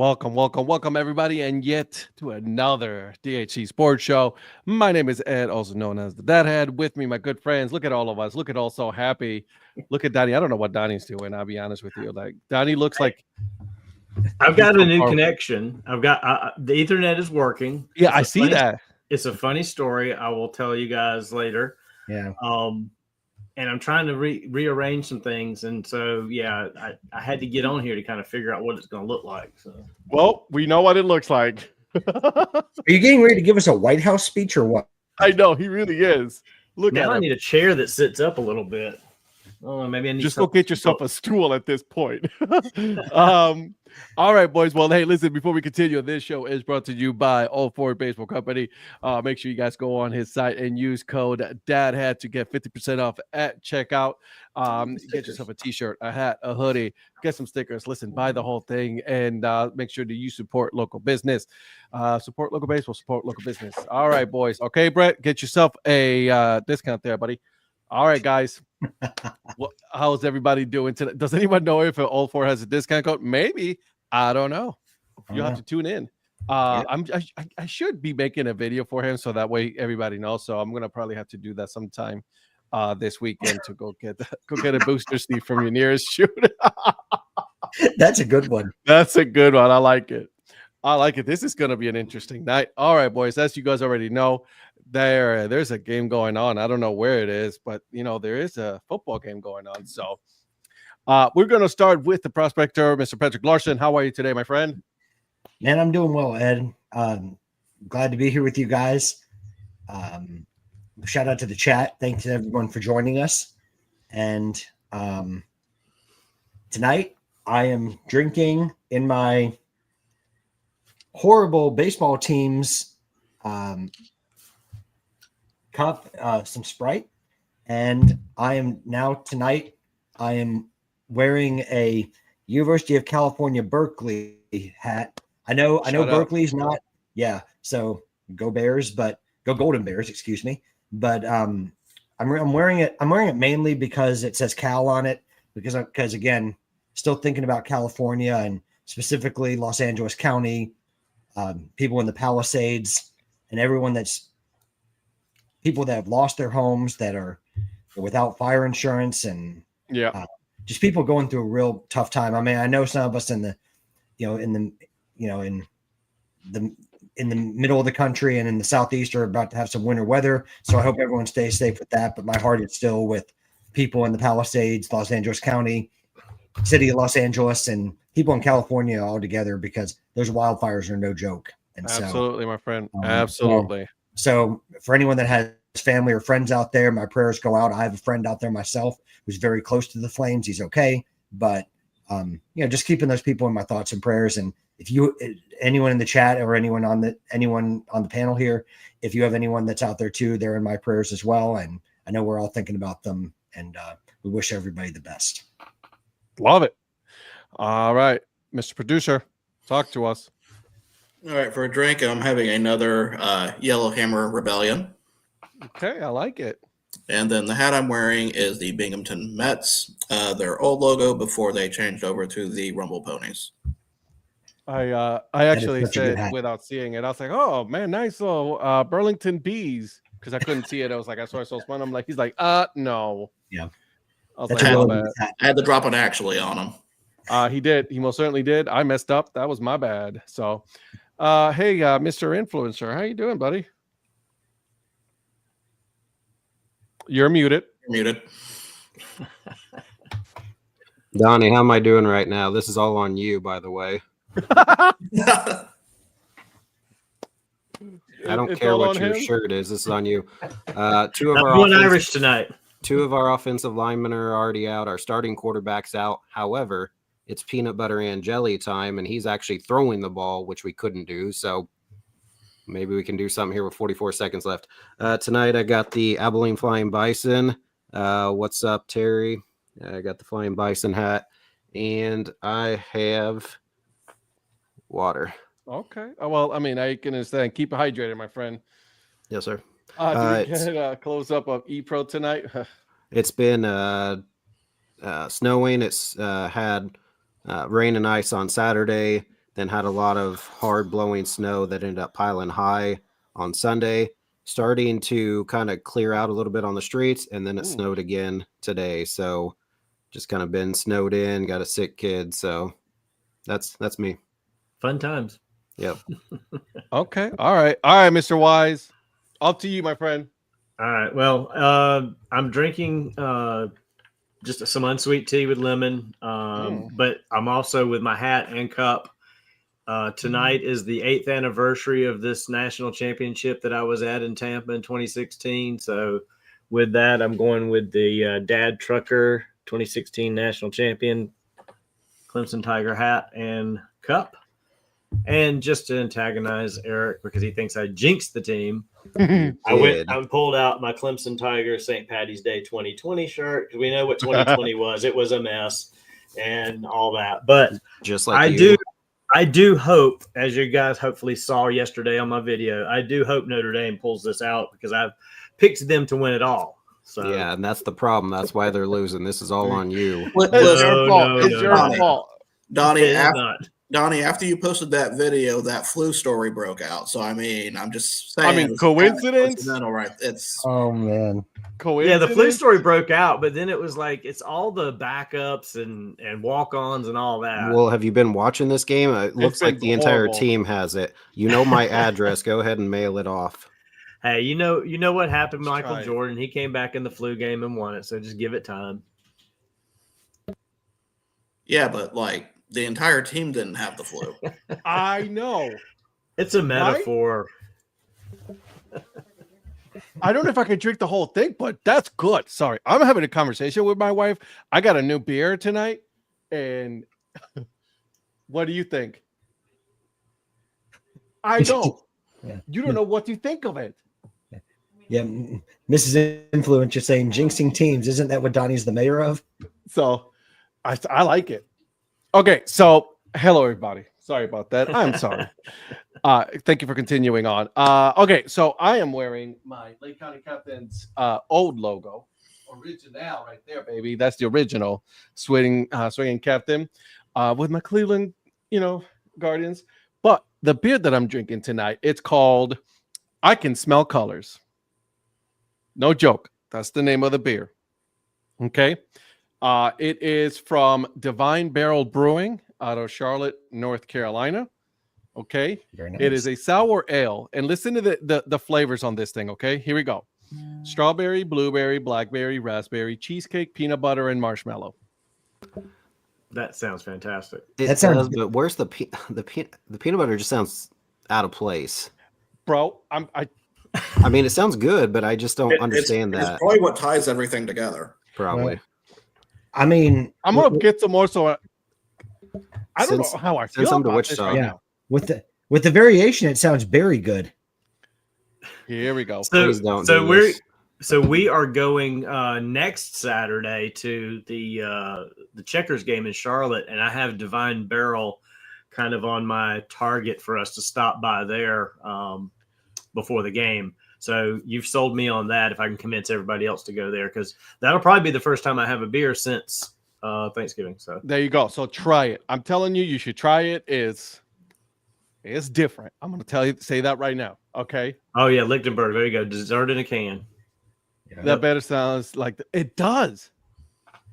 Welcome, everybody, and yet to another DHC Sports Show. My name is Ed, also known as the Dadhead. With me, my good friends. Look at all of us. Look at all so happy. Look at Donnie. I don't know what Donnie's doing. I'll be honest with you. Like Donnie looks like I've got a new connection. I've got the Ethernet is working. Yeah, I see that. It's a funny story. I will tell you guys later. Yeah. And I'm trying to rearrange some things, and so I had to get on here to kind of figure out what it's going to look like. So, well, we know what it looks like. Are you getting ready to give us a White House speech or what? I know he really is. Look now at him. I need a chair that sits up a little bit. Oh, maybe I need just go get yourself a stool at this point. All right, boys. Well, hey, listen, before we continue, this show is brought to you by Old Ford Baseball Company. Make sure you guys go on his site and use code DADHAT to get 50% off at checkout. Get yourself a t-shirt, a hat, a hoodie, get some stickers. Listen, buy the whole thing, and make sure that you support local business. Support local baseball, support local business. All right, boys. Okay, Brett, get yourself a discount there, buddy. All right, guys. How's everybody doing today? Does anyone know if Old Ford has a discount code? Maybe. I don't know. You'll have to tune in. I should be making a video for him so that way everybody knows. So I'm gonna probably have to do that sometime this weekend to go get a booster seat from your nearest shoot. That's a good one. That's a good one. I like it. This is gonna be an interesting night. All right, boys. As you guys already know, there's a game going on. I don't know where it is, but there is a football game going on. So we're going to start with the prospector, Mr. Patrick Larson. How are you today, my friend? Man, I'm doing well, Ed. Glad to be here with you guys. Shout out to the chat. Thanks to everyone for joining us. And tonight I am drinking in my horrible baseball team's cup some Sprite, and I am wearing a University of California Berkeley hat. I know Berkeley's not, so go Bears, but go Golden Bears, excuse me. But I'm wearing it mainly because it says Cal on it, because again, still thinking about California and specifically Los Angeles County, people in the Palisades, and everyone that's people that have lost their homes, that are without fire insurance, and just people going through a real tough time. I mean, I know some of us in the middle of the country and in the Southeast are about to have some winter weather. So I hope everyone stays safe with that. But my heart is still with people in the Palisades, Los Angeles County, city of Los Angeles, and people in California all together, because those wildfires are no joke. And absolutely, my friend. Absolutely. So for anyone that has family or friends out there, my prayers go out. I have a friend out there myself who's very close to the flames. He's okay, but just keeping those people in my thoughts and prayers. And if anyone in the chat or anyone on the panel here, if you have anyone that's out there too, they're in my prayers as well. And I know we're all thinking about them, and we wish everybody the best. Love it. All right, Mr. Producer, talk to us. All right, for a drink, I'm having another Yellowhammer Rebellion. Okay, I like it. And then the hat I'm wearing is the Binghamton Mets, their old logo before they changed over to the Rumble Ponies. I actually said without seeing it, I was like, oh man, nice little Burlington Bees, because I couldn't see it. I was like, I saw it so fun. I'm like, he's like, no. Yeah. I was like, I had to drop an actually on him. He did. He most certainly did. I messed up. That was my bad. So, hey, Mr. Influencer, how you doing, buddy? You're muted. Donnie, how am I doing right now? This is all on you, by the way. I don't care what your shirt is. This is on you. Two of our offensive linemen are already out. Our starting quarterback's out. However, it's peanut butter and jelly time, and he's actually throwing the ball, which we couldn't do. So maybe we can do something here with 44 seconds left. Tonight, I got the Abilene Flying Bison. What's up, Terry? I got the Flying Bison hat, and I have water. Okay. Well, I mean, I can understand. Keep it hydrated, my friend. Yes, sir. Did we get a close up of ePro tonight? It's been snowing. It's had rain and ice on Saturday. then had a lot of hard blowing snow that ended up piling high on Sunday, starting to kind of clear out a little bit on the streets, and then it snowed again today. So just kind of been snowed in, got a sick kid. So that's me. Fun times. Yep. Okay. All right, Mr. Wise, up to you, my friend. All right. Well, I'm drinking just some unsweet tea with lemon, but I'm also with my hat and cup. Tonight is the 8th anniversary of this national championship that I was at in Tampa in 2016. So with that, I'm going with the Dad Trucker 2016 national champion, Clemson Tiger hat and cup. And just to antagonize Eric because he thinks I jinxed the team, I pulled out my Clemson Tiger St. Patty's Day 2020 shirt because we know what 2020 was. It was a mess and all that. But just like I do hope, as you guys hopefully saw yesterday on my video, I do hope Notre Dame pulls this out because I've picked them to win it all. So yeah, and that's the problem. That's why they're losing. This is all on you. It's your fault. It's your fault. Donnie, after you posted that video, that flu story broke out. So, I mean, I'm just saying. I mean, coincidence? Right? It's Oh, man. Yeah, the flu story broke out, but then it was like it's all the backups and walk-ons and all that. Well, have you been watching this game? It looks like the entire team has it. You know my address. Go ahead and mail it off. Hey, you know what happened, Michael Jordan? He came back in the flu game and won it, so just give it time. Yeah, but like the entire team didn't have the flu. I know. It's a metaphor. I don't know if I can drink the whole thing, but that's good. Sorry. I'm having a conversation with my wife. I got a new beer tonight. And what do you think? I know. Yeah. You don't know what you think of it. Yeah. Mrs. Influence, you're saying jinxing teams. Isn't that what Donnie's the mayor of? So I like it. Okay. So hello, everybody. Sorry about that. I'm sorry. Thank you for continuing on. Okay, so I am wearing my Lake County Captain's old logo, original right there, baby. That's the original swinging captain with my Cleveland, Guardians. But the beer that I'm drinking tonight, it's called I Can Smell Colors. No joke. That's the name of the beer. Okay. It is from Divine Barrel Brewing out of Charlotte, North Carolina. Okay. Very nice. It is a sour ale. And listen to the flavors on this thing. Okay. Here we go. Strawberry, blueberry, blackberry, raspberry, cheesecake, peanut butter, and marshmallow. That sounds fantastic. It sounds, but where's the peanut butter? Just sounds out of place, bro. I mean, it sounds good, but I just don't understand that. It's probably what ties everything together. Probably. Well, I mean, I'm gonna get some more. So I don't know how I feel about this right now. With the variation, it sounds very good. Here we go. So we are going next Saturday to the Checkers game in Charlotte, and I have Divine Barrel kind of on my target for us to stop by there before the game. So you've sold me on that if I can convince everybody else to go there, because that'll probably be the first time I have a beer since Thanksgiving. So there you go. So try it. I'm telling you should try it. It's different. I'm going to say that right now. Okay. Oh yeah. Lichtenberg. There you go. Dessert in a can. Yeah. That better sounds like it does.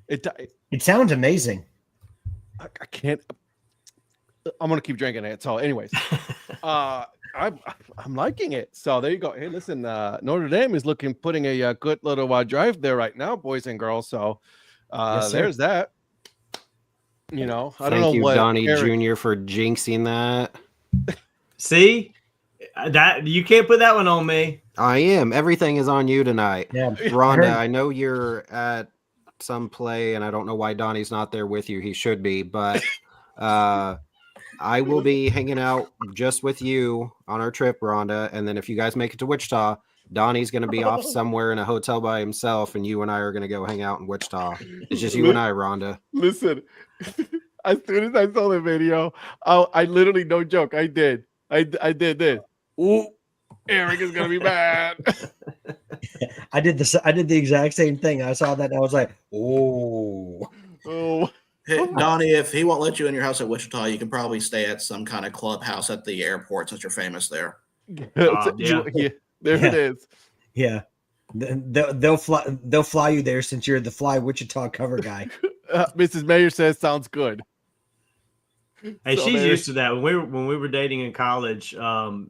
It sounds amazing. I can't. I'm going to keep drinking it. So anyways, I'm liking it. So there you go. Hey, listen, Notre Dame is putting a good little drive there right now, boys and girls. So there's that. I don't know. Thank you, Donnie Jr. for jinxing that. See that you can't put that one on me. I am. Everything is on you tonight. Yeah, Rhonda, I know you're at some play, and I don't know why Donnie's not there with you. He should be, but I will be hanging out just with you on our trip, Rhonda. And then if you guys make it to Wichita, Donnie's going to be off somewhere in a hotel by himself, and you and I are going to go hang out in Wichita. It's just you and I, Rhonda. Listen, as soon as I saw the video, I literally, no joke, I did this. Ooh, Eric is going to be mad. I did the exact same thing. I saw that and I was like, oh. Hey, Donnie, if he won't let you in your house at Wichita, you can probably stay at some kind of clubhouse at the airport since you're famous there. There it is. Yeah, they'll fly you there since you're the Fly Wichita cover guy. Mrs. Mayer says sounds good. Hey, so she's used to that. When we were dating in college,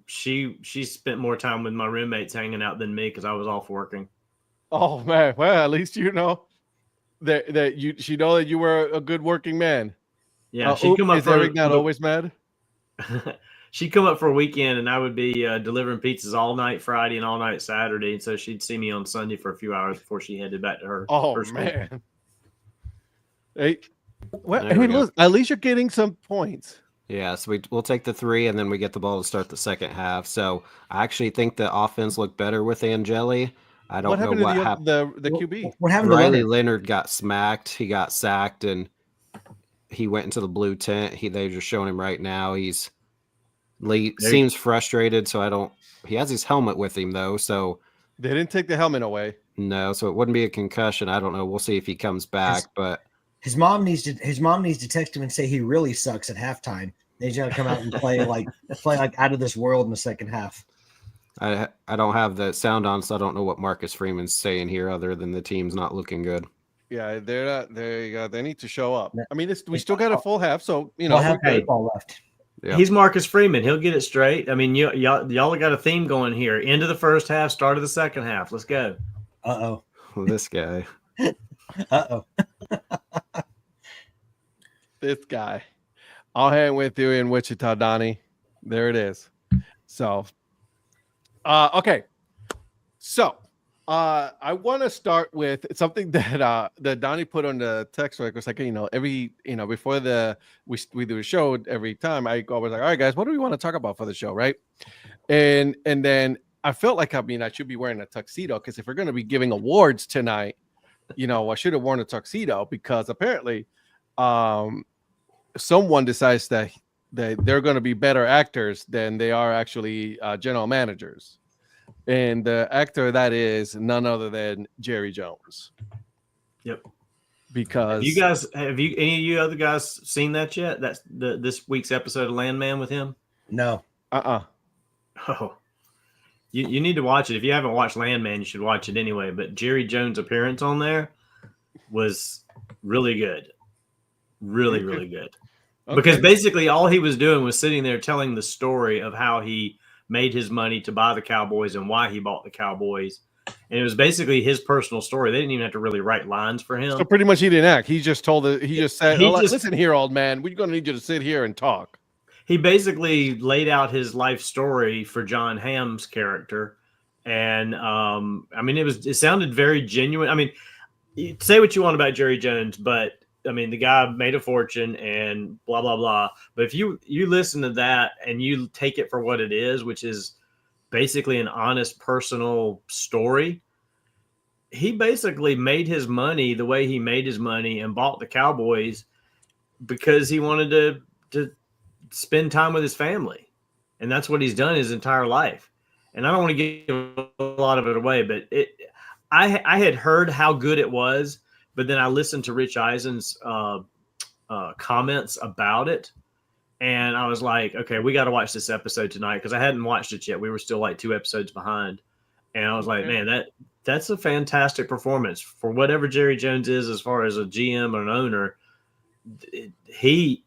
she spent more time with my roommates hanging out than me because I was off working. Oh man, well at least you know that she know that you were a good working man. Yeah, she'd come up. Is Eric not always mad? She'd come up for a weekend, and I would be delivering pizzas all night Friday and all night Saturday, and so she'd see me on Sunday for a few hours before she headed back to her. Oh her school. Man! Hey, well, I mean, look, at least you're getting some points. Yeah, so we'll take the 3, and then we get the ball to start the second half. So I actually think the offense looked better with Angeli. I don't know what happened. The QB. What happened? Riley Leonard got smacked. He got sacked, and he went into the blue tent. They're just showing him right now. He's seems frustrated. So he has his helmet with him though. So they didn't take the helmet away. No, so it wouldn't be a concussion. I don't know. We'll see if he comes back. But his mom needs to text him and say he really sucks at halftime. He's gonna come out and play like out of this world in the second half. I don't have the sound on, so I don't know what Marcus Freeman's saying here, other than the team's not looking good. Yeah, they're not. They need to show up. I mean, we still got a full half, so you know. We'll have ball left. Yeah. He's Marcus Freeman. He'll get it straight. I mean, y'all got a theme going here. End of the first half, start of the second half. Let's go. Uh-oh. This guy. Uh-oh. This guy. I'll hang with you in Wichita, Donnie. There it is. So, okay. So, I want to start with something that Donnie put on the text. Like, it was like, before we do a show every time, I was like, all right, guys, what do we want to talk about for the show, right? And then I felt like, I should be wearing a tuxedo, because if we're going to be giving awards tonight, I should have worn a tuxedo, because apparently, someone decides that they're going to be better actors than they are actually general managers. And the actor that is none other than Jerry Jones. Yep. Because have you any of you other guys seen that yet? That's this week's episode of Landman with him? No. Oh. You need to watch it. If you haven't watched Landman, you should watch it anyway. But Jerry Jones' appearance on there was really good. Really, really good. Okay. Because basically all he was doing was sitting there telling the story of how he made his money to buy the Cowboys and why he bought the Cowboys. And it was basically his personal story. They didn't even have to really write lines for him. So pretty much he didn't act. He just said, listen here, old man, we're going to need you to sit here and talk. He basically laid out his life story for John Hamm's character. And it sounded very genuine. I mean, you say what you want about Jerry Jones, but I mean, the guy made a fortune and blah, blah, blah. But if you listen to that and you take it for what it is, which is basically an honest personal story, he basically made his money the way he made his money and bought the Cowboys because he wanted to spend time with his family. And that's what he's done his entire life. And I don't want to give a lot of it away, but I had heard how good it was. But then I listened to Rich Eisen's comments about it, and I was like, okay, we got to watch this episode tonight, because I hadn't watched it yet. We were still like 2 episodes behind. And I was like, man, that's a fantastic performance for whatever Jerry Jones is as far as a GM or an owner. He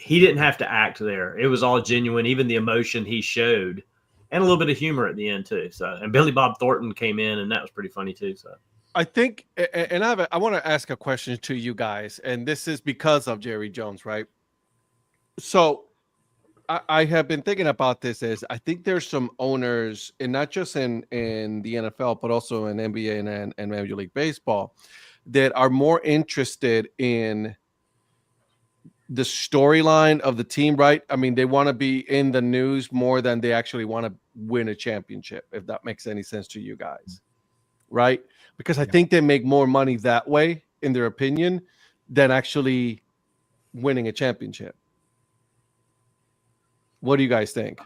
didn't have to act there. It was all genuine, even the emotion he showed, and a little bit of humor at the end too. So, and Billy Bob Thornton came in, and that was pretty funny too. So. I think, and I want to ask a question to you guys, and this is because of Jerry Jones, right? So I have been thinking about this as I think there's some owners, and not just in the NFL, but also in NBA and Major League Baseball, that are more interested in the storyline of the team, right? I mean, they want to be in the news more than they actually want to win a championship, if that makes any sense to you guys, right? Because I think they make more money that way, in their opinion, than actually winning a championship. What do you guys think?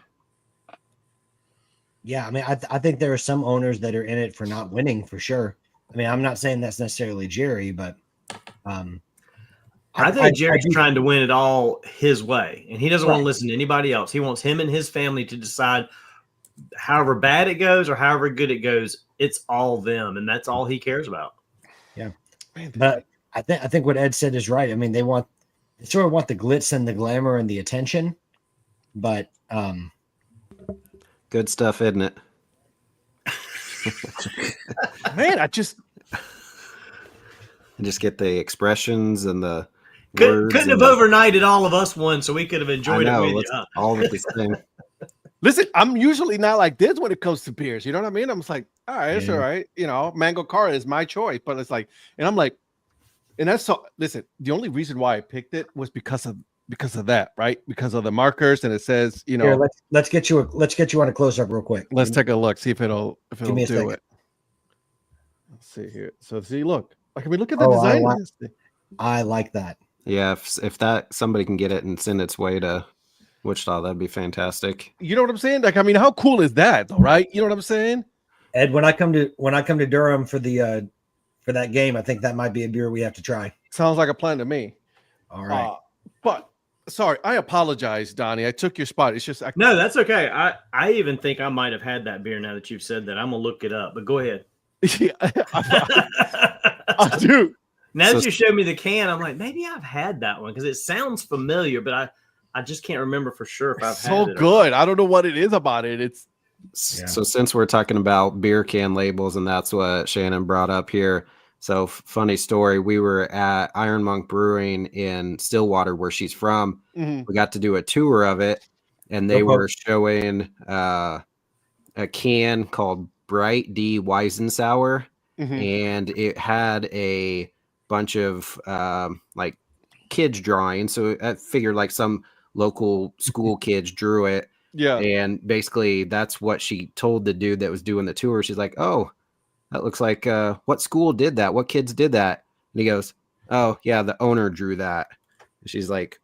Yeah, I mean, I think there are some owners that are in it for not winning, for sure. I mean, I'm not saying that's necessarily Jerry, but I think Jerry's trying to win it all his way, and he doesn't want to listen to anybody else. He wants him and his family to decide, however bad it goes or however good it goes, it's all them, and that's all he cares about. Yeah, but I think what Ed said is right. I mean, they sort of want the glitz and the glamour and the attention, but good stuff, isn't it? Man, I just get the expressions and the couldn't have overnighted all of us one, so we could have enjoyed it with you. All of the same. Listen, I'm usually not like this when it comes to beers. You know what I mean? I'm just like, all right, it's all right. You know, Mango Cara is my choice, but it's like, and I'm like, and that's so. Listen, the only reason why I picked it was because of that, right? Because of the markers, and it says, you know, here, let's get you on a close up real quick. Let's take a look, see if it'll do it. Let's see here. So see, look. Like, I mean, look at the design of this thing. I like that. Yeah, if that somebody can get it and send its way to Wichita, that'd be fantastic. You know what I'm saying? Like, I mean, how cool is that, though, right? You know what I'm saying? Ed, when I come to Durham for that game, I think that might be a beer we have to try. Sounds like a plan to me. All right. But sorry, I apologize, Donnie. I took your spot. It's just no, that's okay. I even think I might have had that beer now that you've said that. I'm gonna look it up, but go ahead. Yeah, I do. Now that you showed me the can, I'm like, maybe I've had that one because it sounds familiar, but I just can't remember for sure if I've had it. So good. I don't know what it is about it. So since we're talking about beer can labels, and that's what Shannon brought up here. So funny story. We were at Iron Monk Brewing in Stillwater, where she's from. Mm-hmm. We got to do a tour of it, and they were showing a can called Bright D Weizensour, and it had a bunch of like kids drawings. So I figured like some local school kids drew it. Yeah. And basically that's what she told the dude that was doing the tour. She's like, oh, that looks like what school did that? What kids did that? And he goes, oh, yeah, the owner drew that. And she's like,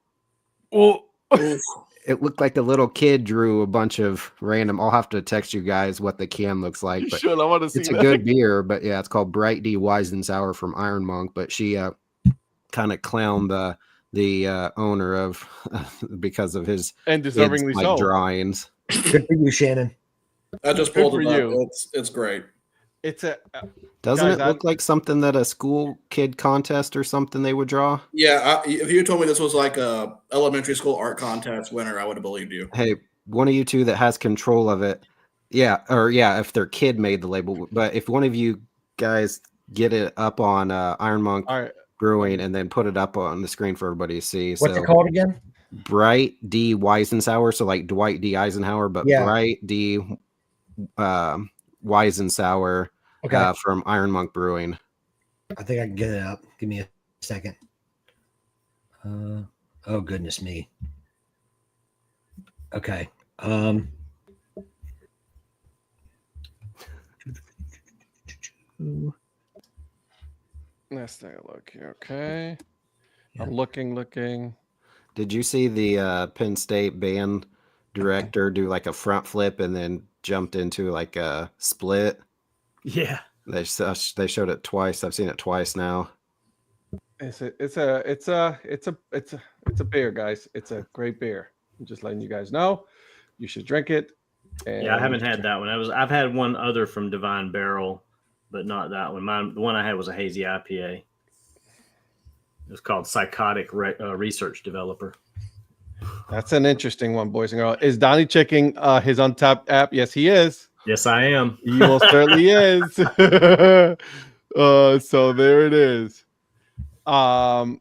oh, it looked like the little kid drew a bunch of random. I'll have to text you guys what the can looks like. But I want to see it's a good beer, but yeah, it's called Bright D Weizensour from Iron Monk. But she kind of clowned the owner of because of his and deservingly kids, like, drawings. Good for you, Shannon. I just pulled it up. It's great. It's a doesn't it look like something that a school kid contest or something they would draw? Yeah, if you told me this was like a elementary school art contest winner, I would have believed you. Hey, one of you two that has control of it, if their kid made the label. But if one of you guys get it up on Iron Monk Brewing and then put it up on the screen for everybody to see. What's it called again? Bright D Weizensour, so like Dwight D Eisenhower, but Bright D Weizensour from Iron Monk Brewing. I think I can get it up. Give me a second. Oh goodness me. Okay. Let's take a look here. Okay. Yeah. I'm looking. Did you see the Penn State band director do like a front flip and then jumped into like a split? Yeah. They showed it twice. I've seen it twice now. It's a beer, guys. It's a great beer. I'm just letting you guys know. You should drink it. Yeah, I haven't had that one. I've had one other from Divine Barrel, but not that one. The one I had was a hazy IPA. It was called Psychotic Research Developer. That's an interesting one, boys and girls. Is Donnie checking his Untapped app? Yes, he is. Yes, I am. He most certainly is. So there it is. I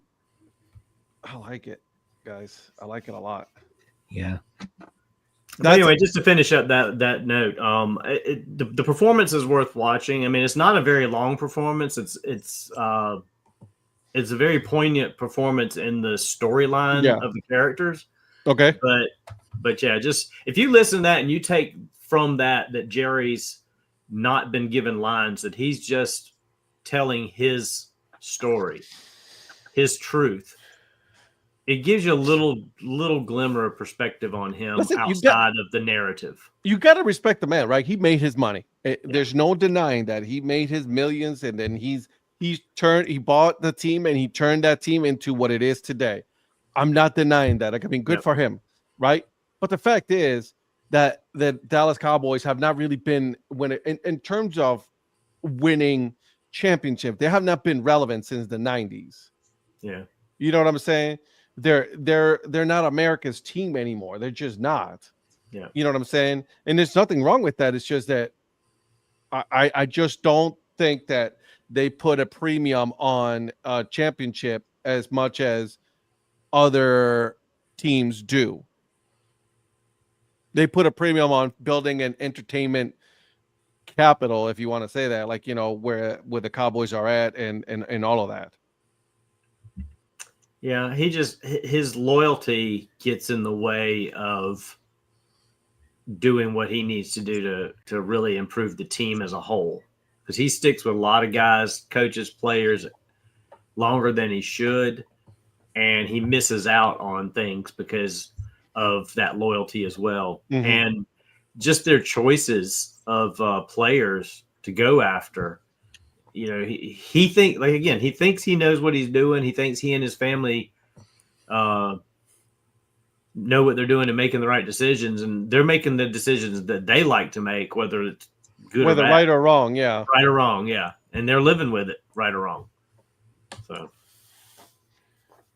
like it, guys. I like it a lot. Yeah. Anyway, just to finish up that note, the performance is worth watching. I mean, it's not a very long performance. It's a very poignant performance in the storyline of the characters. Okay. But yeah, just if you listen to that and you take from that Jerry's not been given lines, that he's just telling his story, his truth. It gives you a little glimmer of perspective on him outside of the narrative. You got to respect the man, right? He made his money. There's no denying that he made his millions, and then he's he bought the team and he turned that team into what it is today. I'm not denying that. I mean, good for him, right? But the fact is that the Dallas Cowboys have not really been in terms of winning championship. They have not been relevant since the 90s. Yeah. You know what I'm saying? They're not America's team anymore. They're just not. Yeah. You know what I'm saying? And there's nothing wrong with that. It's just that I just don't think that they put a premium on a championship as much as other teams do. They put a premium on building an entertainment capital, if you want to say that, like, where the Cowboys are at and all of that. Yeah, his loyalty gets in the way of doing what he needs to do to really improve the team as a whole. Because he sticks with a lot of guys, coaches, players longer than he should, and he misses out on things because of that loyalty as well. Mm-hmm. And just their choices of players to go after. He thinks he knows what he's doing. He thinks he and his family know what they're doing and making the right decisions, and they're making the decisions that they like to make, whether it's good whether or bad. right or wrong, yeah. Right or wrong, yeah. And they're living with it, right or wrong. So,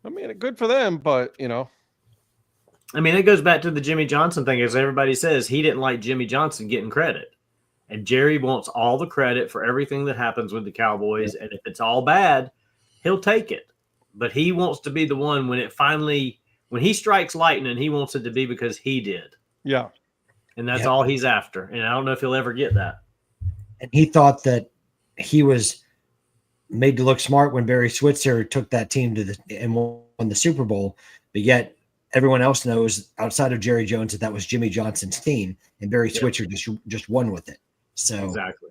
I mean, good for them, but I mean, it goes back to the Jimmy Johnson thing. As everybody says, he didn't like Jimmy Johnson getting credit. And Jerry wants all the credit for everything that happens with the Cowboys. And if it's all bad, he'll take it. But he wants to be the one when he strikes lightning, he wants it to be because he did. Yeah. And that's all he's after. And I don't know if he'll ever get that. And he thought that he was made to look smart when Barry Switzer took that team and won the Super Bowl. But yet everyone else knows outside of Jerry Jones that was Jimmy Johnson's team, and Barry Switzer just won with it. So exactly.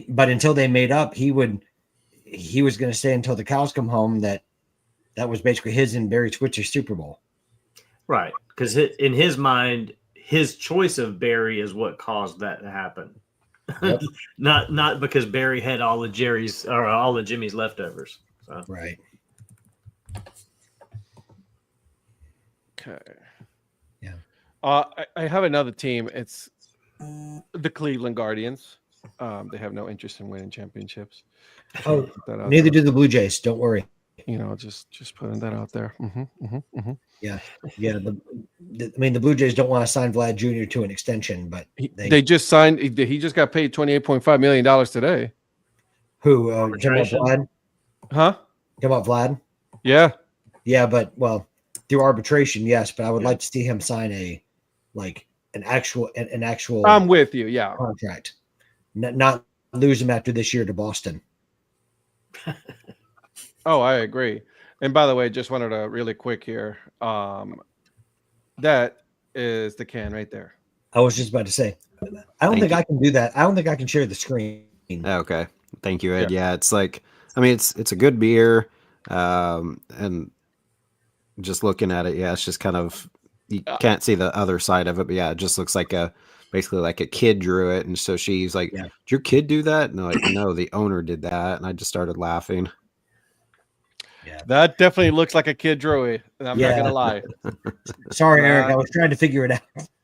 But until they made up, he was going to say until the cows come home that was basically his and Barry Switzer's Super Bowl. Right. Because in his mind, his choice of Barry is what caused that to happen. Yep. not because Barry had all of Jimmy's leftovers. So. Right. Okay. Yeah. I have another team. It's the Cleveland Guardians. They have no interest in winning championships. Oh, neither do the Blue Jays. Don't worry. Just putting that out there. Yeah. The Blue Jays don't want to sign Vlad Jr. to an extension, but they just signed. He just got paid $28.5 million today. Who? Talking about Vlad? Huh? Talking about Vlad? Yeah. Yeah, but through arbitration, yes. But I would like to see him sign an actual. I'm with you. Yeah. Contract, not lose him after this year to Boston. Oh, I agree. And by the way, just wanted to really quick here. That is the can right there. I was just about to say, I don't think I can do that. I don't think I can share the screen. Okay. Thank you, Ed. Yeah, it's like, it's a good beer. And just looking at it, it's just kind of, you can't see the other side of it, but it just looks like basically like a kid drew it. And so she's like, did your kid do that? And they're like, no, the owner did that. And I just started laughing. Yeah, that definitely looks like a kid drew it. I'm not gonna lie. Sorry, Eric. I was trying to figure it out.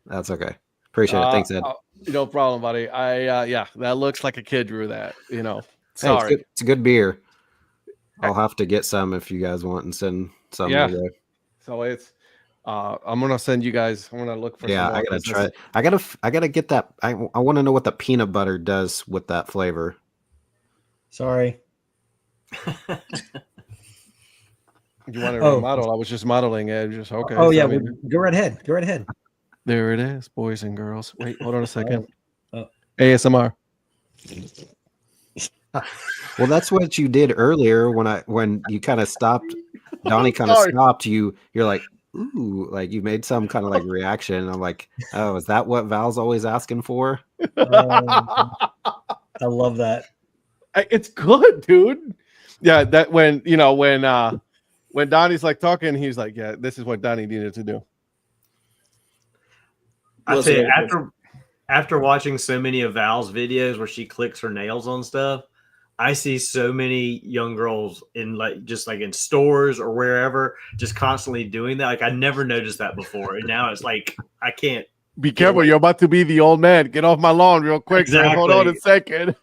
That's okay. Appreciate it. Thanks, Ed. No problem, buddy. That looks like a kid drew that. Sorry. Hey, it's a good beer. I'll have to get some if you guys want and send some. Yeah. So it's. I'm gonna send you guys. I'm gonna look for. Yeah, I gotta try it. I gotta get that. I want to know what the peanut butter does with that flavor. Sorry. You wanted to model? I was just modeling it. Just okay. Oh yeah, go right ahead. Go right ahead. There it is, boys and girls. Wait, hold on a second. ASMR. Well, that's what you did earlier when you kind of stopped. Donnie kind of stopped. You're like, ooh, like you made some kind of like reaction. I'm like, oh, is that what Val's always asking for? I love that. It's good, dude. Yeah, that when Donnie's like talking, he's like, yeah, this is what Donnie needed to do. I tell you, after watching so many of Val's videos where she clicks her nails on stuff, I see so many young girls in just in stores or wherever, just constantly doing that. Like I never noticed that before, and now it's like I can't. Be careful, you're about to be the old man. Get off my lawn real quick. Exactly. Hold on a second.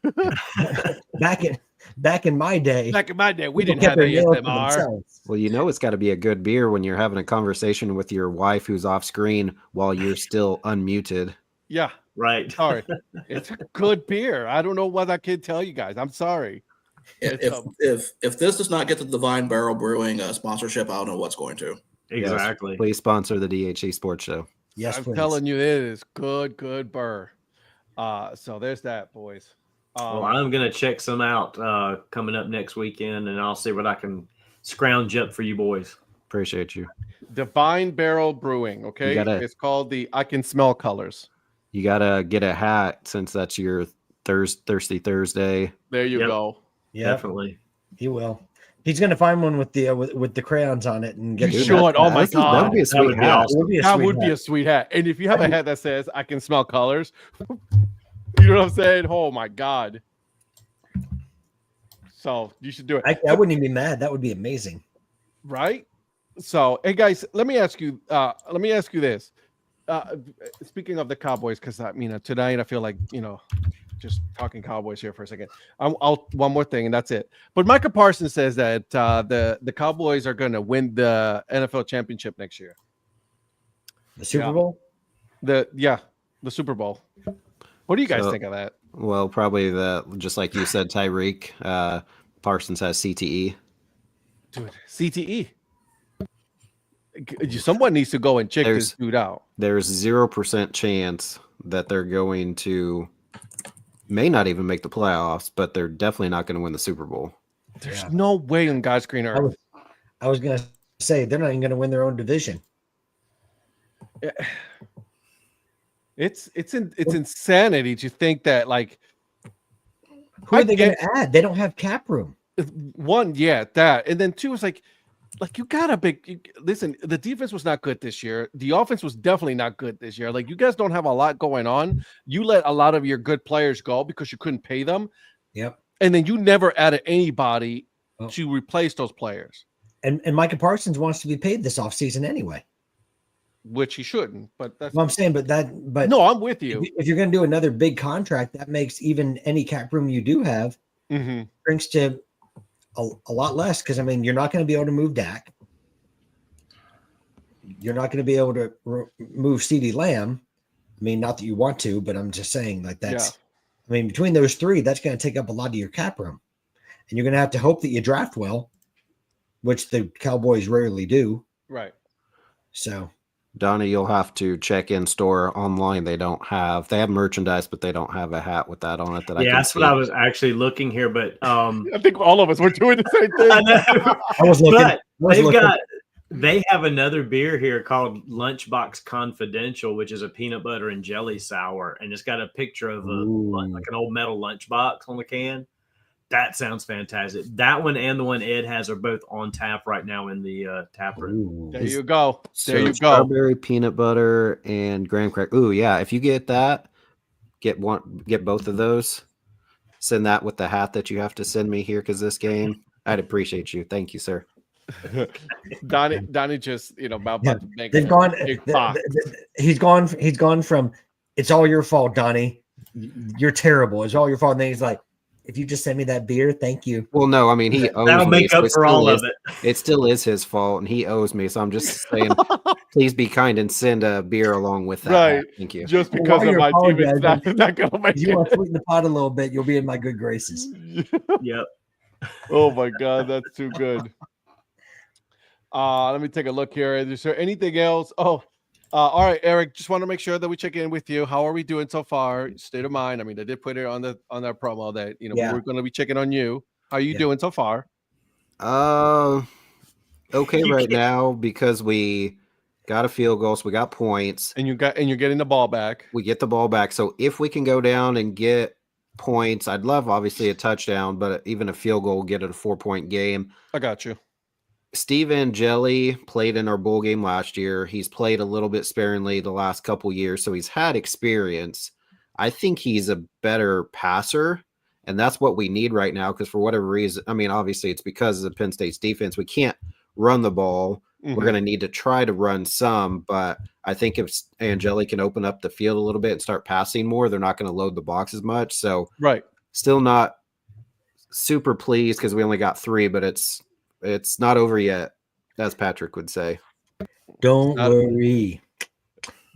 Back in my day, we didn't have ASMR. Well, it's got to be a good beer when you're having a conversation with your wife who's off screen while you're still unmuted. Yeah. Right. Sorry. It's a good beer. I don't know what I can tell you guys. I'm sorry. If this does not get the Divine Barrel Brewing sponsorship, I don't know what's going to. Exactly. Yes, please sponsor the DHE Sports Show. Yes, I'm please. telling you, it is good burr. So there's that, boys. Well, I'm gonna check some out coming up next weekend, and I'll see what I can scrounge up for you boys. Appreciate you. Divine Barrel Brewing. Okay, it's called the I Can Smell Colors. You gotta get a hat since that's your Thirsty Thursday. There you go. Yeah, definitely. He will. He's gonna find one with the crayons on it and get it. Oh my god, that would be a sweet hat. That would be a sweet hat. And if you have a hat that says I can smell colors, you know what I'm saying? Oh my god. So you should do it. I wouldn't even be mad. That would be amazing. Right? So hey guys, let me ask you this. Speaking of the Cowboys, because tonight I feel like just talking Cowboys here for a second. I'll one more thing and that's it. But Micah Parsons says that the Cowboys are going to win the NFL championship next year. The Super Bowl? The Super Bowl. What do you guys think of that? Well, probably just like you said, Tyreek. Parsons has CTE. Dude, CTE. Someone needs to go and check this dude out. There's 0% chance that they're going to may not even make the playoffs, but they're definitely not going to win the Super Bowl. There's no way on God's green earth. I was going to say they're not even going to win their own division. It's insanity to think that who are they going to add? They don't have cap room. One, that, and then two is like you got a listen. The defense was not good this year. The offense was definitely not good this year. You guys don't have a lot going on. You let a lot of your good players go because you couldn't pay them. Yep. And then you never added anybody to replace those players. And Micah Parsons wants to be paid this offseason anyway. Which he shouldn't, but that's what I'm saying. But no, I'm with you. If you're going to do another big contract, that makes even any cap room you do have shrinks to a lot less. Because you're not going to be able to move Dak. You're not going to be able to move CeeDee Lamb. Not that you want to, but I'm just saying that's. Yeah. Between those three, that's going to take up a lot of your cap room, and you're going to have to hope that you draft well, which the Cowboys rarely do. Right. So. Donnie, you'll have to check in store online. They have merchandise, but they don't have a hat with that on it. That's what I was actually looking here, but I think all of us were doing the same thing. I know. I was looking. But they have another beer here called Lunchbox Confidential, which is a peanut butter and jelly sour, and it's got a picture of an old metal lunchbox on the can. That sounds fantastic. That one and the one Ed has are both on tap right now in the tap room. There you go. Strawberry, peanut butter, and graham cracker. Ooh, yeah. If you get that, get both of those. Send that with the hat that you have to send me here because this game. I'd appreciate you. Thank you, sir. Donnie just about to make. They've gone. He's gone from it's all your fault, Donnie. You're terrible. It's all your fault. And then he's like, if you just send me that beer, thank you. Well, no, he owes That'll me. make up for all of it. It still is his fault, and he owes me. So I'm just saying, please be kind and send a beer along with that. Right. Thank you. Just because of my team, it's not going to make it. You want to sweeten the pot a little bit, you'll be in my good graces. Yep. Oh, my God. That's too good. Let me take a look here. Is there anything else? All right, Eric, just want to make sure that we check in with you. How are we doing so far? State of mind. I did put it on their promo that we were going to be checking on you. How are you doing so far? Okay right now because we got a field goal, so we got points. And you're getting the ball back. We get the ball back. So if we can go down and get points, I'd love obviously a touchdown, but even a field goal will get it a 4-point game. I got you. Steve Angeli played in our bowl game last year. He's played a little bit sparingly the last couple years, so he's had experience. I think he's a better passer, And that's what we need right now, because for whatever reason, I mean, obviously it's because of Penn State's defense. We can't run the ball. We're going to need to try to run some, but I think if Angeli can open up the field a little bit and start passing more, they're not going to load the box as much. So still not super pleased because we only got 3, but it's not over yet, as Patrick would say. Don't worry.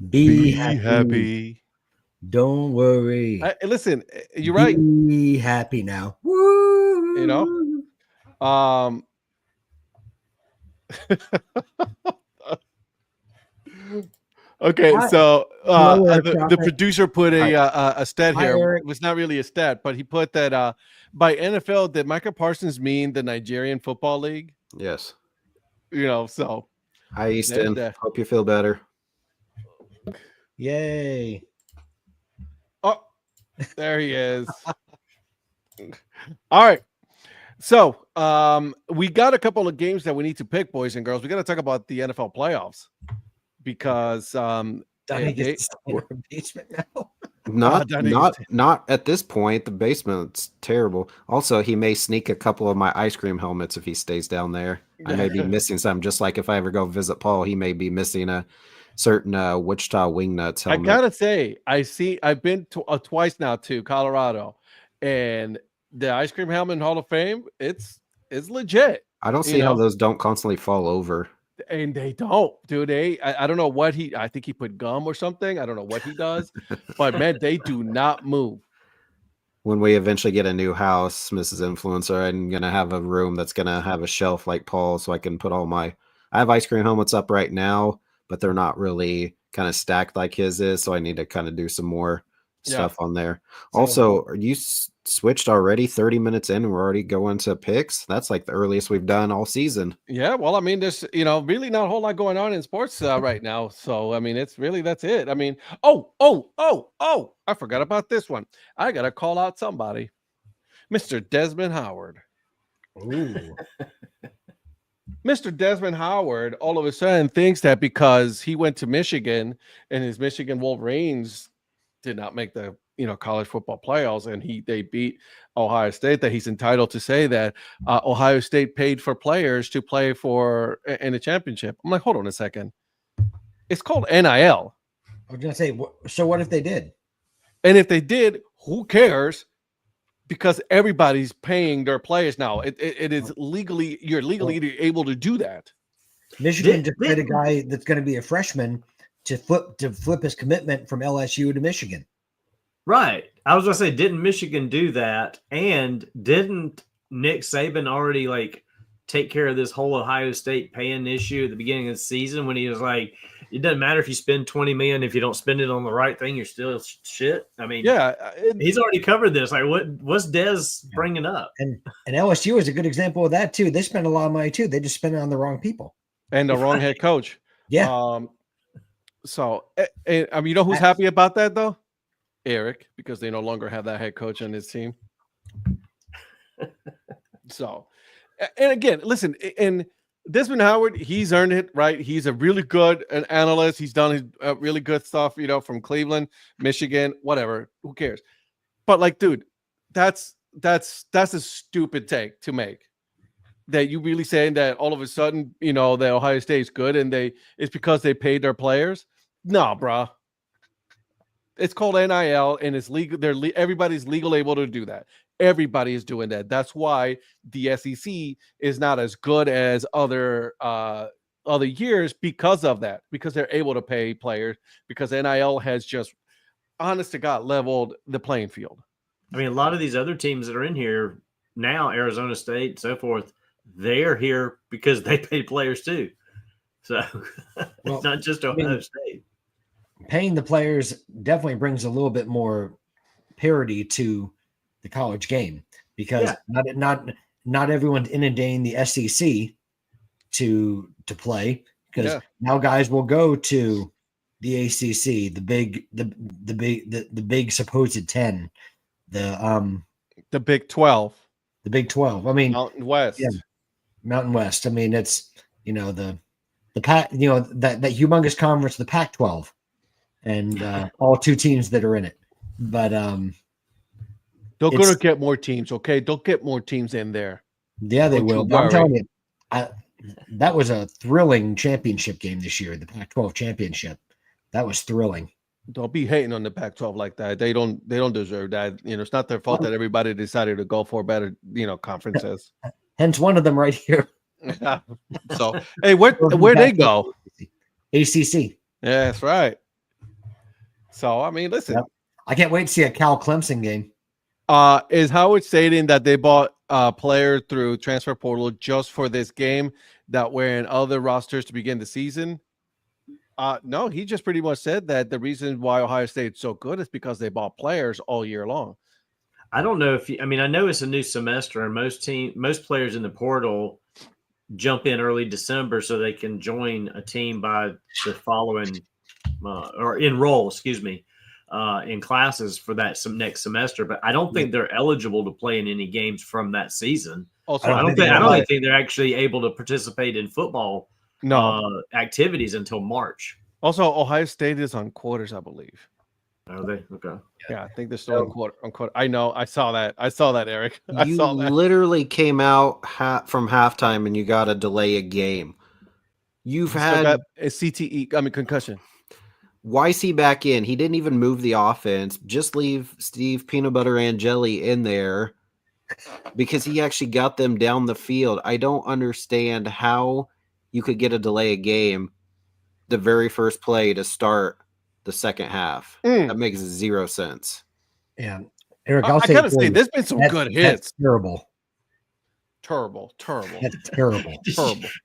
Be happy. Don't worry. Listen, you're right. Be happy now. Woo! You know? Okay, so the producer put a stat here. It was not really a stat, but he put that by NFL, did Micah Parsons mean the Nigerian Football League? Yes. You know, so. Hi, Easton. Hope you feel better. Yay. Oh, there he is. All right. So we got a couple of games that we need to pick, boys and girls. We got to talk about the NFL playoffs because basement now. Not at this point. The basement's terrible. Also, he may sneak a couple of my ice cream helmets if he stays down there. I may be missing some. Just like if I ever go visit Paul, he may be missing a certain Wichita Wingnuts helmet. I gotta say, I've been twice now to Colorado, and the ice cream helmet in Hall of Fame, it's legit. I don't see how those don't constantly fall over. And they don't, dude. I don't know what I think he put gum or something. I don't know what he does, but man, they do not move. When we eventually get a new house, Mrs. Influencer, I'm going to have a room that's going to have a shelf like Paul, so I can put I have ice cream helmets up right now, but they're not really kind of stacked like his is. So I need to kind of do some more stuff on there. Also, are you switched already 30 minutes in and we're already going to picks? That's like the earliest we've done all season. Yeah, well, I mean, there's really not a whole lot going on in sports right now. So I mean, that's it. I mean, I forgot about this one. I gotta call out somebody. Mr. Desmond Howard. Ooh. Mr. Desmond Howard all of a sudden thinks that because he went to Michigan and his Michigan Wolverines did not make the college football playoffs, and they beat Ohio State, that he's entitled to say that Ohio State paid for players to play for in a championship. I'm like, hold on a second. It's called NIL. I was gonna say, so what if they did? And if they did, who cares? Because everybody's paying their players now. It is you're legally able to do that. Michigan just paid a guy that's going to be a freshman to flip his commitment from LSU to Michigan. Right. I was going to say, didn't Michigan do that? And didn't Nick Saban already take care of this whole Ohio State paying issue at the beginning of the season when he was like, it doesn't matter if you spend $20 million, if you don't spend it on the right thing, you're still shit. I mean, he's already covered this. Like, what's Dez bringing up? And LSU is a good example of that too. They spend a lot of money too. They just spend it on the wrong people and the wrong head coach. Yeah. So I mean, who's happy about that though? Eric, because they no longer have that head coach on his team. So, and again, listen, and Desmond Howard, he's earned it, right? He's a really good analyst. He's done his really good stuff, from Cleveland, Michigan, whatever. Who cares? But dude, that's a stupid take to make. That you really saying that all of a sudden, that Ohio State is good and it's because they paid their players? No, bro. It's called NIL and it's legal. Everybody's legal able to do that. Everybody is doing that. That's why the SEC is not as good as other years because of that. Because they're able to pay players. Because NIL has just, honest to God, leveled the playing field. I mean, a lot of these other teams that are in here now, Arizona State, so forth, they're here because they pay players too. So it's not just Ohio State. Paying the players definitely brings a little bit more parity to the college game because not everyone's inundating the SEC to play because now guys will go to the ACC, the big supposed 10, the Big 12, the Big 12. I mean, Mountain West. Yeah, Mountain West. I mean, it's the Pac, that humongous conference, the Pac-12. And all two teams that are in it, but They're going to get more teams, okay? They'll get more teams in there. Yeah, they will. But I'm telling you, that was a thrilling championship game this year, the Pac-12 championship. That was thrilling. Don't be hating on the Pac-12 like that. They don't deserve that. It's not their fault that everybody decided to go for better, conferences. Hence one of them right here. So, hey, where they go? ACC. Yeah, that's right. So, I mean, listen. Yep. I can't wait to see a Cal Clemson game. Is Howard stating that they bought a player through transfer portal just for this game that were in other rosters to begin the season? No, he just pretty much said that the reason why Ohio State's so good is because they bought players all year long. I don't know if I know it's a new semester and most players in the portal jump in early December so they can join a team by the following or enroll, in classes for that next semester. But I don't think they're eligible to play in any games from that season. Also, I don't think they're actually able to participate in football activities until March. Also, Ohio State is on quarters, I believe. Are they? Okay. Yeah, I think they're still on quarter. I know. I saw that, Eric. You literally came out from halftime and you got to delay a game. You've had a CTE, concussion. Why is he back in? He didn't even move the offense. Just leave Steve Peanut Butter and Jelly in there because he actually got them down the field. I don't understand how you could get a delay a game the very first play to start the second half. That makes zero sense. Yeah. Eric, I gotta say, there's been some good hits. Terrible. That's terrible.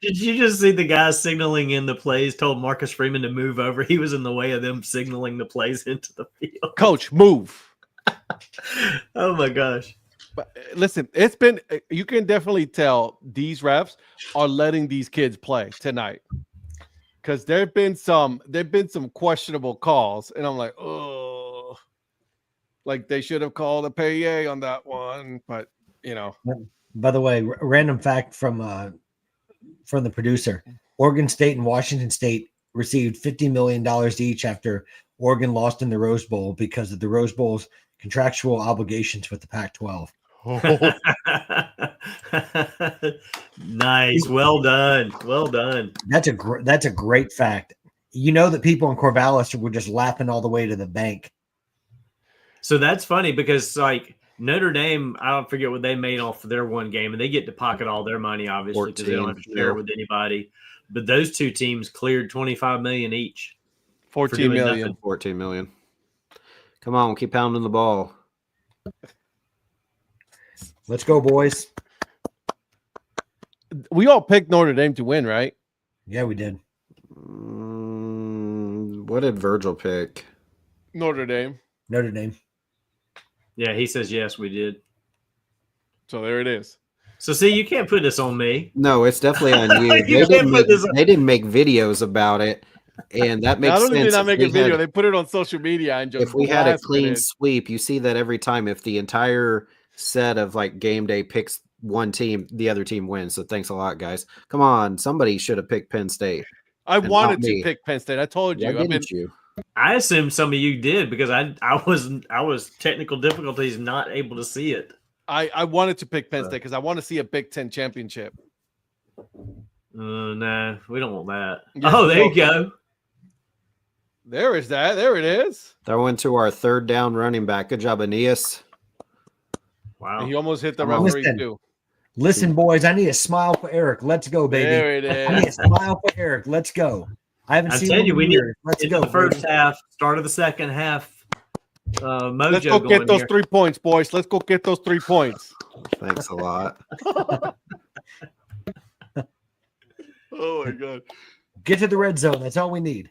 Did you just see the guy signaling in the plays told Marcus Freeman to move over? He was in the way of them signaling the plays into the field. Coach, move. Oh my gosh. But listen, you can definitely tell these refs are letting these kids play tonight. Because there've been some questionable calls, and I'm like, oh, like they should have called a payé on that one, but By the way, random fact from the producer: Oregon State and Washington State received $50 million each after Oregon lost in the Rose Bowl because of the Rose Bowl's contractual obligations with the Pac-12. Nice, well done. That's a great fact. That people in Corvallis were just laughing all the way to the bank. So that's funny because Notre Dame, I don't forget what they made off of their one game, and they get to pocket all their money obviously because they don't have to share it with anybody. But those two teams cleared $25 million each. 14 million. 14 million. Come on, keep pounding the ball. Let's go, boys. We all picked Notre Dame to win, right? Yeah, we did. What did Virgil pick? Notre Dame. Yeah, he says yes, we did. So there it is. So see, you can't put this on me. No, it's definitely on you. They didn't make videos about it, and that makes sense. Not only did not make a video, they put it on social media and just. If we had a clean sweep, you see that every time. If the entire set of game day picks one team, the other team wins. So thanks a lot, guys. Come on, somebody should have picked Penn State. I wanted to pick Penn State. I told you. You? I assume some of you did because I was technical difficulties not able to see it. I wanted to pick Penn State because I want to see a Big Ten championship. Nah, we don't want that. Yeah, there you go. There is that. There it is. That went to our third down running back. Good job, Aeneas. Wow. And he almost hit the referee too. Listen, boys, I need a smile for Eric. Let's go, baby. There it is. I need a smile for Eric. Let's go. I haven't seen you. We need Let's go. The first half, start of the second half. Mojo. Let's go get those 3 points, boys. Let's go get those 3 points. Thanks a lot. Oh my god. Get to the red zone. That's all we need.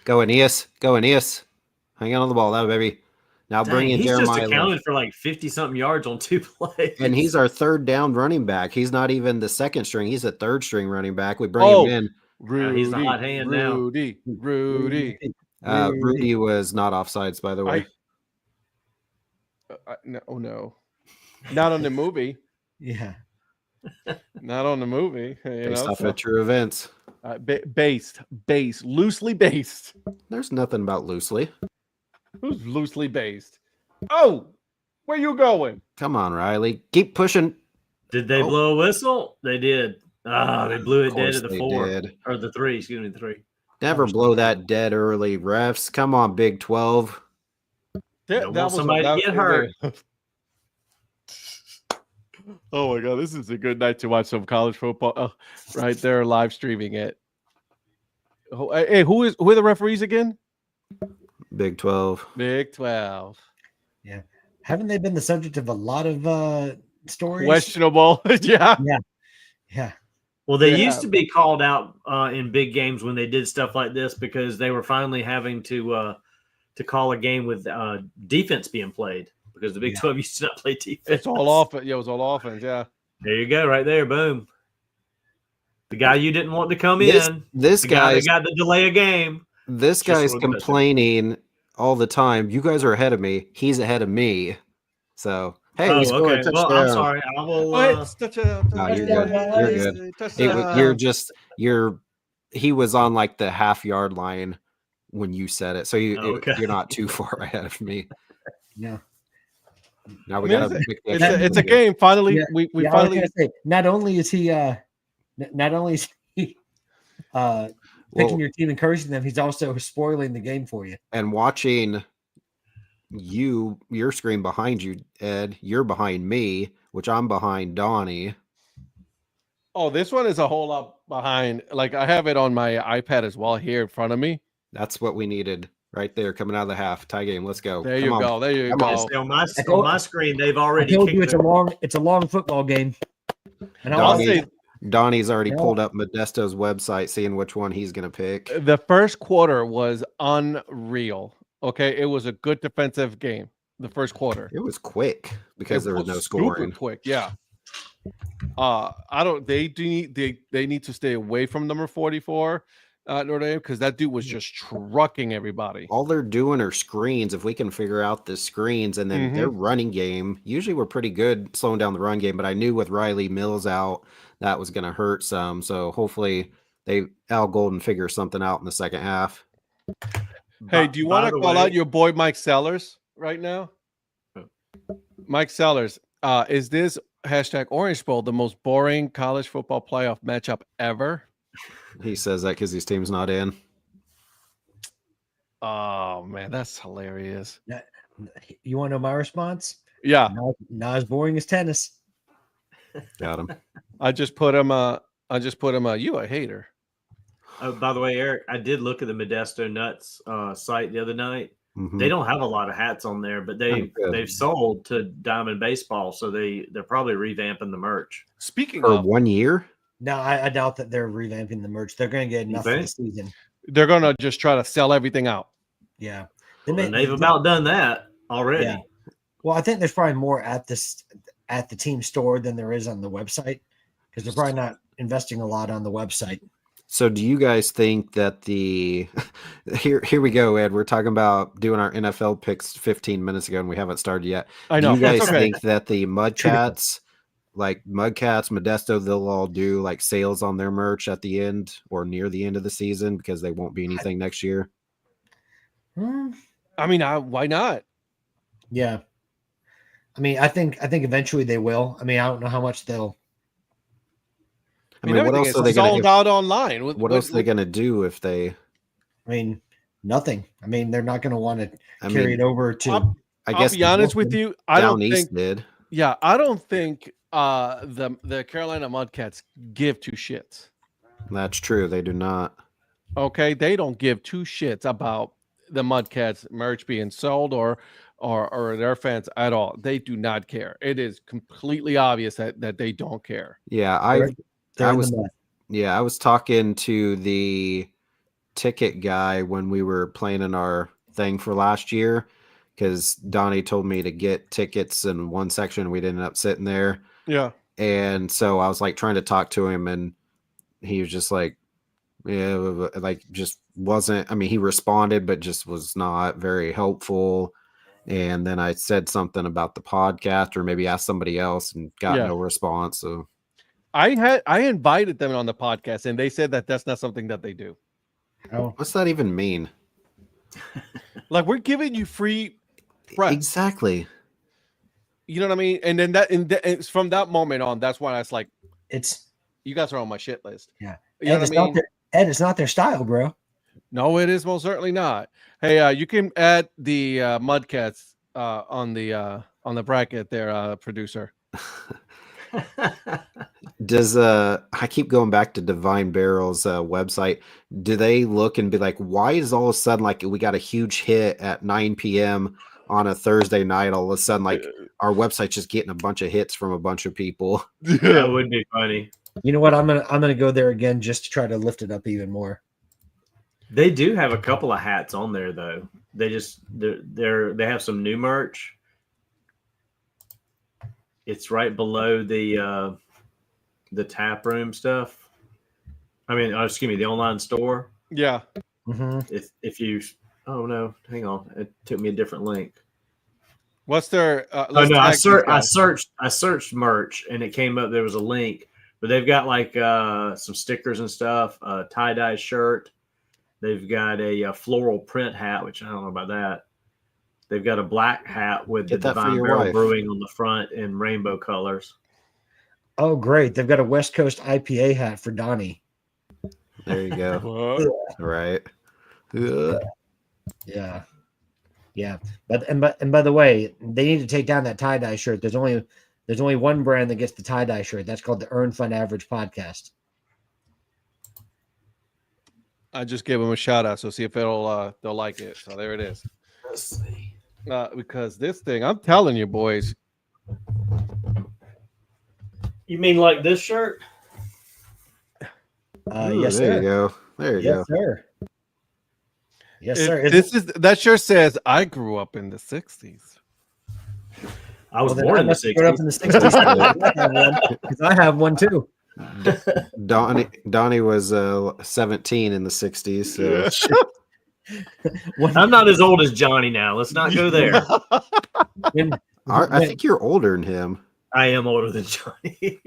Go Aeneas. Hang on the ball, that baby. Now bring in Jeremiah. He's just accounted for 50-something yards on 2 plays. And he's our third down running back. He's not even the second string. He's a third string running back. We bring him in. Rudy, he's the hot hand now. Rudy. Rudy was not offsides, by the way. No. Not on the movie. Yeah. Not on the movie. Based off of true events. Based. Loosely based. There's nothing about loosely. Who's loosely based? Oh! Where you going? Come on, Riley. Keep pushing. Did they blow a whistle? They did. They blew it dead at the 4 did. or the 3. Excuse me, the 3. Never blow that dead early, refs. Come on, Big 12. That was somebody to get hurt. Oh my God, this is a good night to watch some college football. Oh, right there, live streaming it. Hey, who are the referees again? Big 12. Big 12. Yeah, haven't they been the subject of a lot of stories? Questionable. Yeah. Well, they used to be called out in big games when they did stuff like this because they were finally having to call a game with defense being played because the Big 12 used to not play defense. It's all offense. Yeah, it was all offense. Yeah. There you go, right there. Boom. The guy you didn't want to come in. This guy got to delay a game. This guy's complaining all the time. You guys are ahead of me. He's ahead of me. So hey, we scored a touchdown. Well, I'm sorry. I will. No, you're good. You're good. He was on like the half-yard line when you said it, so you're not too far ahead of me. Yeah. Now we got it's a game. Finally, we finally. Not only is he picking your team, encouraging them, he's also spoiling the game for you. And watching your screen behind you, Ed, you're behind me, which I'm behind Donnie. Oh, this one is a whole lot behind. Like I have it on my iPad as well here in front of me. That's what we needed right there coming out of the half. Tie game. Let's go. There you go. There you go. On my screen, they've already. I told you it's a long football game. And Donnie's already pulled up Modesto's website, seeing which one he's going to pick. The first quarter was unreal. Okay, it was a good defensive game. The first quarter. It was quick because there was no scoring. Super quick, yeah. They need to stay away from number 44, Notre Dame, because that dude was just trucking everybody. All they're doing are screens. If we can figure out the screens, and then their running game, usually we're pretty good slowing down the run game. But I knew with Riley Mills out, that was going to hurt some. So hopefully Al Golden figures something out in the second half. Hey, do you want to call out your boy Mike Sellers right now? Mike Sellers, is this #Orange Bowl the most boring college football playoff matchup ever? He says that because his team's not in. Oh man, that's hilarious. You want to know my response? Yeah, not as boring as tennis. Got him. I just put him. You a hater. By the way, Eric, I did look at the Modesto Nuts site the other night. Mm-hmm. They don't have a lot of hats on there, but they've sold to Diamond Baseball, so they're probably revamping the merch. Speaking for of 1 year. No, I doubt that they're revamping the merch. They're going to get enough for the season. They're going to just try to sell everything out. Yeah, they've about done that already. Yeah. Well, I think there's probably more at the team store than there is on the website because they're probably not investing a lot on the website. So do you guys think that here we go, Ed, we're talking about doing our NFL picks 15 minutes ago and we haven't started yet. I know. Do you guys think that the Mudcats, Modesto, they'll all do like sales on their merch at the end or near the end of the season because they won't be anything next year? I mean, why not? Yeah. I mean, I think eventually they will. I mean, I don't know how much they'll. I mean, what else are they going to sold out online? What else are they going to do if they? I mean, nothing. I mean, they're not going to want to carry it over to. I'll be honest with you. I don't think. Did. Yeah, I don't think the Carolina Mudcats give two shits. That's true. They do not. Okay, they don't give two shits about the Mudcats merch being sold or their fans at all. They do not care. It is completely obvious that they don't care. Yeah, I was talking to the ticket guy when we were planning our thing for last year because Donnie told me to get tickets in one section. We'd ended up sitting there. Yeah. And so I was like trying to talk to him and he was just like, yeah, like just wasn't, I mean, he responded, but just was not very helpful. And then I said something about the podcast or maybe asked somebody else and got no response. So I invited them on the podcast and they said that that's not something that they do. Oh, what's that even mean? Like we're giving you free press. Exactly. You know what I mean? And then it's from that moment on, that's when I was like, you guys are on my shit list. Yeah. You know what I mean? Ed, it's not their style, bro. No, it is most certainly not. Hey, you can add the Mudcats on the bracket there, producer. Does I keep going back to Divine Barrel's website. Do they look and be like, why is all of a sudden like we got a huge hit at 9 p.m. on a Thursday night? All of a sudden, like our website's just getting a bunch of hits from a bunch of people. That would be funny. You know what? I'm gonna go there again just to try to lift it up even more. They do have a couple of hats on there though. They have some new merch. It's right below the tap room stuff. I mean, excuse me, the online store. Yeah. Mm-hmm. If you, oh no, hang on, it took me a different link. What's their? I searched merch and it came up. There was a link, but they've got like some stickers and stuff, a tie-dye shirt. They've got a floral print hat, which I don't know about that. They've got a black hat with the Divine Barrel Brewing on the front in rainbow colors. Oh, great. They've got a West Coast IPA hat for Donnie. There you go. Right. Yeah. Yeah. But by the way, they need to take down that tie-dye shirt. There's only one brand that gets the tie-dye shirt. That's called the Earn Fun Average Podcast. I just gave them a shout out, so see if they'll like it. So there it is. Let's see. Because this thing, I'm telling you, boys. You mean like this shirt? Yes, there sir. you go. There you go. Sir. Yes, sir. That shirt says I grew up in the 60s. I was born in the 60s. Up in the 60s. Because I have one too. Donnie was 17 in the 60s. So. I'm not as old as Johnny now. Let's not go there. I think you're older than him. I am older than Johnny.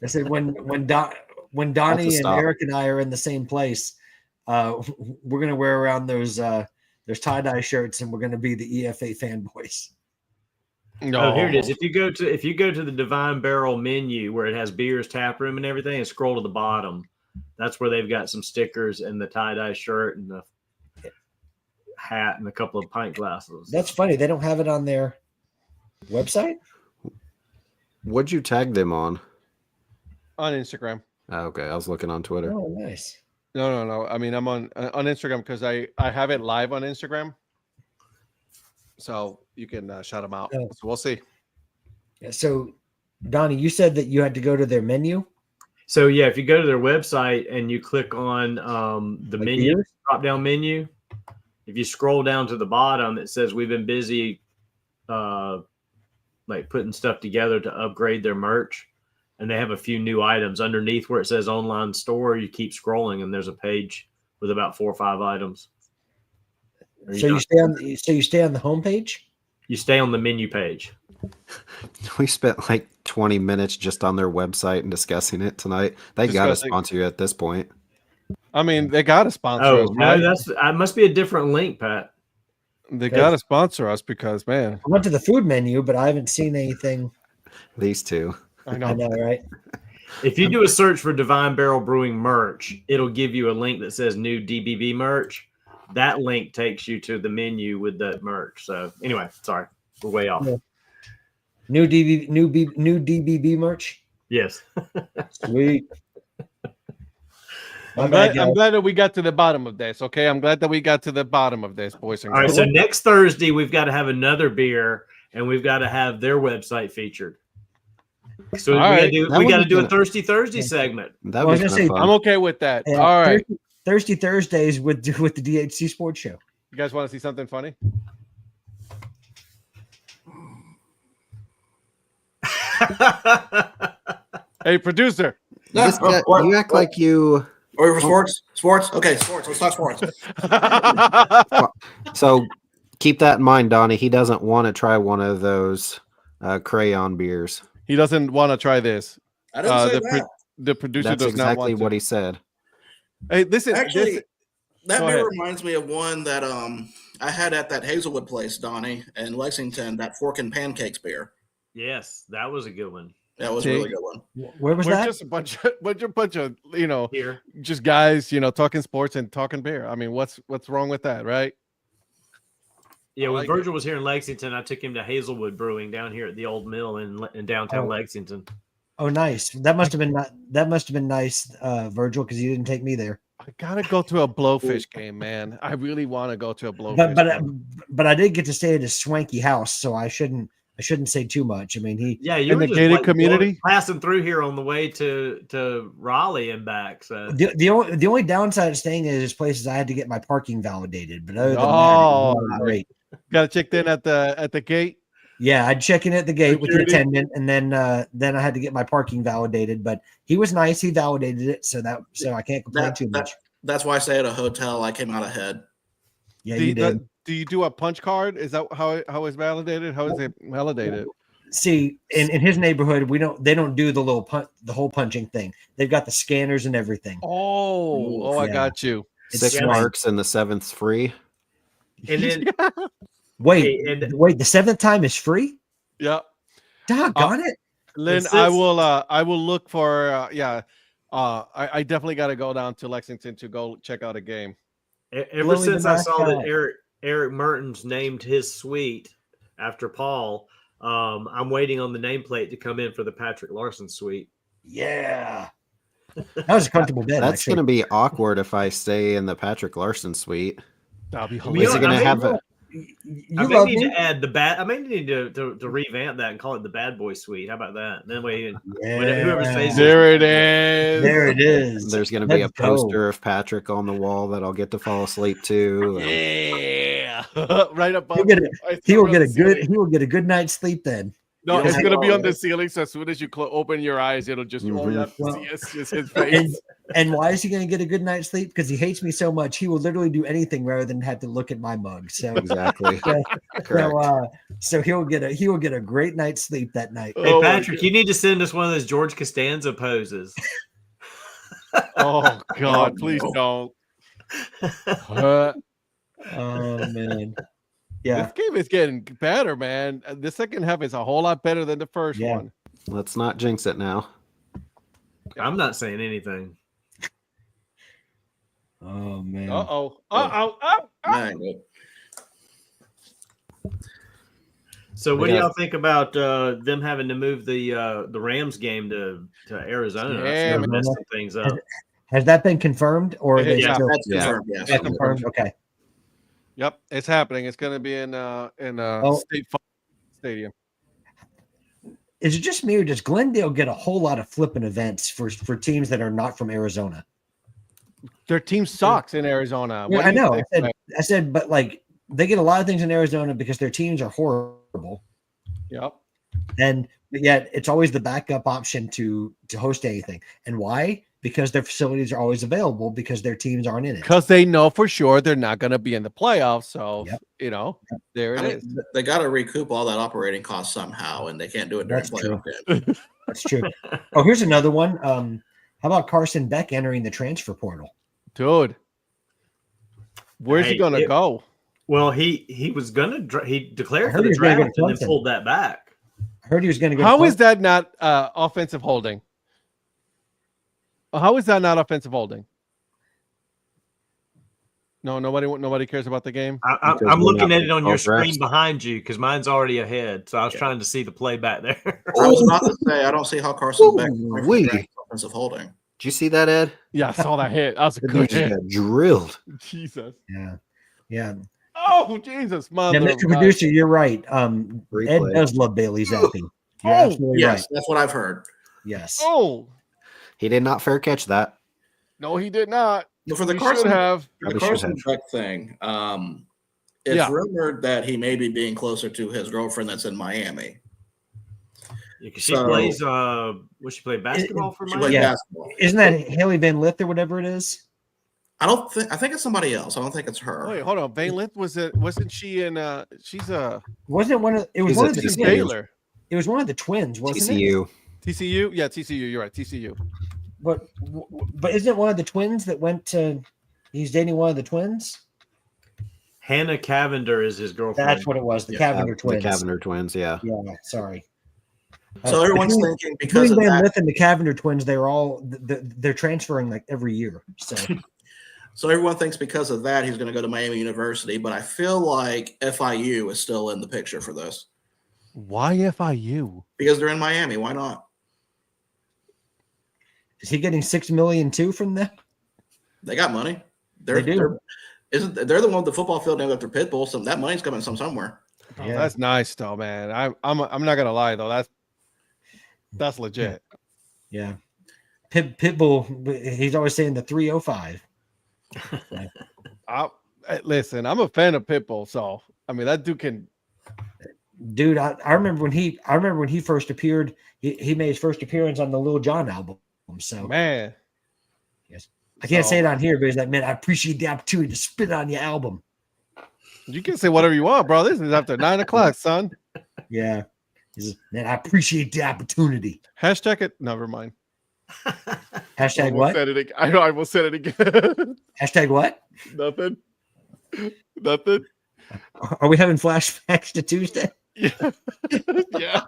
I said when Donnie and Eric and I are in the same place, we're gonna wear around those tie-dye shirts and we're gonna be the EFA fanboys. No. Oh, here it is. If you go to the Divine Barrel menu where it has beers, tap room, and everything, and scroll to the bottom, that's where they've got some stickers and the tie-dye shirt and the hat and a couple of pint glasses. That's funny. They don't have it on their website. What'd you tag them on? On Instagram. Oh, okay, I was looking on Twitter. Oh, nice. No. I mean, I'm on Instagram because I have it live on Instagram. So you can shout them out. So we'll see. Yeah, so, Donnie, you said that you had to go to their menu. So yeah, if you go to their website and you click on the menu, drop-down menu, if you scroll down to the bottom, it says we've been busy like putting stuff together to upgrade their merch. And they have a few new items underneath where it says online store. You keep scrolling and there's a page with about 4 or 5 items. So you stay on the homepage? You stay on the menu page. We spent like 20 minutes just on their website and discussing it tonight. They got to sponsor you at this point. I mean, they got to sponsor us. No, that must be a different link, Pat. They got to sponsor us because, man. I went to the food menu, but I haven't seen anything. These two. I know, right? If you do a search for Divine Barrel Brewing merch, it'll give you a link that says new DBB merch. That link takes you to the menu with the merch. So anyway, sorry, we're way off. Yeah. New DBB merch. Yes. Sweet. I'm glad that we got to the bottom of this. Okay, I'm glad that we got to the bottom of this, boys and girls. All right, so next Thursday we've got to have another beer, and we've got to have their website featured. So we got to do a Thirsty Thursday segment. That was fun. I'm okay with that. All right, Thirsty Thursdays with the DHC Sports Show. You guys want to see something funny? Hey, producer. You act like you. Or sports? Sports? Okay, sports. Let's talk sports. So keep that in mind, Donnie. He doesn't want to try one of those crayon beers. He doesn't want to try this. I didn't say that. The producer That's does exactly not want what to. he said. Hey, listen. Actually, that Go beer ahead. reminds me of one that I had at that Hazelwood place, Donnie, in Lexington, that Fork and Pancakes beer. Yes, that was a good one. That was a really good one. Where was We're that? just a bunch of Here. just guys, talking sports and talking beer. I mean, what's wrong with that, right? Yeah, when like Virgil was here in Lexington, I took him to Hazelwood Brewing down here at the old mill in downtown Lexington. Oh, nice. That must have been nice, Virgil, because you didn't take me there. I gotta go to a Blowfish game, man. I really want to go to a Blowfish game. But I did get to stay at a swanky house, so I shouldn't say too much. I mean, you in were the gated community passing through here on the way to Raleigh and back. So the only downside of staying at his place is I had to get my parking validated. But other than that, it was great. Got to check in at the gate. Yeah, I'd check in at the gate with the attendant, and then I had to get my parking validated. But he was nice; he validated it, so I can't complain too much. That's why I stay at a hotel. I came out ahead. Yeah, you did. Do you do a punch card? Is that how it's validated? How is it validated? See, in his neighborhood, they don't do the whole punching thing. They've got the scanners and everything. Oh, I got you. 6 marks and the 7th's free. And then wait, the 7th time is free? Yeah. Doggone it. Lynn, I will look for I definitely got to go down to Lexington to go check out a game. Ever since I saw that Eric Mertens named his suite after Paul, I'm waiting on the nameplate to come in for the Patrick Larson suite. Yeah. That was a comfortable bed. That's going to be awkward if I stay in the Patrick Larson suite. That'll be hilarious. Is it going to have a... I may need to add I may need to revamp that and call it the Bad Boy Suite. How about that? Then whoever stays there it is. There it is. There's going to be a poster of Patrick on the wall that I'll get to fall asleep to. Yeah, right above. He will get a good night's sleep then. No, it's gonna be on the ceiling. So as soon as you open your eyes, it'll just all you have to see is just his face. And why is he going to get a good night's sleep? Because he hates me so much, he will literally do anything rather than have to look at my mug. So exactly. So he'll get a great night's sleep that night. Hey Patrick, you need to send us one of those George Costanza poses. Oh God, please don't. Oh man. Yeah. This game is getting better, man. The second half is a whole lot better than the first one. Let's not jinx it now. I'm not saying anything. Oh man. So what do y'all think about them having to move the Rams game to Arizona? Yeah, messing things up. Has that been confirmed or that's confirmed? Yes. That's confirmed. Okay. Yep, it's happening. It's going to be in State Stadium. Is it just me or does Glendale get a whole lot of flipping events for teams that are not from Arizona? Their team sucks in Arizona. Yeah, I know. I said, but like they get a lot of things in Arizona because their teams are horrible. Yep. But yet it's always the backup option to host anything. And why? Because their facilities are always available because their teams aren't in it. Because they know for sure they're not going to be in the playoffs. So, there it is. They got to recoup all that operating cost somehow, and they can't do it during playoff games. That's true. Oh, here's another one. How about Carson Beck entering the transfer portal? Dude, where's he going to go? Well, he was going to he declared for the draft and then pulled that back. I heard he was going to go. How is that not offensive holding? How is that not offensive holding? No, nobody cares about the game. I'm looking at it on your screen behind you because mine's already ahead. So I was trying to see the play back there. I was about to say I don't see how Carson Beck offensive holding. Did you see that, Ed? Yeah, I saw that hit. That was a good hit. Drilled. Jesus. Yeah. Oh, Jesus, mother. Yeah, Mr. Producer, you're right. Ed does love Bailey zapping. You're absolutely right. That's what I've heard. Yes. Oh. He did not fair catch that. No, he did not. But for the Carson Beck thing, it's rumored that he may be being closer to his girlfriend that's in Miami. Yeah, she plays. She play basketball for Miami? Basketball. Isn't that Haley Van Lith or whatever it is? I think it's somebody else. I don't think it's her. Wait, hold on. Van Lith wasn't she in? She's a. Wasn't it one of? It was one of the Baylor. It was one of the twins, wasn't TCU. it? TCU, yeah, TCU. You're right, TCU. But isn't it one of the twins that went to? He's dating one of the twins. Hannah Cavender is his girlfriend. That's what it was. The Cavender twins. The Cavender twins. Yeah. Yeah. Sorry. So everyone's thinking because of Van that. Lith and the Cavender twins, they're transferring like every year. So everyone thinks because of that he's going to go to Miami University, but I feel like FIU is still in the picture for this. Why FIU? Because they're in Miami. Why not? Is he getting $6 million too from them? They got money. They do. They're the one with the football field named after Pitbull. So that money's coming from somewhere. Oh, yeah. That's nice though, man. I'm not gonna lie though. That's legit. Yeah. Pitbull, he's always saying the 305. Listen, I'm a fan of Pitbull, so I mean that dude can. Dude, I remember when he first appeared. He made his first appearance on the Lil Jon album. So man, yes, I can't say it on here, but he's like, man, I appreciate the opportunity to spit on your album. You can say whatever you want, bro. This is after 9 o'clock, son. Yeah, man, I appreciate the opportunity. Hashtag it. Never mind. Hashtag what? I know I will say it again. Hashtag what? Nothing. Are we having flashbacks to Tuesday? Yeah.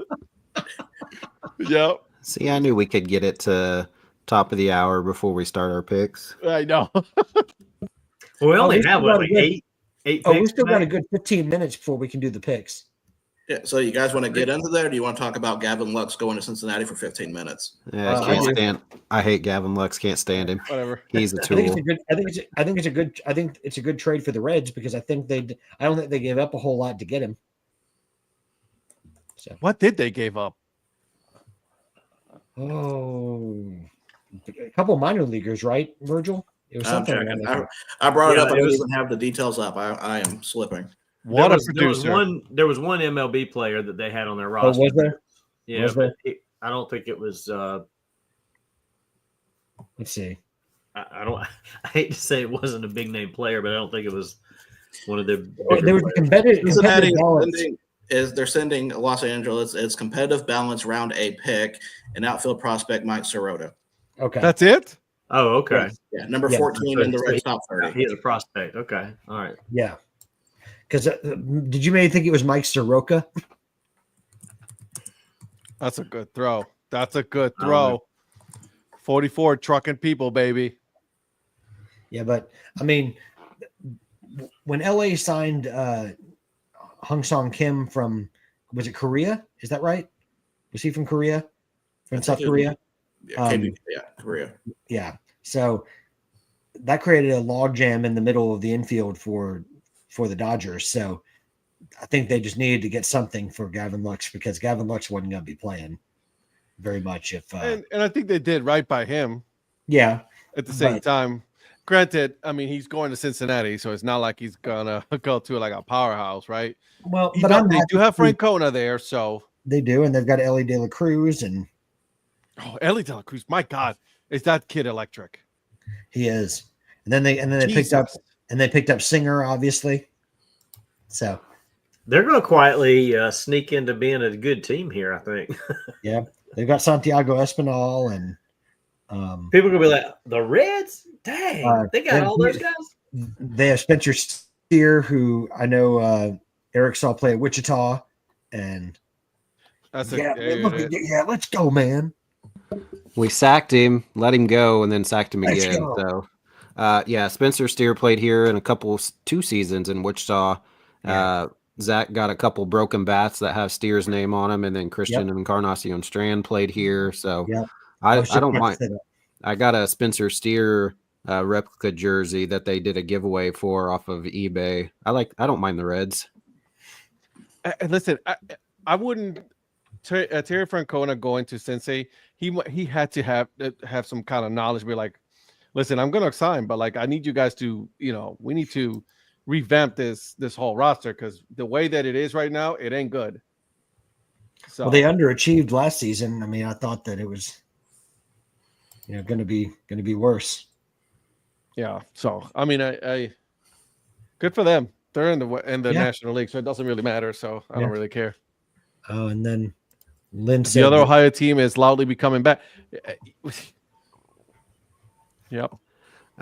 Yep. See, I knew we could get it to top of the hour before we start our picks. I know. Well, we only have like eight picks. We still got a good 15 minutes before we can do the picks. Yeah. So you guys want to get into that, or do you want to talk about Gavin Lux going to Cincinnati for 15 minutes? Yeah, I hate Gavin Lux. Can't stand him. Whatever. He's a tool. I think it's a good trade for the Reds because I don't think they gave up a whole lot to get him. So what did they give up? Oh, a couple minor leaguers, right, Virgil? It was something. I brought it up. I don't even have the details up. I am slipping. What a producer! There was one MLB player that they had on their roster. Oh, was there? Yeah, but I don't think it was. Let's see. I hate to say it wasn't a big name player, but I don't think it was one of the. There was competitive they're sending Los Angeles. It's competitive balance round A pick and outfield prospect Mike Sirota. Okay, that's it. Oh, okay. Yeah, number 14 in the Reds top 30. He's a prospect. Okay, all right. Yeah. Because did you maybe think it was Mike Soroka? That's a good throw. 44 trucking people, baby. Yeah, but I mean, when LA signed Hung Song Kim from, was it Korea? Is that right? Was he from Korea? From South Korea? Korea. Yeah. So that created a logjam in the middle of the infield for the Dodgers. So I think they just needed to get something for Gavin Lux because Gavin Lux wasn't going to be playing very much. And I think they did right by him. Yeah. At the same time, granted, I mean, he's going to Cincinnati, so it's not like he's going to go to like a powerhouse, right? Well, but they do have Francona there, so. They do, and they've got Ellie De La Cruz and. Oh, Ellie De La Cruz! My God, is that kid electric? He is. And then they picked up Singer, obviously. So they're going to quietly sneak into being a good team here, I think. Yeah, they've got Santiago Espinal and people are going to be like, the Reds? Dang, they got all those guys. They have Spencer Steer, who I know Eric saw play at Wichita, and let's go, man. We sacked him, let him go, and then sacked him again. So, Spencer Steer played here in 2 seasons in Wichita. Yeah. Zach got a couple broken bats that have Steer's name on them, and then Christian Encarnacion Strand played here. So, I don't mind. I got a Spencer Steer replica jersey that they did a giveaway for off of eBay. I don't mind the Reds. Listen, I wouldn't. Terry Francona going to Cincy, he had to have some kind of knowledge. Be like, listen, I'm going to sign, but like I need you guys to, we need to revamp this whole roster because the way that it is right now, it ain't good. So well, they underachieved last season. I mean, I thought that it was, going to be worse. Yeah. So I mean, I good for them. They're in the National League, so it doesn't really matter. So I don't really care. Oh, and then Lynn said the other Ohio team is loudly becoming back. Yep.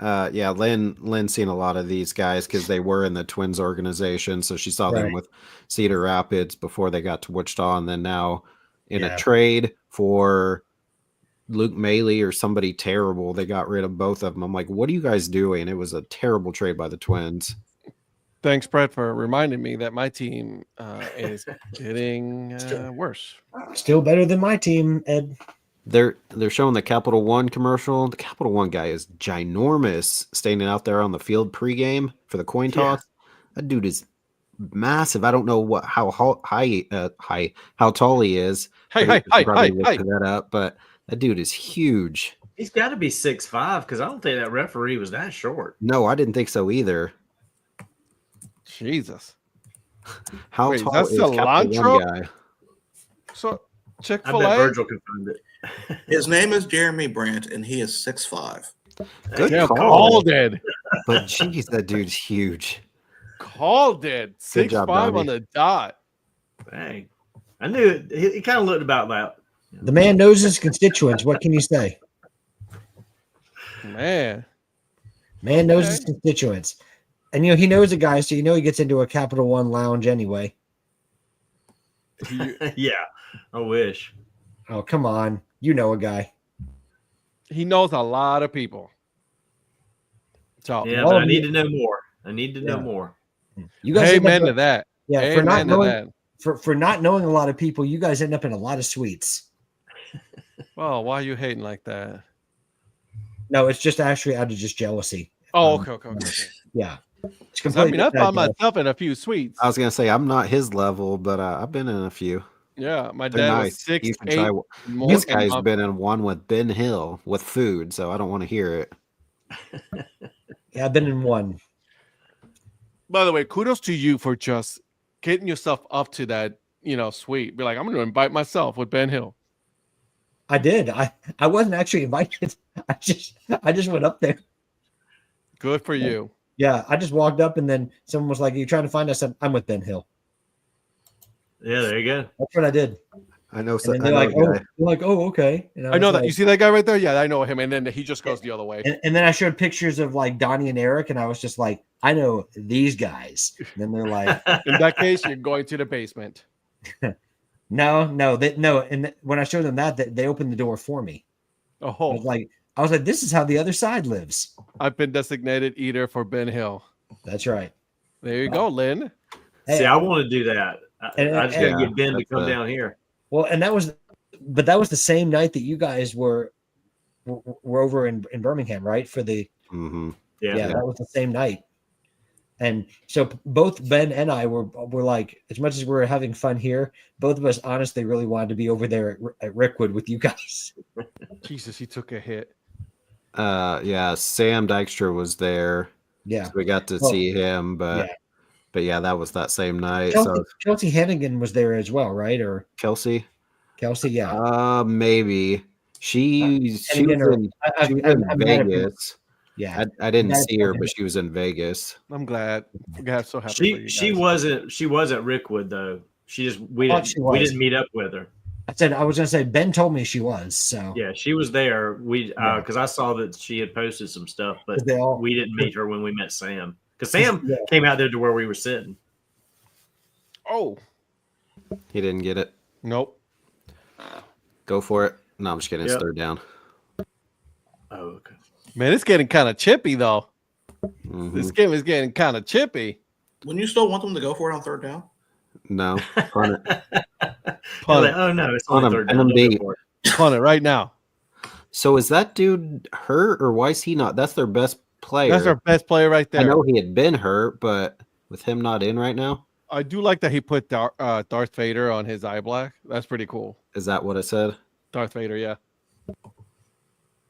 Lynn seen a lot of these guys because they were in the Twins organization. So she saw them with Cedar Rapids before they got to Wichita. And then now in a trade for Luke Maley or somebody terrible. They got rid of both of them. I'm like, what are you guys doing? It was a terrible trade by the Twins. Thanks, Brett, for reminding me that my team is getting worse. Still better than my team, Ed. They're showing the Capital One commercial. The Capital One guy is ginormous, standing out there on the field pregame for the coin toss. That dude is massive. I don't know how tall he is. Hey, that up, but that dude is huge. He's got to be 6'5" because I don't think that referee was that short. No, I didn't think so either. Jesus. How tall is Capital One guy? So Chick-fil-A? I bet Virgil can find it. His name is Jeremy Brandt, and he is 6'5". Good call, Dad. But jeez, that dude's huge. Called it 6'5" on the dot. Dang. I knew it. He kind of looked about that. The man knows his constituents. What can you say? Man knows his constituents. And he knows a guy, so he gets into a Capital One lounge anyway. Yeah, I wish. Oh, come on. You know a guy. He knows a lot of people. So yeah, but I need to know more. I need to know more. You guys amen to that. Yeah, amen for not knowing a lot of people, you guys end up in a lot of suites. Well, why are you hating like that? No, it's just actually out of just jealousy. Oh, okay. Yeah. I mean, I found myself in a few suites. I was gonna say I'm not his level, but I've been in a few. Yeah, my dad was 6'8". This guy's been in one with Ben Hill with food, so I don't want to hear it. Yeah, I've been in one. By the way, kudos to you for just getting yourself up to that, suite. Be like, I'm going to invite myself with Ben Hill. I did. I wasn't actually invited. I just went up there. Good for you. Yeah, I just walked up and then someone was like, "Are you trying to find us?" I'm with Ben Hill. Yeah, there you go. That's what I did. I know. So they're like, "Oh, okay." I know that. You see that guy right there? Yeah, I know him. And then he just goes the other way. And then I showed pictures of like Donnie and Eric, and I was just like, "I know these guys." And then they're like, "In that case, you're going to the basement." No. And when I showed them that, they opened the door for me. Oh, I was like, "This is how the other side lives." I've been designated eater for Ben Hill. That's right. There you go, Lynn. See, I want to do that. I just got to get Ben to come down here. Well, and that was the same night that you guys were over in Birmingham, right? For the yeah, that was the same night. And so both Ben and I were like, as much as we're having fun here, both of us honestly really wanted to be over there at Rickwood with you guys. Jesus, he took a hit. Yeah, Sam Dykstra was there. Yeah, so we got to see him, but yeah, that was that same night. Kelsey Hannigan was there as well, right? Or Kelsey, yeah. Maybe she was in Vegas. Yeah, I didn't see her, but she was in Vegas. I'm glad. I'm so happy. She wasn't at Rickwood though. We didn't meet up with her. I was gonna say Ben told me she was. So yeah, she was there. Because I saw that she had posted some stuff, but we didn't meet her when we met Sam. Because Sam came out there to where we were sitting. Oh, he didn't get it. Nope. Go for it. No, I'm just kidding. It's third down. Oh, okay. Man, it's getting kind of chippy though. Mm-hmm. This game is getting kind of chippy. Wouldn't you still want them to go for it on third down? No. Punt it. Punt it. Oh no, it's on third down. Punt it right now. So is that dude hurt or why is he not? That's their best player. That's their best player right there. I know he had been hurt, but with him not in right now. I do like that he put Darth Vader on his eye black. That's pretty cool. Is that what it said? Darth Vader, yeah.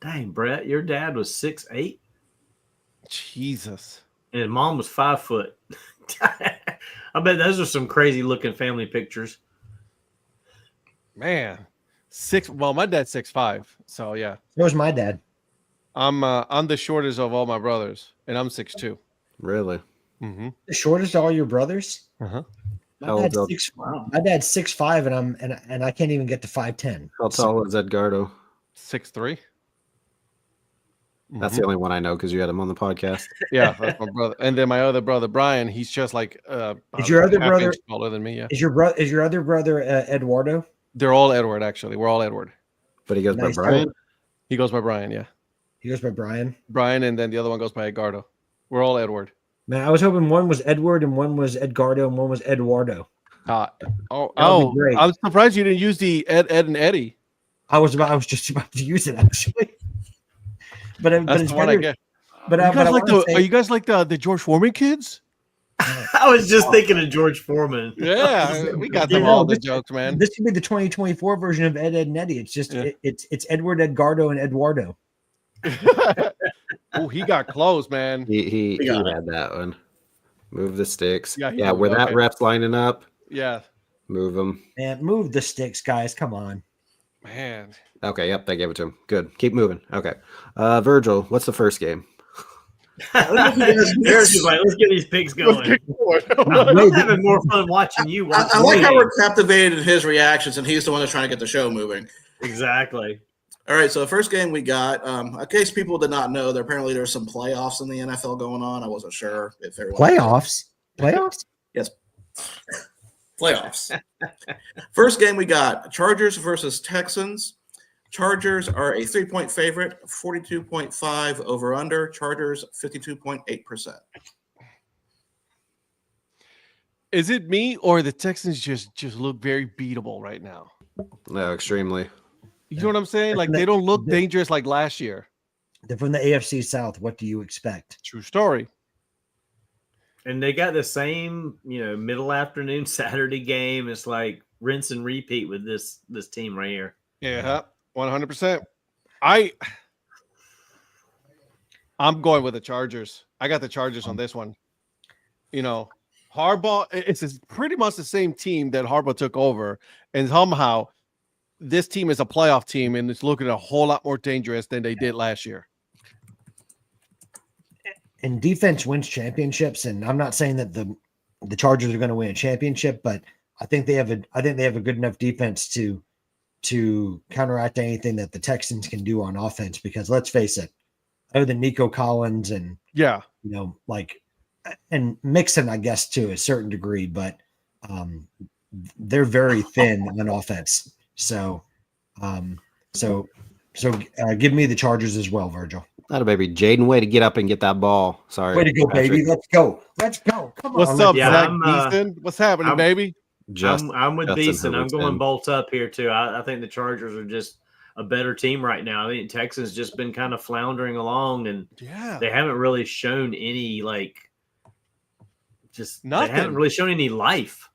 Dang, Brett, your dad was 6'8". Jesus. And mom was 5 foot. I bet those are some crazy looking family pictures. Man, my dad's 6'5", so yeah. So was my dad. I'm the shortest of all my brothers, and I'm 6'2". Really? Mm-hmm. The shortest of all your brothers? Uh-huh. My dad's 6'5", and I can't even get to 5'10". How tall is Edgardo? 6'3". That's the only one I know because you had him on the podcast. Yeah, that's my brother. And then my other brother Brian, he's just like is your other brother taller than me? Yeah. Is your other brother Eduardo? They're all Edward, actually. We're all Edward. But he goes Nice by Brian? He goes by Brian, yeah. He goes by Brian. Brian, and then the other one goes by Edgardo. We're all Edward. Man, I was hoping one was Edward and one was Edgardo and one was Eduardo. Great. I'm surprised you didn't use the Ed, and Eddie. I was just about to use it, actually. But it's the one I get. But are you guys like the George Foreman kids? I was just thinking of George Foreman. Yeah, we got them all the jokes, man. This could be the 2024 version of Ed, and Eddie. It's just it's Edward, Edgardo, and Eduardo. Oh, he got close, man. He had that one. Move the sticks. Yeah, where that ref's lining up. Yeah. Move them. Man, move the sticks, guys. Come on. Man. Okay, yep, they gave it to him. Good. Keep moving. Okay. Virgil, what's the first game? Let's get these picks going. I'm having more fun watching you. I like how we're captivated in his reactions, and he's the one that's trying to get the show moving. Exactly. All right, so the first game we got, in case people did not know, there's some playoffs in the NFL going on. I wasn't sure if everyone Playoffs? Yes. Playoffs. First game we got, Chargers versus Texans. Chargers are a 3-point favorite, 42.5 over under. Chargers 52.8%. Is it me or the Texans just look very beatable right now? No, extremely. You know what I'm saying? Like they don't look dangerous like last year. They're from the AFC South. What do you expect? True story. And they got the same, middle afternoon Saturday game. It's like rinse and repeat with this team right here. Yeah, 100%. I'm going with the Chargers. I got the Chargers on this one. Harbaugh, it's pretty much the same team that Harbaugh took over, and somehow this team is a playoff team, and it's looking a whole lot more dangerous than they did last year. And defense wins championships, and I'm not saying that the Chargers are going to win a championship, but I think they have a good enough defense to counteract anything that the Texans can do on offense. Because let's face it, other than Nico Collins and and Mixon, I guess to a certain degree, but they're very thin on offense. So give me the Chargers as well, Virgil. That a baby. Jaden, way to get up and get that ball. Sorry. Way to go, Patrick. baby. Let's go. Come on. What's up, Zach Beeson? What's happening, baby? I'm with Beeson. I'm going bolt up here, too. I think the Chargers are just a better team right now. I think Texans just been kind of floundering along, and they haven't really shown any, nothing. They haven't really shown any life.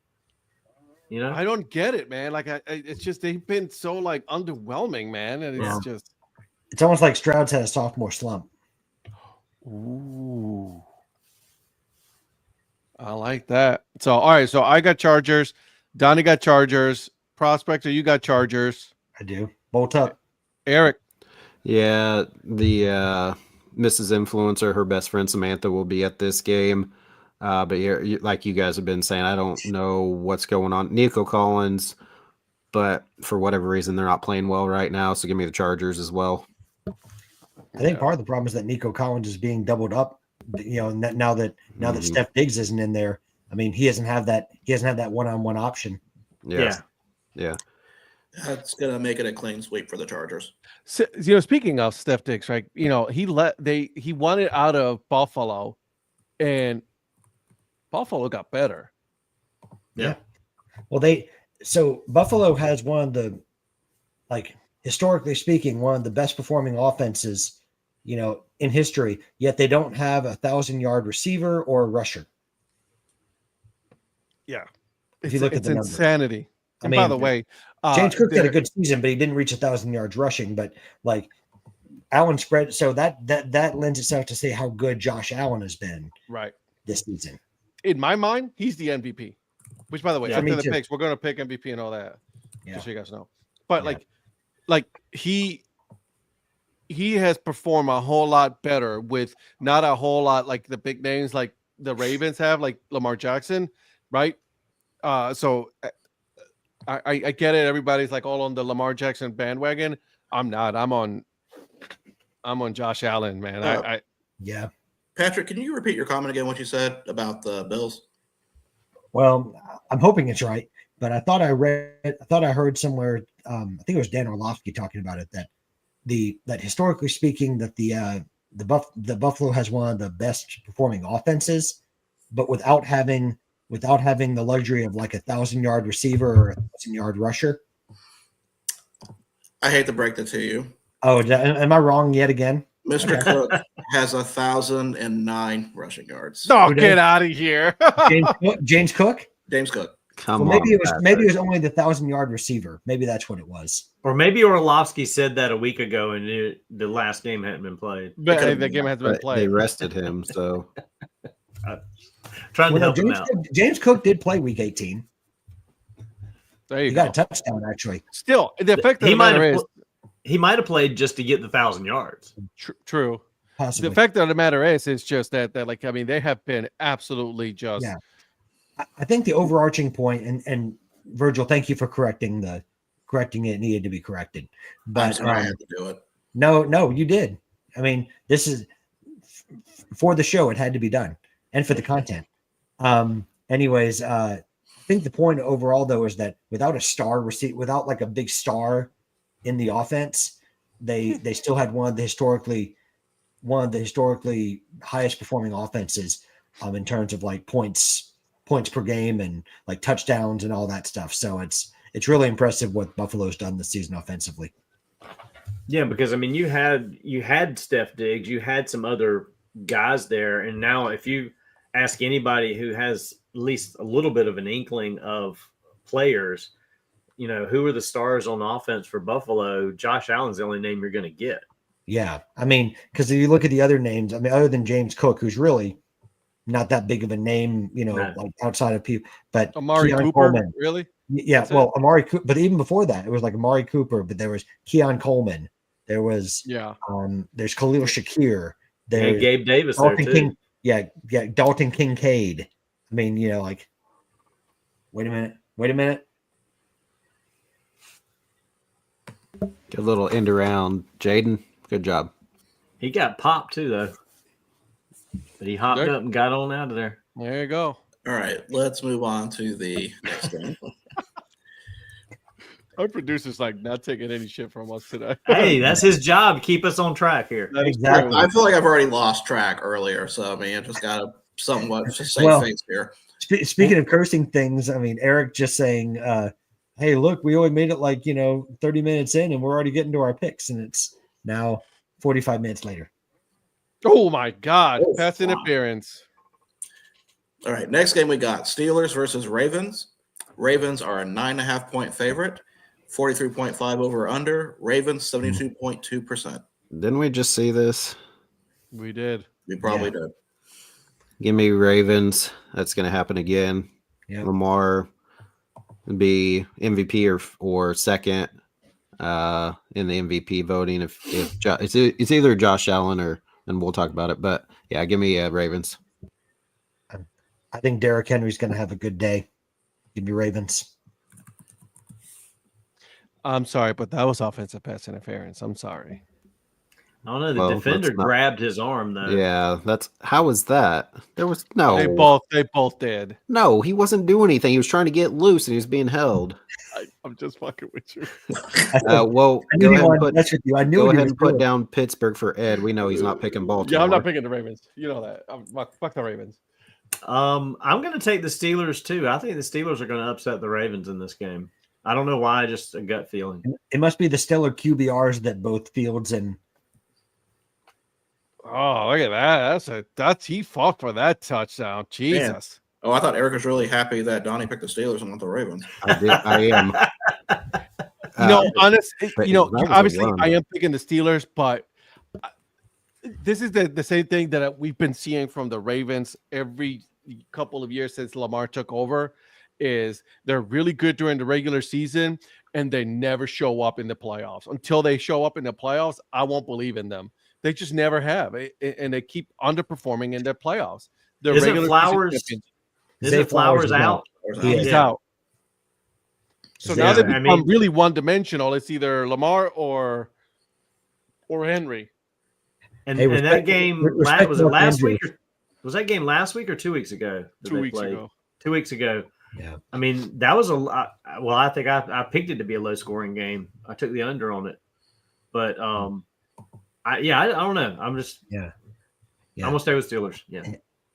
I don't get it, man. It's just they've been so underwhelming, man, and it's just. It's almost like Stroud's had a sophomore slump. Ooh. I like that. So, all right. So I got Chargers. Donnie got Chargers. Prospector, you got Chargers. I do. Bolt up. Eric. Yeah, the Mrs. Influencer, her best friend Samantha, will be at this game. But like you guys have been saying, I don't know what's going on. Nico Collins, but for whatever reason, they're not playing well right now. So give me the Chargers as well. I think part of the problem is that Nico Collins is being doubled up. Now that Steph Diggs isn't in there, I mean, he doesn't have that one-on-one option. Yeah. That's gonna make it a clean sweep for the Chargers. So, speaking of Steph Diggs, right? He wanted out of Buffalo, and Buffalo got better. Yeah. Well, Buffalo has one of the, historically speaking, one of the best performing offenses, in history, yet they don't have a 1,000-yard receiver or a rusher. Yeah. If you look at the numbers. Insanity. And by the way, James Cook had a good season, but he didn't reach 1,000 yards rushing. But Allen spread, so that lends itself to say how good Josh Allen has been this season. In my mind, he's the MVP. Which, by the way, after the too. picks, we're going to pick MVP and all that. Yeah. Just so you guys know. But he has performed a whole lot better with not a whole lot like the big names like the Ravens have, like Lamar Jackson, right? So I get it. Everybody's all on the Lamar Jackson bandwagon. I'm not. I'm on Josh Allen, man. Yeah. Patrick, can you repeat your comment again? What you said about the Bills? Well, I'm hoping it's right. but I thought I heard somewhere. I think it was Dan Orlovsky talking about it, that historically speaking, that the Buffalo has one of the best performing offenses, but without having the luxury of like 1,000-yard receiver or 1,000-yard rusher. I hate to break that to you. Oh, am I wrong yet again? Mr. Cook has 1,009 rushing yards. No, get out of here. James Cook? James Cook. Well, maybe it was only the 1,000-yard receiver. Maybe that's what it was. Or maybe Orlovsky said that a week ago and the last game hadn't been played. But the game hasn't been played. They rested him, so trying to help him out. James Cook did play week 18. There you he go. got a touchdown, actually. Still, the effect of the matter is he might have played just to get the 1,000 yards. True. Possibly. The fact of the matter is just that like, I mean, they have been absolutely just. Yeah. I think the overarching point, and Virgil, thank you for correcting it. It needed to be corrected, but I had to do it. No, you did. I mean, this is for the show. It had to be done, and for the content. Anyways, I think the point overall though is that without a star receipt, without like a big star in the offense, they still had one of the historically highest performing offenses in terms of like points per game and like touchdowns and all that stuff. So it's really impressive what Buffalo's done this season offensively. Yeah, because I mean, you had Steph Diggs, you had some other guys there, and now if you ask anybody who has at least a little bit of an inkling of players, who are the stars on offense for Buffalo, Josh Allen's the only name you're going to get. Yeah, I mean, because if you look at the other names, I mean, other than James Cook, who's really not that big of a name, like outside of people, but Amari Keon Cooper, Coleman. really? Yeah, well, Amari Cooper, but even before that, it was like Amari Cooper, but there was Keon Coleman. There was there's Khalil Shakir. There's and Gabe Davis Dalton there too. King, Dalton Kincaid. I mean, like, wait a minute. Get a little end around, Jaden. Good job. He got popped too, though. But he hopped up and got on out of there. There you go. All right, let's move on to the next game. Our producer's like not taking any shit from us today. Hey, that's his job to keep us on track here. Exactly. I feel like I've already lost track earlier, so I mean, I just got to somewhat just save face here. Speaking of cursing things, I mean, Eric just saying, hey, look, we only made it like, 30 minutes in and we're already getting to our picks, and it's now 45 minutes later. Oh my God. Pass interference. All right, next game we got Steelers versus Ravens. Ravens are a 9.5-point favorite, 43.5 over under. Ravens 72.2%. Didn't we just see this? We did. We probably did. Give me Ravens. That's going to happen again. Yep. Lamar be MVP or second in the MVP voting. If it's either Josh Allen and we'll talk about it. But yeah, give me Ravens. I think Derrick Henry's going to have a good day. Give me Ravens. I'm sorry, but that was offensive pass interference. I'm sorry. I don't know. The defender grabbed his arm, though. Yeah, how was that? There was no. They both did. No, he wasn't doing anything. He was trying to get loose and he was being held. I'm just fucking with you. Well, go ahead and put down Pittsburgh for Ed. We know he's not picking Baltimore. Yeah, I'm not picking the Ravens. You know that. Fuck the Ravens. I'm going to take the Steelers too. I think the Steelers are going to upset the Ravens in this game. I don't know why, just a gut feeling. It must be the stellar QBRs that both Fields and. Oh, look at that! That's he fought for that touchdown. Jesus. Man. Oh, I thought Eric was really happy that Donnie picked the Steelers and not the Ravens. I am. Honestly, obviously I am picking the Steelers, but this is the same thing that we've been seeing from the Ravens every couple of years since Lamar took over. Is they're really good during the regular season and they never show up in the playoffs. Until they show up in the playoffs, I won't believe in them. They just never have, and they keep underperforming in their playoffs. Isn't Flowers out? He's out. So now they become really one-dimensional. It's either Lamar or Henry. And that game was it last week? Was that game last week or 2 weeks ago? 2 weeks ago. 2 weeks ago. Yeah. I mean, that was a lot. Well, I think I picked it to be a low scoring game. I took the under on it, but I don't know. I'm Yeah. I'm gonna stay with Steelers. Yeah.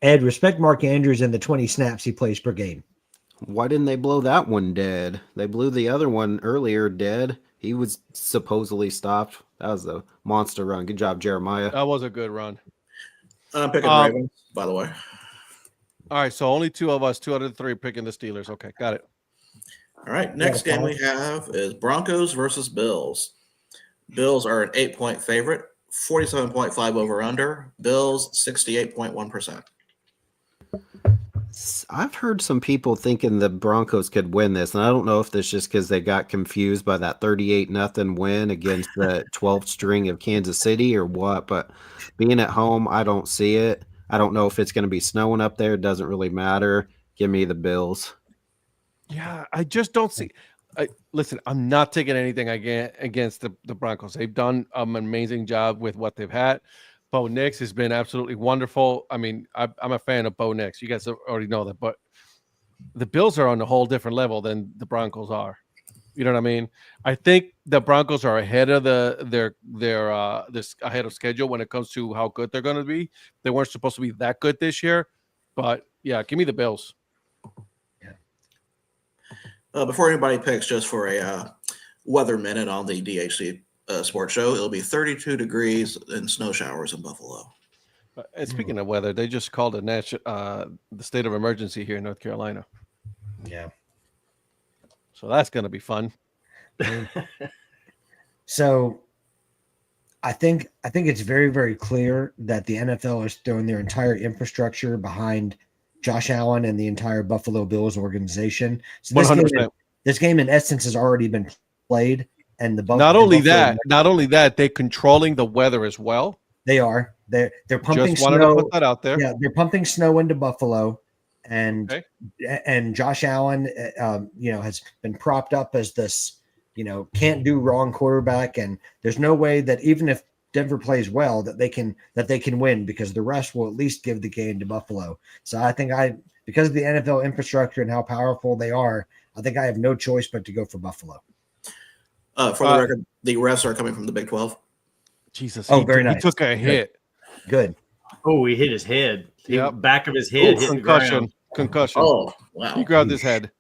Ed, respect Mark Andrews and the 20 snaps he plays per game. Why didn't they blow that one dead? They blew the other one earlier dead. He was supposedly stopped. That was a monster run. Good job, Jeremiah. That was a good run. I'm picking Ravens, by the way. All right, so only 2 of us, 2 out of 3 picking the Steelers. Okay, got it. All right, next game we have is Broncos versus Bills. Bills are an 8-point favorite, 47.5 over under. Bills 68.1%. I've heard some people thinking the Broncos could win this, and I don't know if this just because they got confused by that 38-0 win against the 12th string of Kansas City or what, but being at home, I don't see it. I don't know if it's going to be snowing up there. It doesn't really matter. Give me the Bills. Yeah, I just don't see. Listen, I'm not taking anything against the Broncos. They've done an amazing job with what they've had. Bo Nix has been absolutely wonderful. I mean, I'm a fan of Bo Nix. You guys already know that, but the Bills are on a whole different level than the Broncos are. You know what I mean? I think the Broncos are ahead of their ahead of schedule when it comes to how good they're going to be. They weren't supposed to be that good this year, but yeah, give me the Bills. Before anybody picks, just for a weather minute on the DHC Sports Show, it'll be 32 degrees and snow showers in Buffalo. And speaking of weather, they just called the state of emergency here in North Carolina. Yeah. So that's going to be fun. So I think it's very, very clear that the NFL is throwing their entire infrastructure behind Josh Allen and the entire Buffalo Bills organization. So 100%. This game in essence has already been played, and not only that, they're controlling the weather as well. They are. They're pumping just wanted snow. to put that out there. Yeah, they're pumping snow into Buffalo, and Josh Allen, has been propped up as this, can't do wrong quarterback, and there's no way that even if Denver plays well, that they can win, because the rest will at least give the game to Buffalo. So I think because of the NFL infrastructure and how powerful they are, I think I have no choice but to go for Buffalo. For the record, the refs are coming from the Big 12. Jesus. Very nice. He took a hit. Good. Oh, he hit his head. Yep. Back of his head hit concussion. Concussion. Oh, wow. He grabbed his head.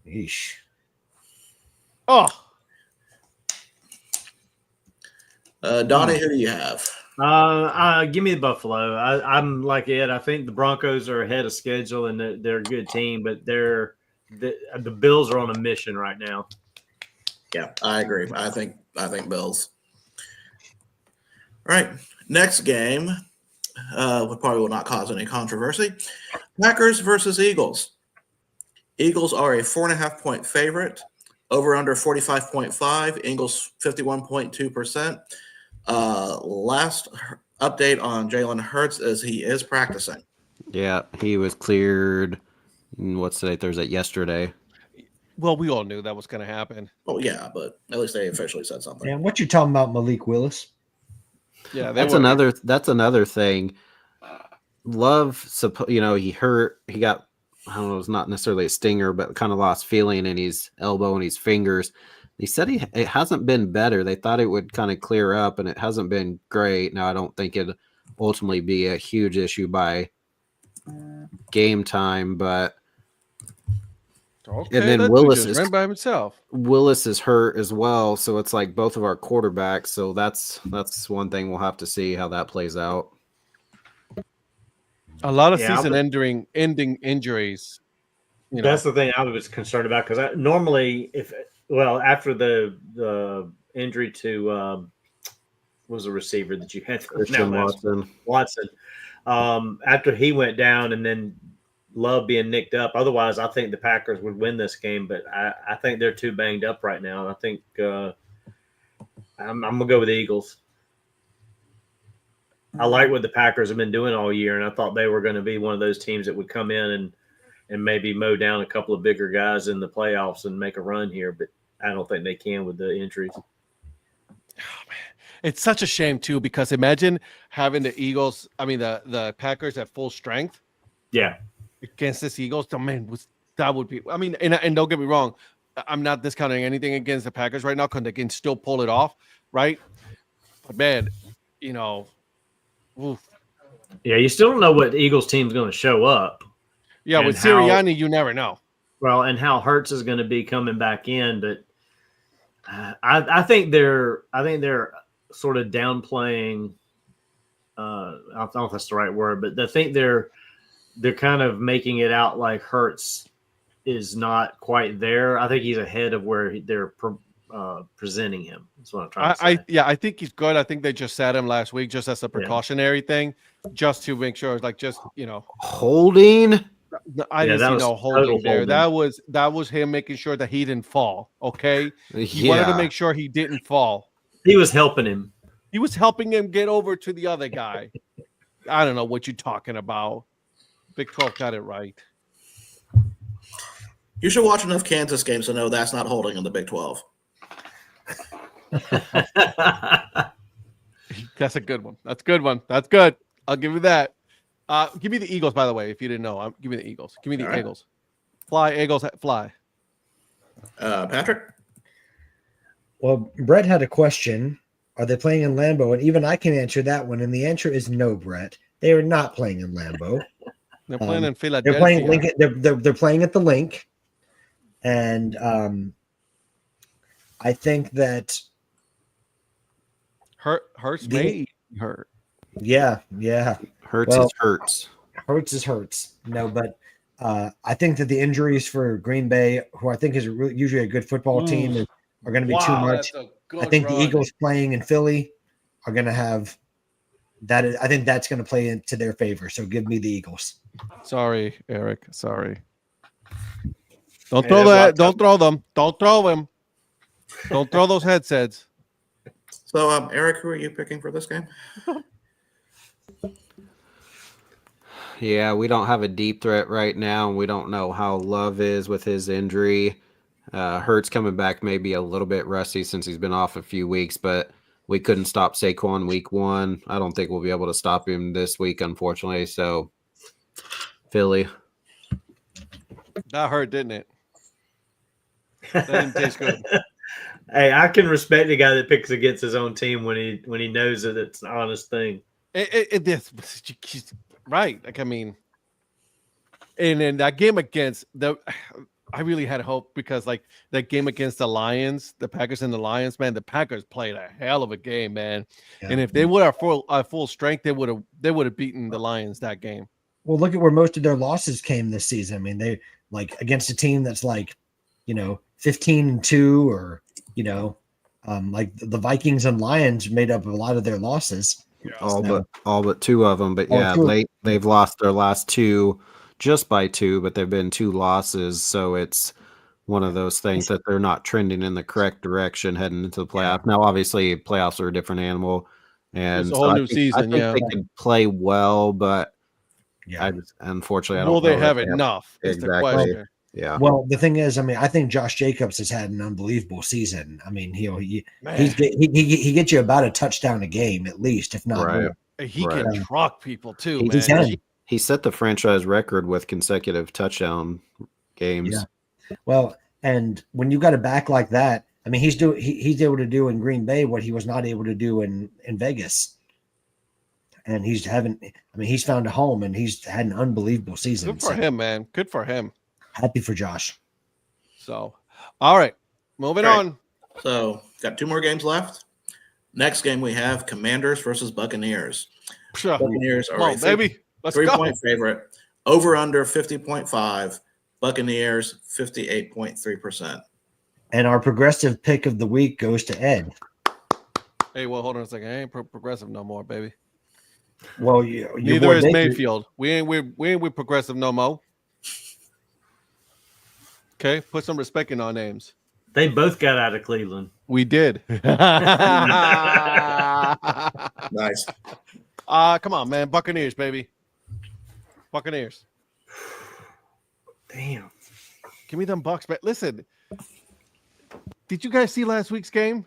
Yeesh. Oh. Donnie, who do you have? Give me the Buffalo. I'm like Ed. I think the Broncos are ahead of schedule and they're a good team, but the Bills are on a mission right now. Yeah, I agree. I think Bills. All right, next game, probably will not cause any controversy. Packers versus Eagles. Eagles are a 4.5-point favorite. Over under 45.5. Eagles 51.2%. Last update on Jalen Hurts is he is practicing. Yeah, he was cleared. What's today? Thursday. Yesterday. Well, we all knew that was going to happen. Oh yeah, but at least they officially said something. And what you talking about, Malik Willis? Yeah, that's another thing. Love, he hurt. He got, I don't know, it's not necessarily a stinger, but kind of lost feeling in his elbow and his fingers. They said it hasn't been better. They thought it would kind of clear up, and it hasn't been great. Now, I don't think it'd ultimately be a huge issue by game time, but okay, and then Willis ran by himself. Willis is hurt as well, so it's like both of our quarterbacks. So that's one thing we'll have to see how that plays out. A lot of season-ending injuries. That's the thing I was concerned about, because normally, after the injury to was a receiver that you had, Christian Watson, after he went down, and then Love being nicked up. Otherwise, I think the Packers would win this game, but I think they're too banged up right now. I think I'm gonna go with the Eagles. I like what the Packers have been doing all year, and I thought they were going to be one of those teams that would come in and maybe mow down a couple of bigger guys in the playoffs and make a run here, but I don't think they can with the injuries. Oh, man. It's such a shame, too, because imagine having the Packers at full strength. Yeah. Against this Eagles. Oh, man, That would be. I mean, and don't get me wrong, I'm not discounting anything against the Packers right now because they can still pull it off, right? But man, oof. Yeah, you still don't know what the Eagles team's going to show up. Yeah, with Sirianni, you never know. Well, and how Hurts is going to be coming back in, but I think they're sort of downplaying. I don't know if that's the right word, but I think they're kind of making it out like Hurts is not quite there. I think he's ahead of where they're presenting him. That's what I'm trying to say. I think he's good. I think they just sat him last week just as a precautionary thing, just to make sure, like, just holding. I didn't see no holding there. Holding. That was him making sure that he didn't fall. Okay, he wanted to make sure he didn't fall. He was helping him. He was helping him get over to the other guy. I don't know what you're talking about. Big 12 got it right. You should watch enough Kansas games to know that's not holding in the Big 12. That's a good one. That's a good one. That's good. I'll give you that. Give me the Eagles, by the way, if you didn't know. Give me the Eagles. Give me the Eagles. Fly, Eagles, fly. Patrick? Well, Brett had a question. Are they playing in Lambeau? And even I can answer that one. And the answer is no, Brett. They are not playing in Lambeau. They're playing in Philadelphia. They're playing Lincoln. They're playing at the Link. And I think that Hurts may hurt. Yeah. Hurts is Hurts. Hurts is Hurts. No, but I think that the injuries for Green Bay, who I think is usually a good football team, are going to be too much. I think the Eagles playing in Philly are going to have that. I think that's going to play into their favor. So give me the Eagles. Sorry, Eric. Sorry. Don't throw that. Don't throw them. Don't throw them. Don't throw those headsets. So, Eric, who are you picking for this game? Yeah, we don't have a deep threat right now, and we don't know how Love is with his injury. Hurts coming back may be a little bit rusty since he's been off a few weeks, but we couldn't stop Saquon week 1. I don't think we'll be able to stop him this week, unfortunately. So, Philly. That hurt, didn't it? That didn't taste good. Hey, I can respect the guy that picks against his own team when he knows that it's an honest thing. He's right. Like, I mean, and in that game against I really had hope because, like, that game against the Lions, the Packers and the Lions, man, the Packers played a hell of a game, man. Yeah. And if they would have full strength, they would have beaten the Lions that game. Well, look at where most of their losses came this season. I mean, they like against a team that's like, 15-2, or like the Vikings and Lions made up a lot of their losses. All but 2 of them. But yeah, they've lost their last 2 just by 2, but they've been 2 losses. So it's one of those things that they're not trending in the correct direction heading into the playoff. Now, obviously, playoffs are a different animal, and it's a whole new season. I think they can play well, but unfortunately, I don't. Will they have enough? Exactly. Yeah. Well, the thing is, I mean, I think Josh Jacobs has had an unbelievable season. I mean, he gets you about a touchdown a game at least, if not more. He can truck people too, man. He set the franchise record with consecutive touchdown games. Yeah. Well, and when you got a back like that, I mean, he's able to do in Green Bay what he was not able to do in Vegas. And he's found a home, and he's had an unbelievable season. Good for him, man. Good for him. Happy for Josh. So, all right, moving on. So, got 2 more games left. Next game we have Commanders versus Buccaneers. Buccaneers are a 3-point favorite. Over under 50.5. Buccaneers 58.3%. And our progressive pick of the week goes to Ed. Hey, well, hold on a second. I ain't progressive no more, baby. Well, neither is Mayfield. We ain't with progressive no more. Okay, put some respect in our names. They both got out of Cleveland. We did. Nice. Come on, man. Buccaneers, baby. Buccaneers. Damn. Give me them Bucks, man. Listen, did you guys see last week's game?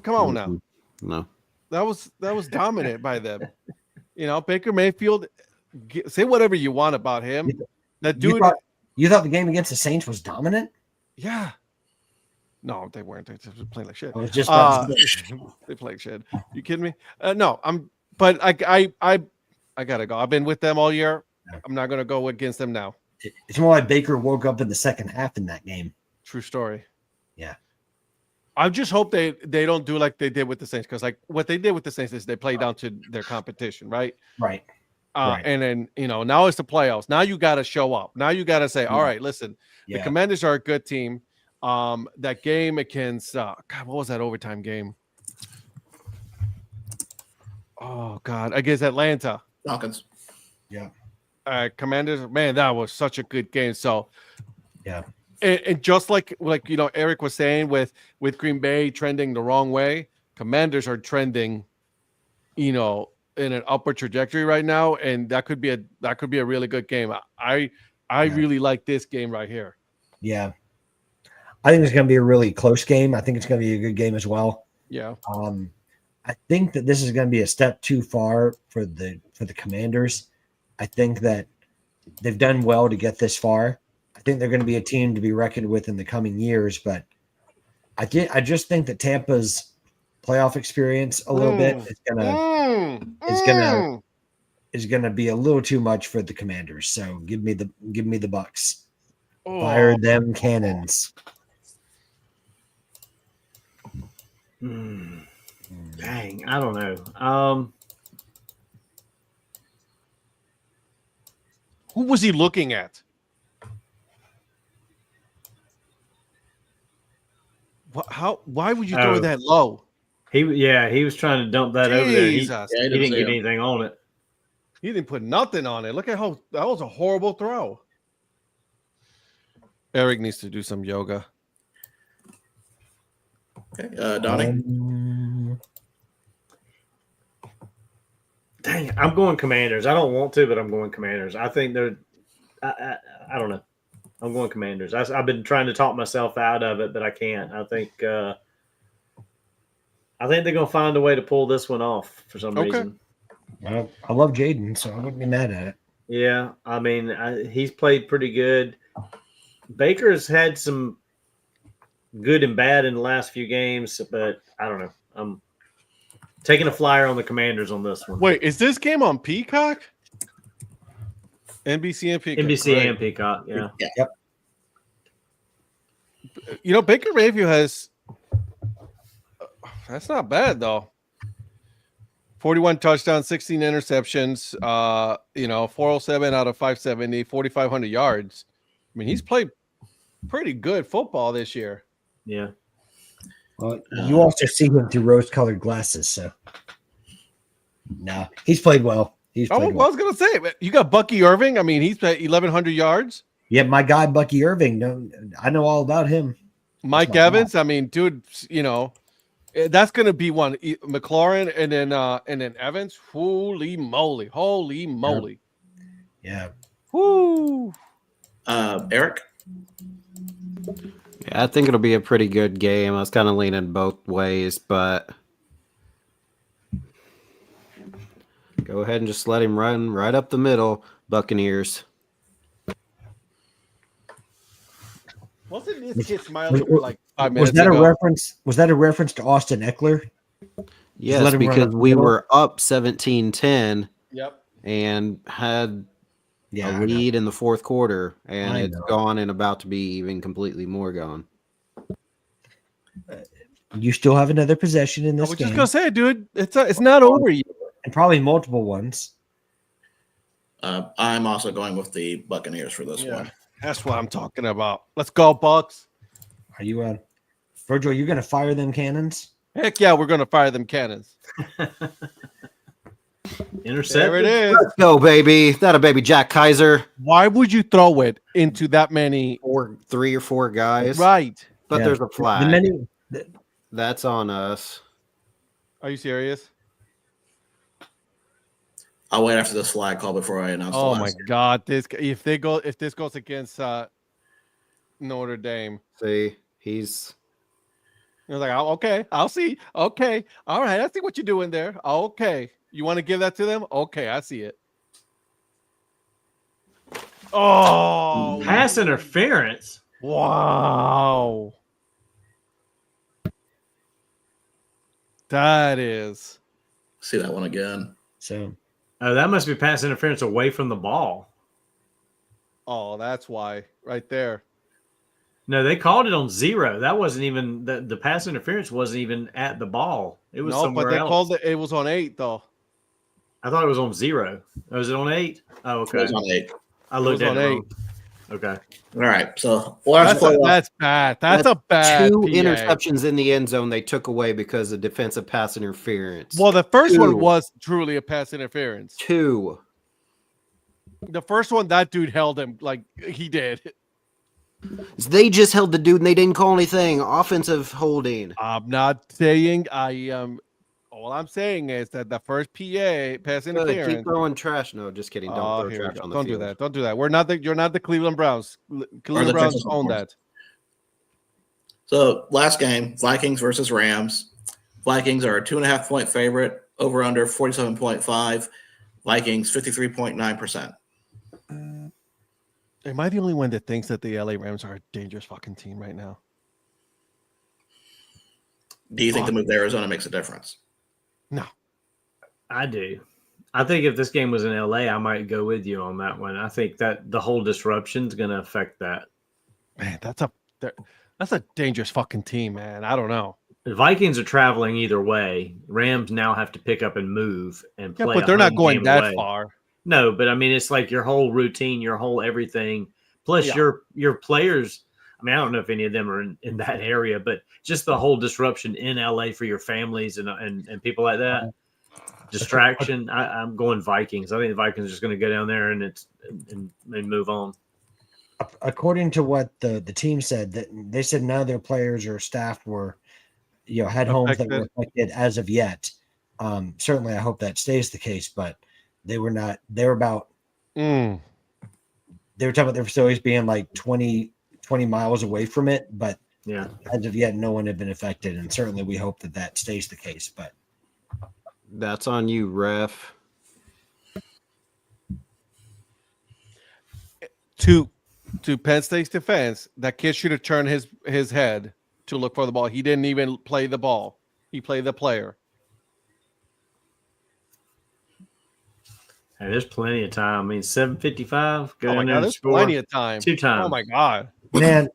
Come on now. No. That was dominant by them. Baker Mayfield, say whatever you want about him. That dude, You thought the game against the Saints was dominant? Yeah. No, they weren't. They just playing like shit. I was just about to say. They play like shit. You kidding me? No, but I gotta go. I've been with them all year. I'm not gonna go against them now. It's more like Baker woke up in the second half in that game. True story. Yeah. I just hope they don't do like they did with the Saints, because like what they did with the Saints is they play down to their competition, right? Right. Right. And then now it's the playoffs. Now you got to show up. Now you got to say, all right, listen, the Commanders are a good team. That game against God, what was that overtime game? Oh God, against Atlanta Falcons. Yeah. Commanders, man, that was such a good game. So yeah. And just like Eric was saying with Green Bay trending the wrong way, Commanders are trending, in an upward trajectory right now, and that could be a really good game. I really like this game right here. Yeah, I think it's going to be a really close game. I think it's going to be a good game as well. Yeah. I think that this is going to be a step too far for the Commanders. I think that they've done well to get this far. I think they're going to be a team to be reckoned with in the coming years, but I just think that Tampa's playoff experience a little bit is gonna be a little too much for the Commanders. So give me the Bucks. Fire them cannons. Dang, I don't know. Who was he looking at? Why would you throw that low? He was trying to dump that over there. He didn't get anything on it. He didn't put nothing on it. Look at how that was a horrible throw. Eric needs to do some yoga. Okay, Donnie. Dang, I'm going Commanders. I don't want to, but I'm going Commanders. I think they're. I don't know. I'm going Commanders. I've been trying to talk myself out of it, but I can't. I think they're going to find a way to pull this one off for some reason. Well, I love Jaden, so I wouldn't be mad at it. Yeah, I mean, he's played pretty good. Baker's had some good and bad in the last few games, but I don't know. I'm taking a flyer on the Commanders on this one. Wait, is this game on Peacock? NBC and Peacock. NBC and Peacock, yeah. Yep. Baker Mayfield has that's not bad though. 41 touchdowns, 16 interceptions, 407 out of 570, 4,500 yards. I mean, he's played pretty good football this year. Yeah. Well, you also see him through rose-colored glasses, so no, he's played well. I was gonna say, you got Bucky Irving. I mean, he's played 1,100 yards. Yeah, my guy Bucky Irving. I know all about him. Mike Evans. I mean, dude, that's gonna be one. McLaurin and then Evans. Holy moly! Yeah. Woo. Eric. Yeah, I think it'll be a pretty good game. I was kind of leaning both ways, but go ahead and just let him run right up the middle, Buccaneers. Wasn't this kid smiling for like 5 minutes Was that ago? a reference? Was that a reference to Austin Eckler? Yes, because we were up 17-10. Yep. And had a lead in the fourth quarter, and it's gone and about to be even completely more gone. You still have another possession in this game. I was just gonna say, dude, it's not over yet. And probably multiple ones. I'm also going with the Buccaneers for this one. That's what I'm talking about. Let's go, Bucks. Are you Virgil, you're gonna fire them cannons? Heck yeah, we're gonna fire them cannons. Intercepted. There it is. Let's go, baby. That a baby Jack Kaiser. Why would you throw it into that many? 3 or 4 guys. Right. But there's a flag. That's on us. Are you serious? I'll wait after this flag call before I announce. Oh my God! If this goes against Notre Dame, see, he's like, oh, okay, I'll see. Okay, all right, I see what you're doing there. Okay, you want to give that to them? Okay, I see it. Oh, Pass interference. wow. That is. See that one again. So Oh, that must be pass interference away from the ball. Oh, that's why. Right there. No, they called it on 0. That wasn't even the pass interference wasn't even at the ball. It was No, somewhere but they else. called it. It was on 8 though. I thought it was on 0. Oh, was it on 8? Oh, okay. It was on 8. I looked It was at on it 8. wrong. Okay. All right. So let's That's bad. That's a bad 2 PA. interceptions in the end zone they took away because of defensive pass interference. Well, the first 2. one was truly a pass interference. 2. The first one, that dude held him like he did. They just held the dude and they didn't call anything. Offensive holding. I'm not saying I am. All I'm saying is that the first PA pass Good, interference. keep throwing trash. No, just kidding. Don't Oh, throw here we trash go. on the Don't field. do that. Don't do that. We're not the. You're not the Cleveland Browns. Cleveland the Browns Texas own Longhorns. that. So last game, Vikings versus Rams. Vikings are a 2.5-point favorite. Over under 47.5. Vikings 53.9%. Am I the only one that thinks that the LA Rams are a dangerous fucking team right now? Do you think the move to Arizona makes a difference? No. I do. I think if this game was in LA, I might go with you on that one. I think that the whole disruption is going to affect that. Man, that's a dangerous fucking team, man. I don't know. The Vikings are traveling either way. Rams now have to pick up and move and Yeah, play. but a they're not home going game that away. far. No, but I mean, it's like your whole routine, your whole everything. Plus, Yeah. your players. I mean, I don't know if any of them are in that area, but just the whole disruption in LA for your families and people like that. Distraction. I'm going Vikings. I think the Vikings are just going to go down there and move on. according to what the team said, that they said none of their players or staff were, had homes that were affected as of yet. Certainly, I hope that stays the case, but they were not. They were about. They were talking about their facilities being like 20 miles away from it, but yeah, as of yet, no one had been affected, and certainly we hope that stays the case. But that's on you, ref. To Penn State's defense, that kid should have turned his head to look for the ball. He didn't even play the ball. He played the player. Hey, there's plenty of time. I mean, 7:55. Oh my God, there's plenty of time. 2 times. Oh my God, man,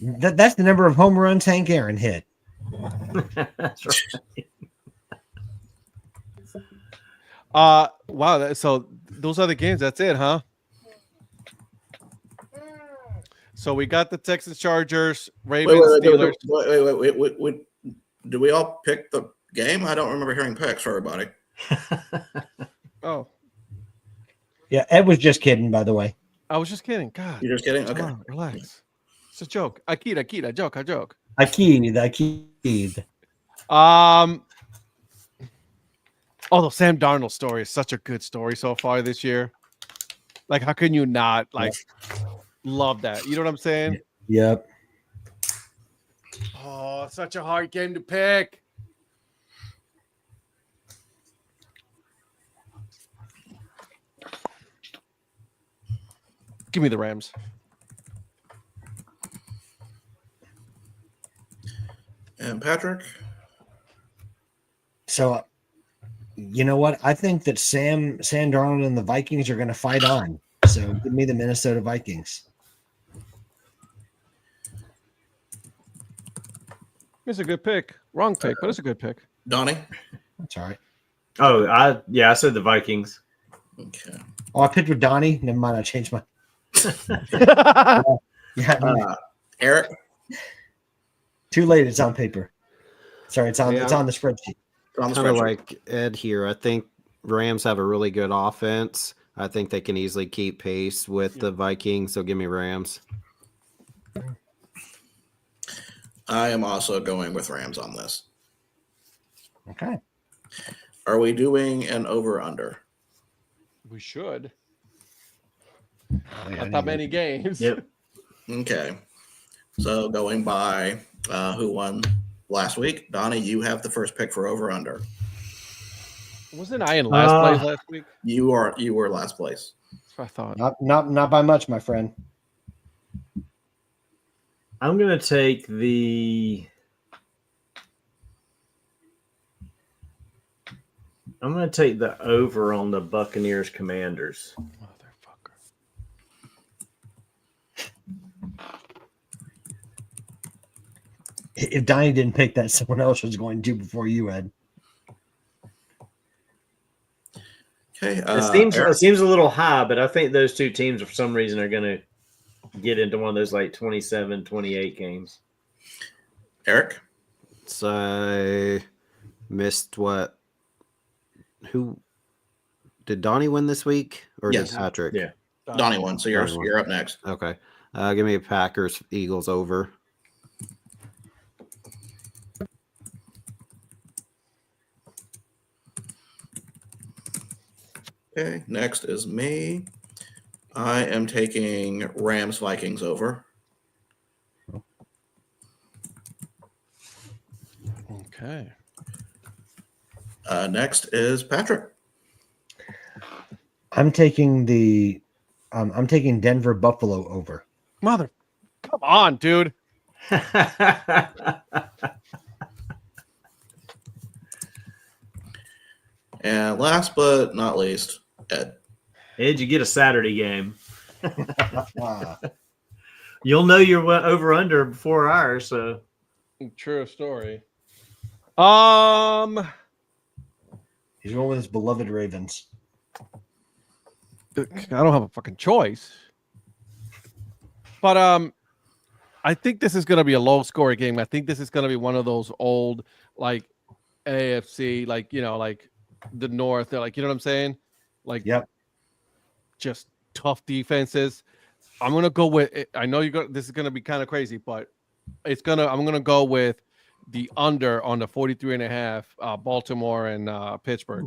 that's the number of home runs Hank Aaron hit. That's right. Wow. So those are the games. That's it, huh? So we got the Texas Chargers, Ravens, Steelers. Wait. Do we all pick the game? I don't remember hearing picks for everybody. Oh, Yeah, Ed was just kidding, by the way. I was just kidding. God, You're just kidding? come Okay. on, relax. It's a joke. I joke. I keyed. Although Sam Darnold's story is such a good story so far this year. Like, how can you not love that? You know what I'm saying? Yep. Oh, such a hard game to pick. Give me the Rams. And Patrick? So, you know what? I think that Sam Darnold and the Vikings are going to fight on. So give me the Minnesota Vikings. It's a good pick. Wrong pick, but it's a good pick. Donnie? That's all right. Oh, I said the Vikings. Okay. Oh, I picked with Donnie. Never mind. I changed my. Yeah. Eric? Too late. It's on paper. Sorry, it's on the spreadsheet. On the Kind of spreadsheet. like Ed here. I think Rams have a really good offense. I think they can easily keep pace with the Vikings. So give me Rams. I am also going with Rams on this. Okay. Are we doing an over-under? We should. Not that many games. Yep. Okay. So going by who won last week, Donnie, you have the first pick for over-under. Wasn't I in last place last week? You were last place. I thought. Not by much, my friend. I'm going to take the over on the Buccaneers Commanders. Motherfucker. If Donnie didn't pick that, someone else was going to before you, Ed. Okay. It seems a little high, but I think those two teams, for some reason, are going to get into one of those like 27, 28 games. Eric? So I missed what? Who did Donnie win this week, or Yes. did Patrick? Yeah. Donnie won, so you're up next. Okay. Give me a Packers Eagles over. Okay, next is me. I am taking Rams Vikings over. Okay. Next is Patrick. I'm taking Denver Buffalo over. Come on, dude. And last but not least, Ed. Ed, you get a Saturday game. You'll know your over under before ours. So True story. He's going with his beloved Ravens. I don't have a fucking choice. But I think this is going to be a low scoring game. I think this is going to be one of those old like AFC, like like the North, like you know what I'm saying? Like Yep. Just tough defenses. I'm going to go with I know this is going to be kind of crazy, but I'm going to go with the under on the 43.5 Baltimore and Pittsburgh.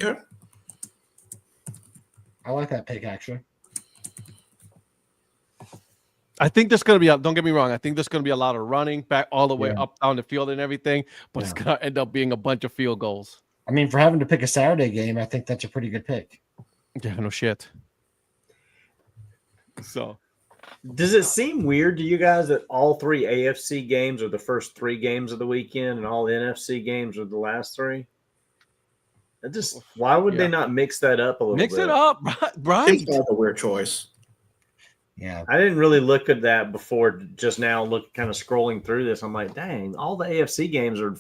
Okay. I like that pick, actually. I think there's going to be don't get me wrong. I think there's going to be a lot of running back all the way up down the field and everything, but it's going to end up being a bunch of field goals. I mean, for having to pick a Saturday game, I think that's a pretty good pick. Yeah, no shit. So, does it seem weird to you guys that all three AFC games are the first 3 games of the weekend and all the NFC games are the last 3? Why would they not mix that up a little bit? Mix it up, right? It's not a weird choice. Yeah. I didn't really look at that before just now, kind of scrolling through this. I'm like, dang, all the AFC games are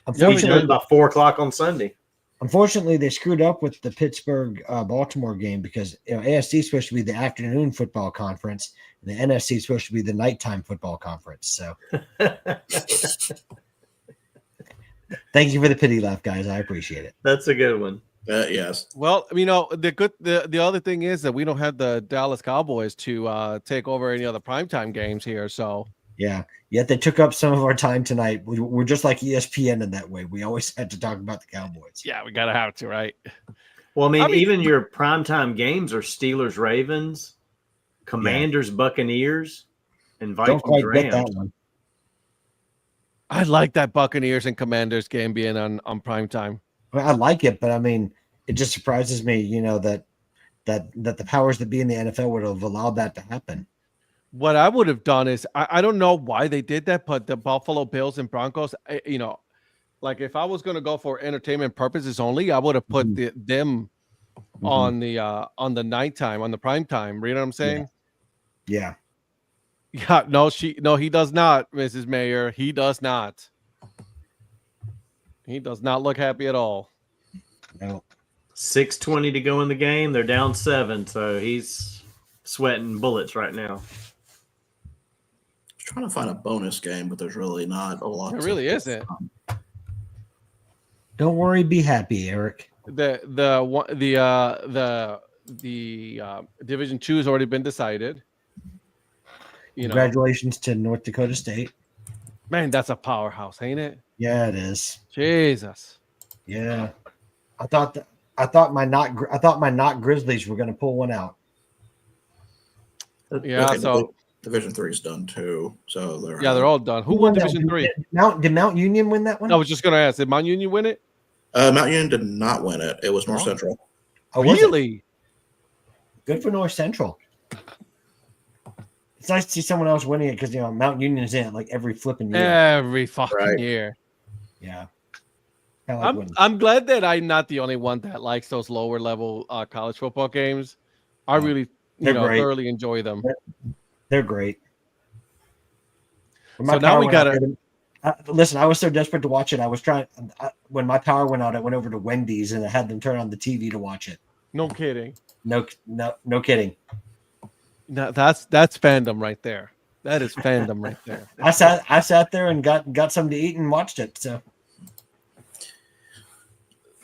unfortunately about 4:00 on Sunday. Unfortunately, they screwed up with the Pittsburgh Baltimore game because AFC is supposed to be the afternoon football conference, and the NFC is supposed to be the nighttime football conference. So, thank you for the pity laugh, guys. I appreciate it. That's a good one. Yes. Well, the other thing is that we don't have the Dallas Cowboys to take over any other primetime games here. So yeah, yet they took up some of our time tonight. We're just like ESPN in that way. We always had to talk about the Cowboys. Yeah, we gotta have to, right? Well, I mean even your primetime games are Steelers, Ravens, Commanders, Buccaneers, and Vikings. Don't quite Rams. get that one. I like that Buccaneers and Commanders game being on primetime. I like it, but I mean, it just surprises me, that the powers that be in the NFL would have allowed that to happen. What I would have done is I don't know why they did that, but the Buffalo Bills and Broncos, like if I was going to go for entertainment purposes only, I would have put them on the nighttime, on the prime time. You know what I'm saying? Yeah. Yeah. No, he does not, Mrs. Mayor. He does not. He does not look happy at all. No. 6:20 to go in the game. They're down 7, so he's sweating bullets right now. Trying to find a bonus game, but there's really not a lot. It really isn't. Don't worry, be happy, Eric. The Division 2 has already been decided. Congratulations to North Dakota State. Man, that's a powerhouse, ain't it? Yeah, it is. Jesus. Yeah, I thought my not Grizzlies were going to pull one out. Yeah, okay, so Division 3 is done too. So they're all done. Who won Division 3? Did Mount Union win that one? I was just going to ask. Did Mount Union win it? Mount Union did not win it. It was North Central. Oh, really? Good for North Central. It's nice to see someone else winning it because Mount Union is in it like every flipping year. Every fucking year. Yeah. I'm glad that I'm not the only one that likes those lower level college football games. I really thoroughly enjoy them. They're great. So now we got to listen. I was so desperate to watch it. I was trying when my power went out. I went over to Wendy's and I had them turn on the TV to watch it. No kidding. No kidding. No, that's fandom right there. That is fandom right there. I sat there and got something to eat and watched it. So.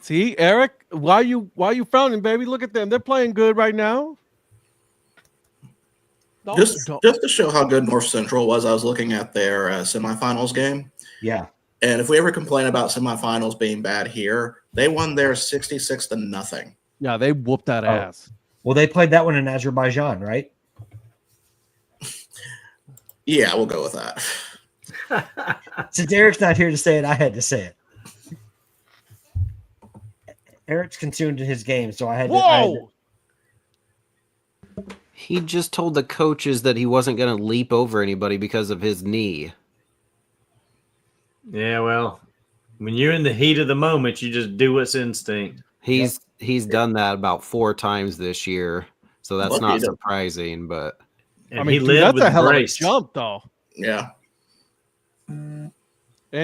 See, Eric, why you frowning, baby? Look at them. They're playing good right now. Just to show how good North Central was, I was looking at their semifinals game. Yeah. And if we ever complain about semifinals being bad here, they won their 66-0. Yeah, they whooped that ass. Well, they played that one in Azerbaijan, right? Yeah, we'll go with that. Since Eric's not here to say it, I had to say it. Eric's consumed in his game, so I had to. He just told the coaches that he wasn't going to leap over anybody because of his knee. Yeah, well, when you're in the heat of the moment, you just do what's instinct. He's done that about 4 times this year, so that's not surprising. But and he lived that's a hell grace. of a jump, though. Yeah. And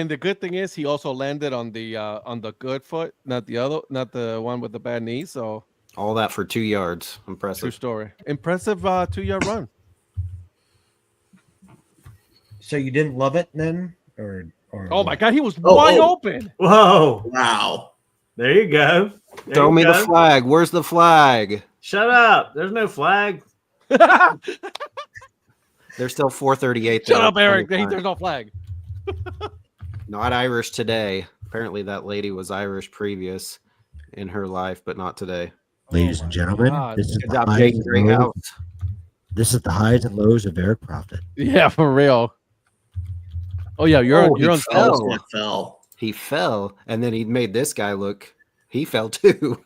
the good thing is he also landed on the good foot, not the one with the bad knee. So all that for 2 yards. Impressive. True story. Impressive 2-yard run. So you didn't love it then, or oh my God, he was wide open. Whoa! Wow. There you go. Throw me the flag. Where's the flag? Shut up. There's no flag. There's still 4:38. Shut up, Eric. There's no flag. Not Irish today. Apparently that lady was Irish previous in her life, but not today. Ladies and gentlemen, this is the highs and lows of Eric Profit. Yeah, for real. Oh yeah, you're on fell. He fell, and then he made this guy look. He fell too.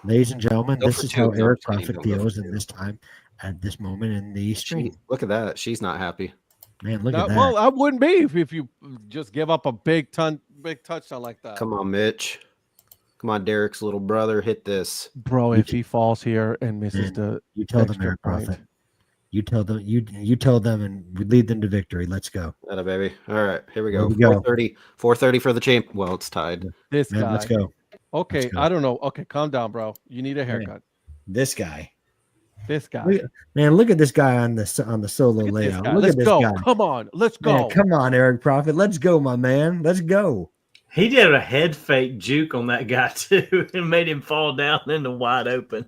Ladies and gentlemen, this is how Eric Profit feels at this time, at this moment in the stream. Look at that. She's not happy. Man, look at that. Well, I wouldn't be if you just give up a big touchdown like that. Come on, Mitch. Come on, Derek's little brother. Hit this. Bro, if he falls here and misses you tell them, Eric Profit. You tell them, you tell them, and we lead them to victory. Let's go. Atta baby. All right, here we go. 4:30 for the champ. Well, it's tied. This guy. Let's go. Okay, let's go. I don't know. Okay, calm down, bro. You need a haircut. Man, this guy. Look at this guy on the solo layout. Look Let's at this go. guy. Come on, let's go. Man, come on, Eric Profit. Let's go, my man. Let's go. He did a head fake juke on that guy too, and made him fall down into wide open.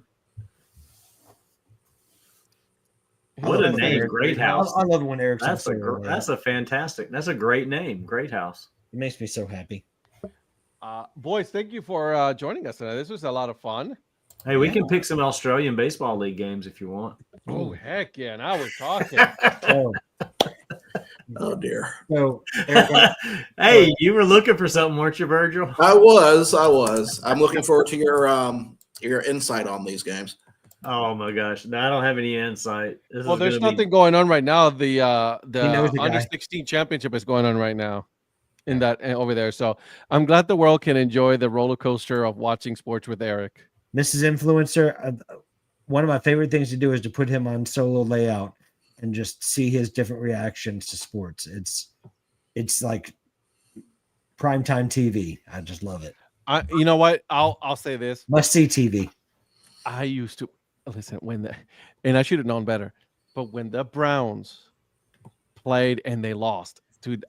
What a name, Great House. I love it when Eric's That's a great name, Great House. It makes me so happy. Boys, thank you for joining us tonight. This was a lot of fun. Hey, we can pick some Australian Baseball League games if you want. Oh, heck yeah. Now we're talking. Oh, dear. So, hey, you were looking for something, weren't you, Virgil? I was. I'm looking forward to your insight on these games. Oh my gosh, no, I don't have any insight. Well, there's nothing going on right now. The under 16 championship is going on right now in that over there. So I'm glad the world can enjoy the roller coaster of watching sports with Eric. Mrs. Influencer, one of my favorite things to do is to put him on solo layout and just see his different reactions to sports. It's like primetime TV. I just love it. You know what? I'll say this. Must see TV. I used to listen and I should have known better. But when the Browns played and they lost, dude,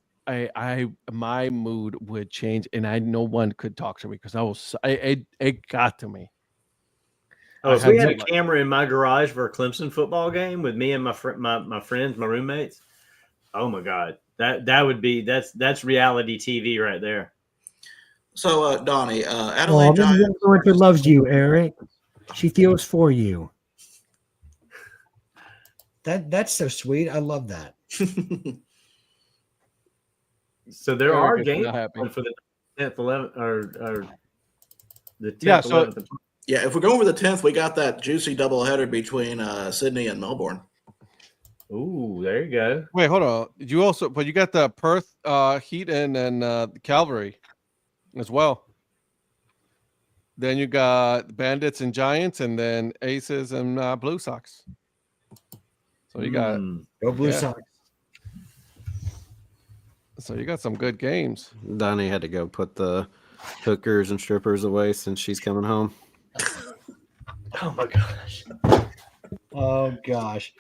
my mood would change, and no one could talk to me because it got to me. Oh, if we had a camera in my garage for a Clemson football game with me and my friends, my roommates. Oh my God, that's reality TV right there. So, Donnie, Adelaide Giants. Influencer loves you, Eric. She feels for you. That's so sweet. I love that. So there are games for the 10th, 11th, or the 10th, 11th. Yeah, if we're going for the 10th, we got that juicy doubleheader between Sydney and Melbourne. Ooh, there you go. Wait, hold on. But you got the Perth Heat and the Calvary as well. Then you got Bandits and Giants, and then Aces and Blue Sox. So you got Go Blue Sox. So you got some good games. Donnie had to go put the hookers and strippers away since she's coming home. Oh my gosh. Oh gosh.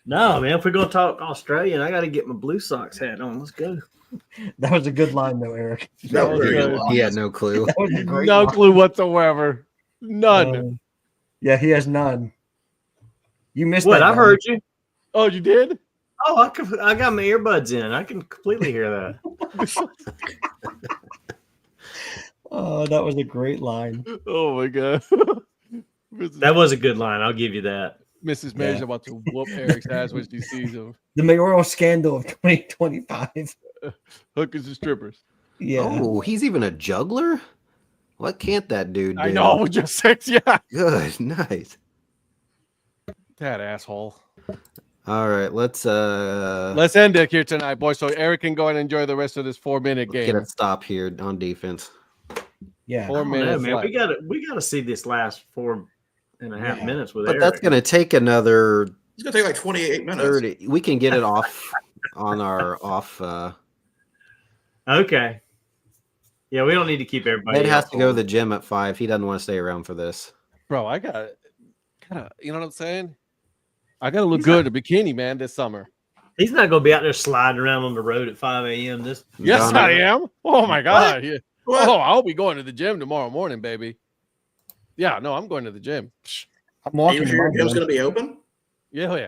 No, man. If we're gonna talk Australian, I got to get my Blue Sox hat on. Let's go. That was a good line, though, Eric. That was very good. He had no clue. That was a great No line. clue whatsoever. None. Yeah, he has none. You missed What? that. I Don. heard you. Oh, you did? Oh, I got my earbuds in. I can completely hear that. Oh, that was a great line. Oh my god. That was a good line. I'll give you that. Mrs. Mary's about to whoop Eric's ass when she sees him. The mayoral scandal of 2025. Hookers and strippers. Yeah. Oh, he's even a juggler? What can't that dude do? I know, we just said, yeah. Good, nice. That asshole. All right, let's end it here tonight, boys. So Eric can go and enjoy the rest of this 4-minute game. get a stop here on defense. Yeah. 4 I don't know, minutes man. left. We gotta see this last 4.5 minutes with But Eric. that's going to take another It's gonna take like 28 minutes. 30. We can get it off on our off. Okay. Yeah, we don't need to keep everybody. Ed has up to go to on- the gym at 5. He doesn't want to stay around for this. Bro, I gotta, you know what I'm saying? I gotta look good in a bikini, man, this summer. He's not going to be out there sliding around on the road at 5 a.m. This. Yes, Donna- I am. Oh my god. Yeah. What? Oh, I'll be going to the gym tomorrow morning, baby. Yeah, no, I'm going to the gym. Psh, I'm Are walking. you to sure my your gym's gym. gonna be open? Yeah, yeah.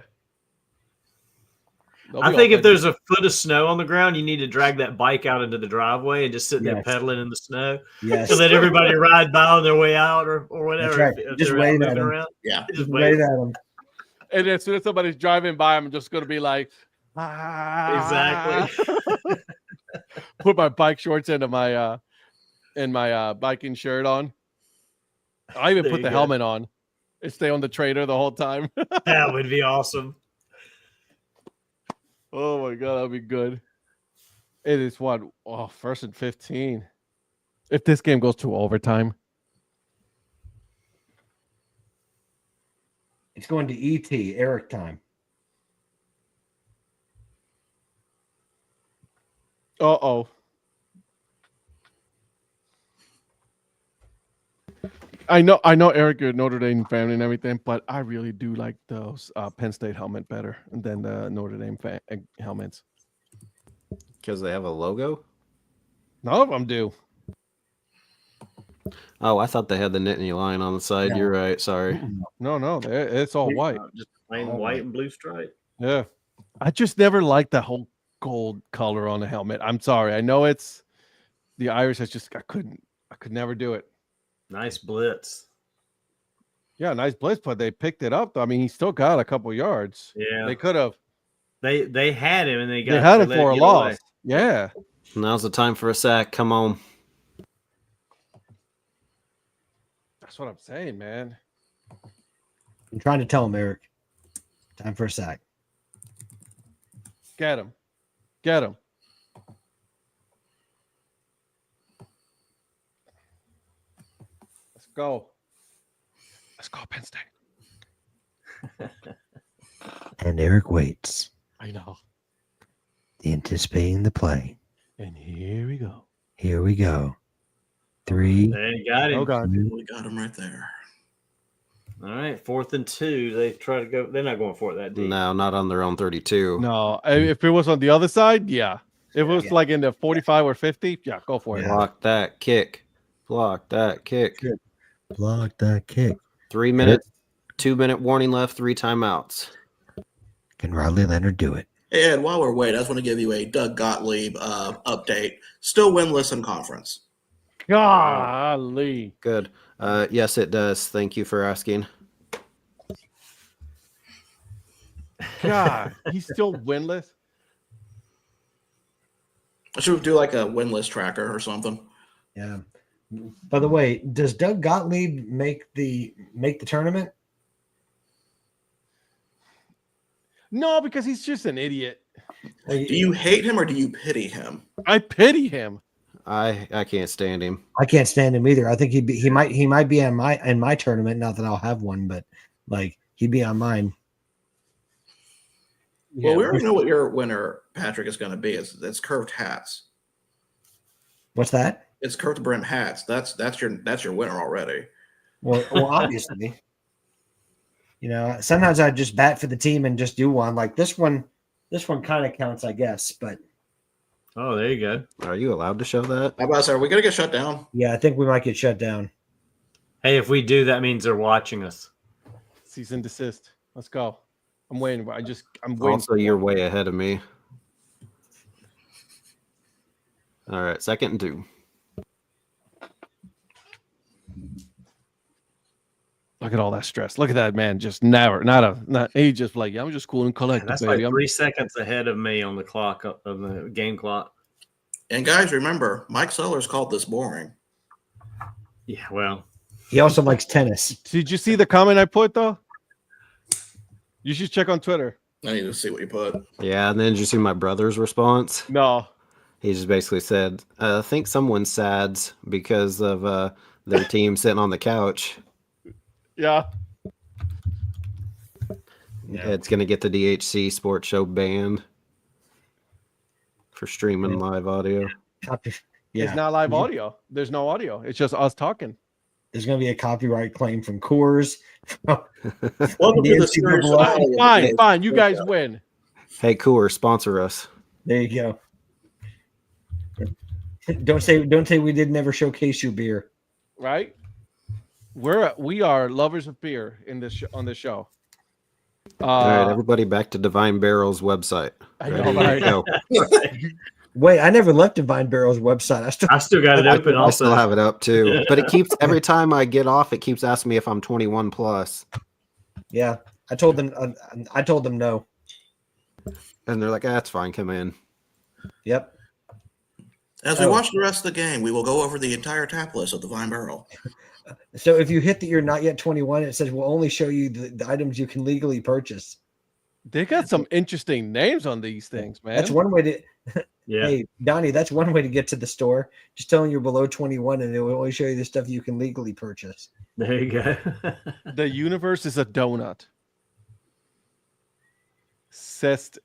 They'll I be think if open. there's a foot of snow on the ground, you need to drag that bike out into the driveway and just sit there Yes. pedaling in the snow. Yes. So let everybody ride by on their way out or whatever. That's right. If Just they're out wave at moving them. around. Yeah. Just Just wave. wave at him. And as soon as somebody's driving by, I'm just gonna be like, Exactly. Put my bike shorts into my biking shirt on. I even There put you the go. helmet on and stay on the trailer the whole time. That would be awesome. Oh my god, that'd be good. It is what? Oh, 1st and 15. If this game goes to overtime. It's going to ET, Eric time. Uh-oh. I know, Eric, you're a Notre Dame fan and everything, but I really do like those Penn State helmet better than the Notre Dame helmets. Because they have a logo? None of them do. Oh, I thought they had the Nittany Lion on the side. No. You're right. Sorry. No, it's all white. Just plain Oh, white and blue stripe. Yeah. I just never liked the whole gold color on the helmet. I'm sorry. I know it's the Irish. I could never do it. Nice blitz. Yeah, nice blitz, but they picked it up. I mean, he still got a couple yards. Yeah. They could have. They had him and they They had it let for a get away. loss. Yeah. Now's the time for a sack. Come on. That's what I'm saying, man. I'm trying to tell him, Eric. Time for a sack. Get him. Get him. Let's go. Let's go, Penn State. And Eric waits, I know. anticipating the play. And here we go. Here we go. 3. They got him. Oh, God. We got him right there. All right, 4th and 2. They try to go. They're not going for it that deep. No, not on their own 32. No, if it was on the other side, yeah. If it was Yeah. like in the 45 or 50, yeah, go for it. Yeah. Block that kick. Block that kick. Good. Block that kick. 3 minutes. 2-minute warning left. 3 timeouts. Can Riley Leonard do it? Hey, Ed, while we're waiting, I just want to give you a Doug Gottlieb update. Still winless in conference. Golly. Good. Yes, it does. Thank you for asking. God, he's still winless. I should do like a winless tracker or something. Yeah. By the way, does Doug Gottlieb make the tournament? No, because he's just an idiot. Do you hate him or do you pity him? I pity him. I can't stand him. I can't stand him either. I think he might be in my tournament. Not that I'll have one, but like he'd be on mine. Well, we already know what your winner, Patrick, is going to be. It's curved hats. What's that? It's curved brim hats. That's your winner already. Well, obviously. Sometimes I just bat for the team and just do one. Like this one kind of counts, I guess. But oh, there you go. Are you allowed to show that? How about that? Are we going to get shut down? Yeah, I think we might get shut down. Hey, if we do, that means they're watching us. Cease and desist. Let's go. I'm waiting. I'm waiting. Also, you're way ahead of me. All right, 2nd and 2. Look at all that stress. Look at that man. Just he just like, yeah, I'm just cool and collected. That's baby. like 3 seconds ahead of me on the clock of the game clock. And guys, remember, Mike Sellers called this boring. Yeah, well, he also likes tennis. Did you see the comment I put though? You should check on Twitter. I need to see what you put. Yeah, and then did you see my brother's response? No. He just basically said, I think someone's sad because of their team sitting on the couch. Yeah. It's going to get the DHC Sports Show banned for streaming live audio. Yeah. It's not live audio. There's no audio. It's just us talking. There's going to be a copyright claim from Coors. Welcome to the series. Fine. You guys win. Hey, Coors, sponsor us. There you go. Don't say we did never showcase your beer. Right? We are lovers of beer on this show. All right, everybody back to Divine Barrel's website. I know, right? Go. Wait, I never left Divine Barrel's website. I still got it open. I still have it up too, but it keeps every time I get off, it keeps asking me if I'm 21 plus. Yeah, I told them no. And they're like, "That's fine, come in." Yep. As we watch the rest of the game, we will go over the entire tap list of the Divine Barrel. So if you hit that you're not yet 21, it says we'll only show you the items you can legally purchase. They got some interesting names on these things, man. That's one way to. Yeah. Hey, Donnie, that's one way to get to the store. Just tell them you're below 21, and it will only show you the stuff you can legally purchase. There you go. The universe is a donut. Sestiniendo.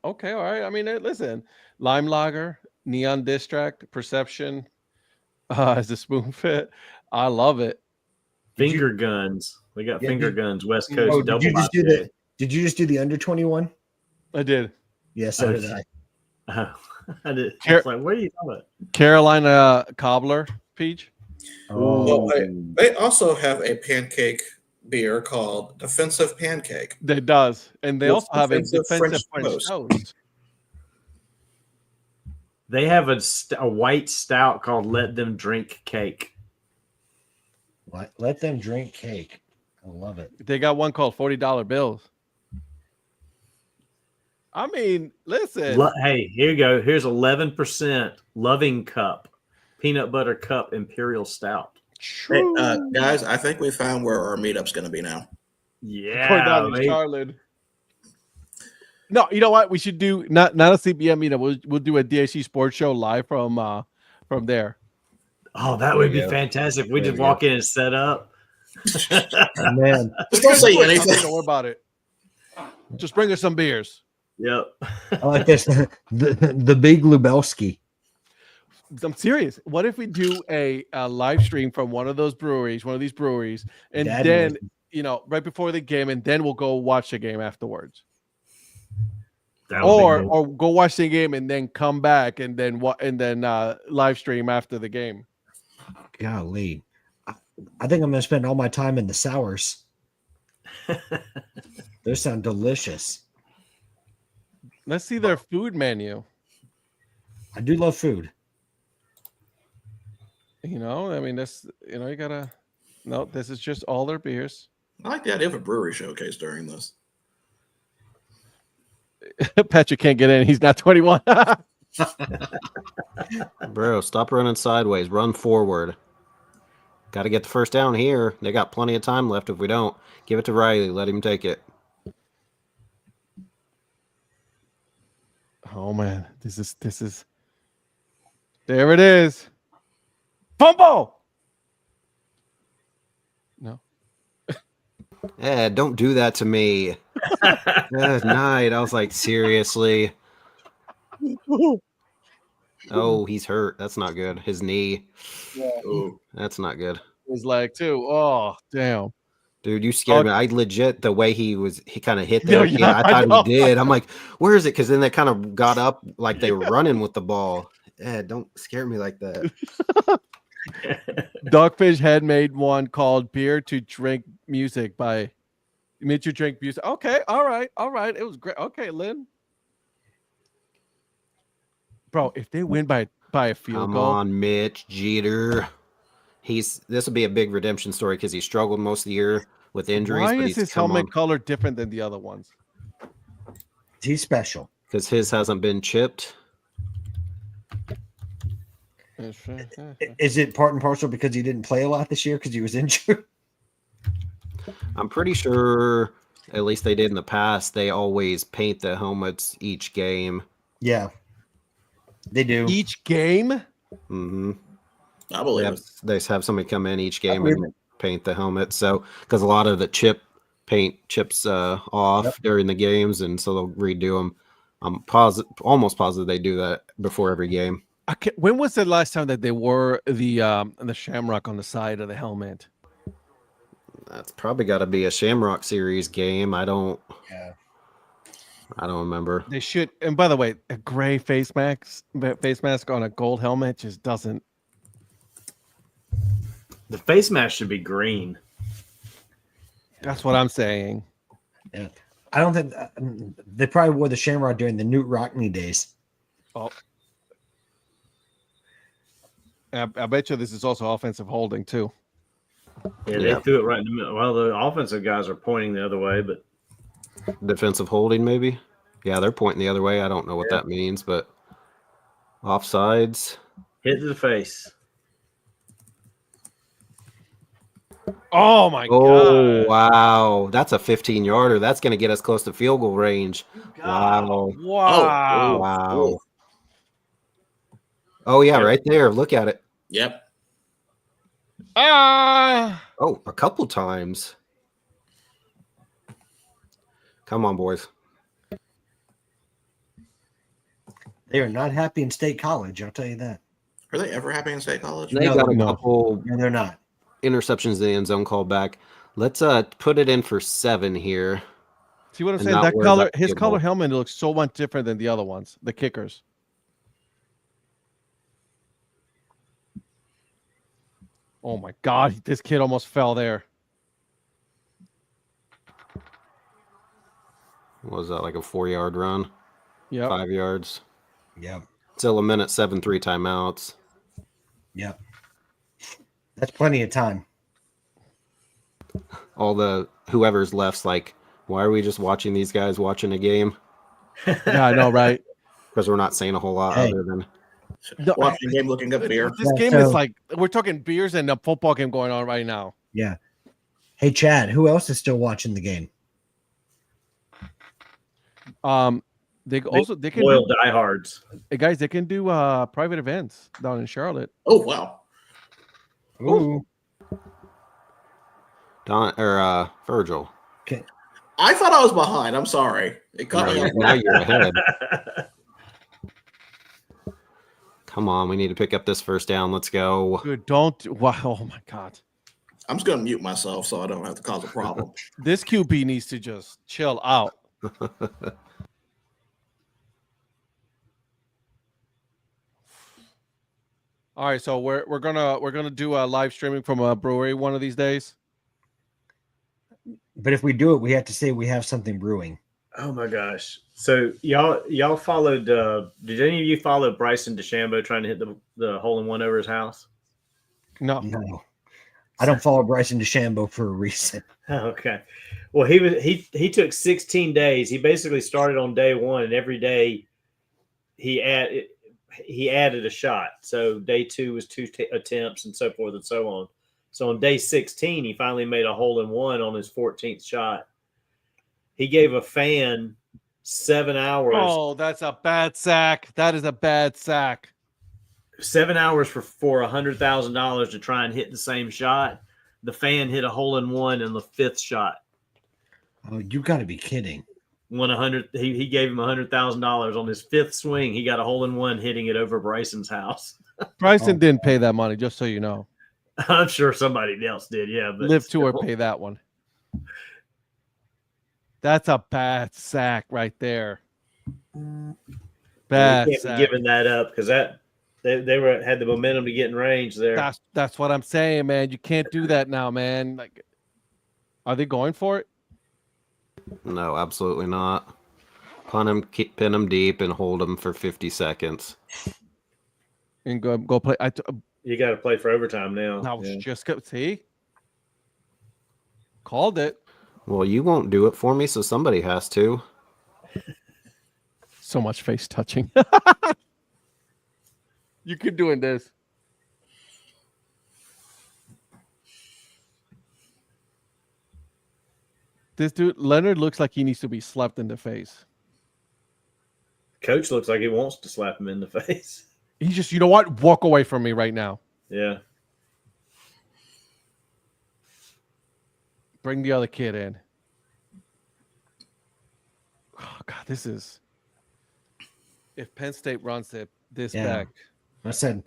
Okay, all right. I mean, listen, Lime Lager, Neon Distract, Perception. Is the spoon fit? I love it. Finger guns. We got finger guns. West Coast Oh, double. did you just do the under 21? I did. Yeah, so did I. I did. I was like, what are you talking about? Carolina Cobbler, Peach. Oh, Well, they also have a pancake beer called Defensive Pancake. That does, and they With also have a defensive defensive French French toast. toast. They have a white stout called Let Them Drink Cake. what? Let them drink cake. I love it. They got one called $40 bills. I mean, listen. Hey, here you go. Here's 11% Loving Cup Peanut Butter Cup Imperial Stout. Hey, guys, I think we found where our meetup's going to be now. Yeah, Charlotte. No, you know what? We should do not a CBM meetup. We'll do a DHC Sports Show live from there. Oh, that would be fantastic. We just walk in and set up. Man, Just don't say anything. Don't worry about it. Just bring us some beers. Yep. I like this. The Big Lubelski. I'm serious. What if we do a live stream from one of these breweries, and then right before the game, and then we'll go watch the game afterwards, or go watch the game and then come back and then live stream after the game. Golly, I think I'm going to spend all my time in the sours. Those sound delicious. Let's see their food menu. I do love food. I mean, this, you gotta. No, this is just all their beers. I like the idea of a brewery showcase during this. Patrick can't get in. He's not 21. Bro, stop running sideways. Run forward. Got to get the first down here. They got plenty of time left. If we don't, give it to Riley. Let him take it. Oh man, this is. There it is. Fumble. No. Don't do that to me. Good night. I was like, seriously. Oh, he's hurt. That's not good. His knee. Ooh. That's not good. His leg too. Oh damn. Dude, you scared me. I legit, the way he kind of hit Yeah, there. yeah, I I thought know. he did. I'm like, where is it? Because then they kind of got up like they were running with the ball. Don't scare me like that. Dogfish had made one called "Beer to Drink Music" by Meet to Drink Music. Okay, all right. It was great. Okay, Lynn. Bro, if they win by a field Come goal, on, Mitch Jeter. This will be a big redemption story because he struggled most of the year with injuries. why but is his helmet color different than the other ones? He's special. Because his hasn't been chipped. Is it part and parcel because he didn't play a lot this year because he was injured? I'm pretty sure, at least they did in the past, they always paint the helmets each game. Yeah, they do. Each game? Mm-hmm. I believe it. They have somebody come in each game and paint the helmet. So, because a lot of the paint chips off during the games, and so they'll redo them. I'm almost positive they do that before every game. When was the last time that they wore the shamrock on the side of the helmet? That's probably got to be a Shamrock Series game. I don't remember. They should. And by the way, a gray face mask on a gold helmet just doesn't. The face mask should be green. That's what I'm saying. Yeah, I don't think they probably wore the Shamrock during the Newt Rockney days. Oh, I bet you this is also offensive holding too. Yeah, they threw it right in the middle. Well, the offensive guys are pointing the other way, but defensive holding maybe. Yeah, they're pointing the other way. I don't know what that means, but offsides. Hit to the face. Oh my god! Oh wow, that's a 15-yarder. That's going to get us close to field goal range. Wow! Wow! Oh yeah, right there. Look at it. Yep. Oh, a couple times. Come on, boys. They are not happy in State College. I'll tell you that. Are they ever happy in State College? They got a couple. No, they're not. Interceptions in the end zone called back. Let's put it in for 7 here. See what I'm saying? That color, his color helmet looks so much different than the other ones, the kickers. Oh my god, this kid almost fell there. What was that, like a 4-yard run? Yeah. 5 yards. Yeah. Still a minute, 7-3 timeouts. Yeah. That's plenty of time. All the whoever's left's like, why are we just watching these guys watching a game? Yeah, I know, right? Because we're not saying a whole lot other than watching the game, looking up beer. This game is like we're talking beers and a football game going on right now. Yeah. Hey, Chad, who else is still watching the game? They can loyal diehards. Hey guys, they can do private events down in Charlotte. Oh wow. Ooh. Virgil. Okay. I thought I was behind. I'm sorry. It caught me. Now you're ahead. Come on, we need to pick up this first down. Let's go. Good, don't. Wow, oh my god. I'm just gonna mute myself so I don't have to cause a problem. This QB needs to just chill out. All right, so we're gonna do a live streaming from a brewery one of these days. But if we do it, we have to say we have something brewing. Oh my gosh! So y'all followed? Did any of you follow Bryson DeChambeau trying to hit the hole in one over his house? No. I don't follow Bryson DeChambeau for a reason. Okay. Well, he took 16 days. He basically started on day one, and every day he added a shot. So day 2 was 2 attempts and so forth and so on. So on day 16, he finally made a hole in one on his 14th shot. He gave a fan 7 hours. Oh, that's a bad sack. That is a bad sack. 7 hours for $100,000 to try and hit the same shot. The fan hit a hole in one in the 5th shot. Oh, you got to be kidding. Won 100. He gave him $100,000 on his 5th swing. He got a hole in one hitting it over Bryson's house. Bryson didn't pay that money, just so you know. I'm sure somebody else did. Yeah, but Live Tour pay that one. That's a bad sack right there. Bad can't sack. be giving that up because that they had the momentum to get in range there. That's what I'm saying, man. You can't do that now, man. Like, are they going for it? No, absolutely not. Pin him deep and hold him for 50 seconds. And go play. You got to play for overtime now. I was just go see. Called it. Well, you won't do it for me, so somebody has to. So much face touching. You keep doing this. This dude, Leonard, looks like he needs to be slapped in the face. Coach looks like he wants to slap him in the face. He just, you know what? Walk away from me right now. Yeah. Bring the other kid in. Oh, God, this is... If Penn State runs it this back... I said,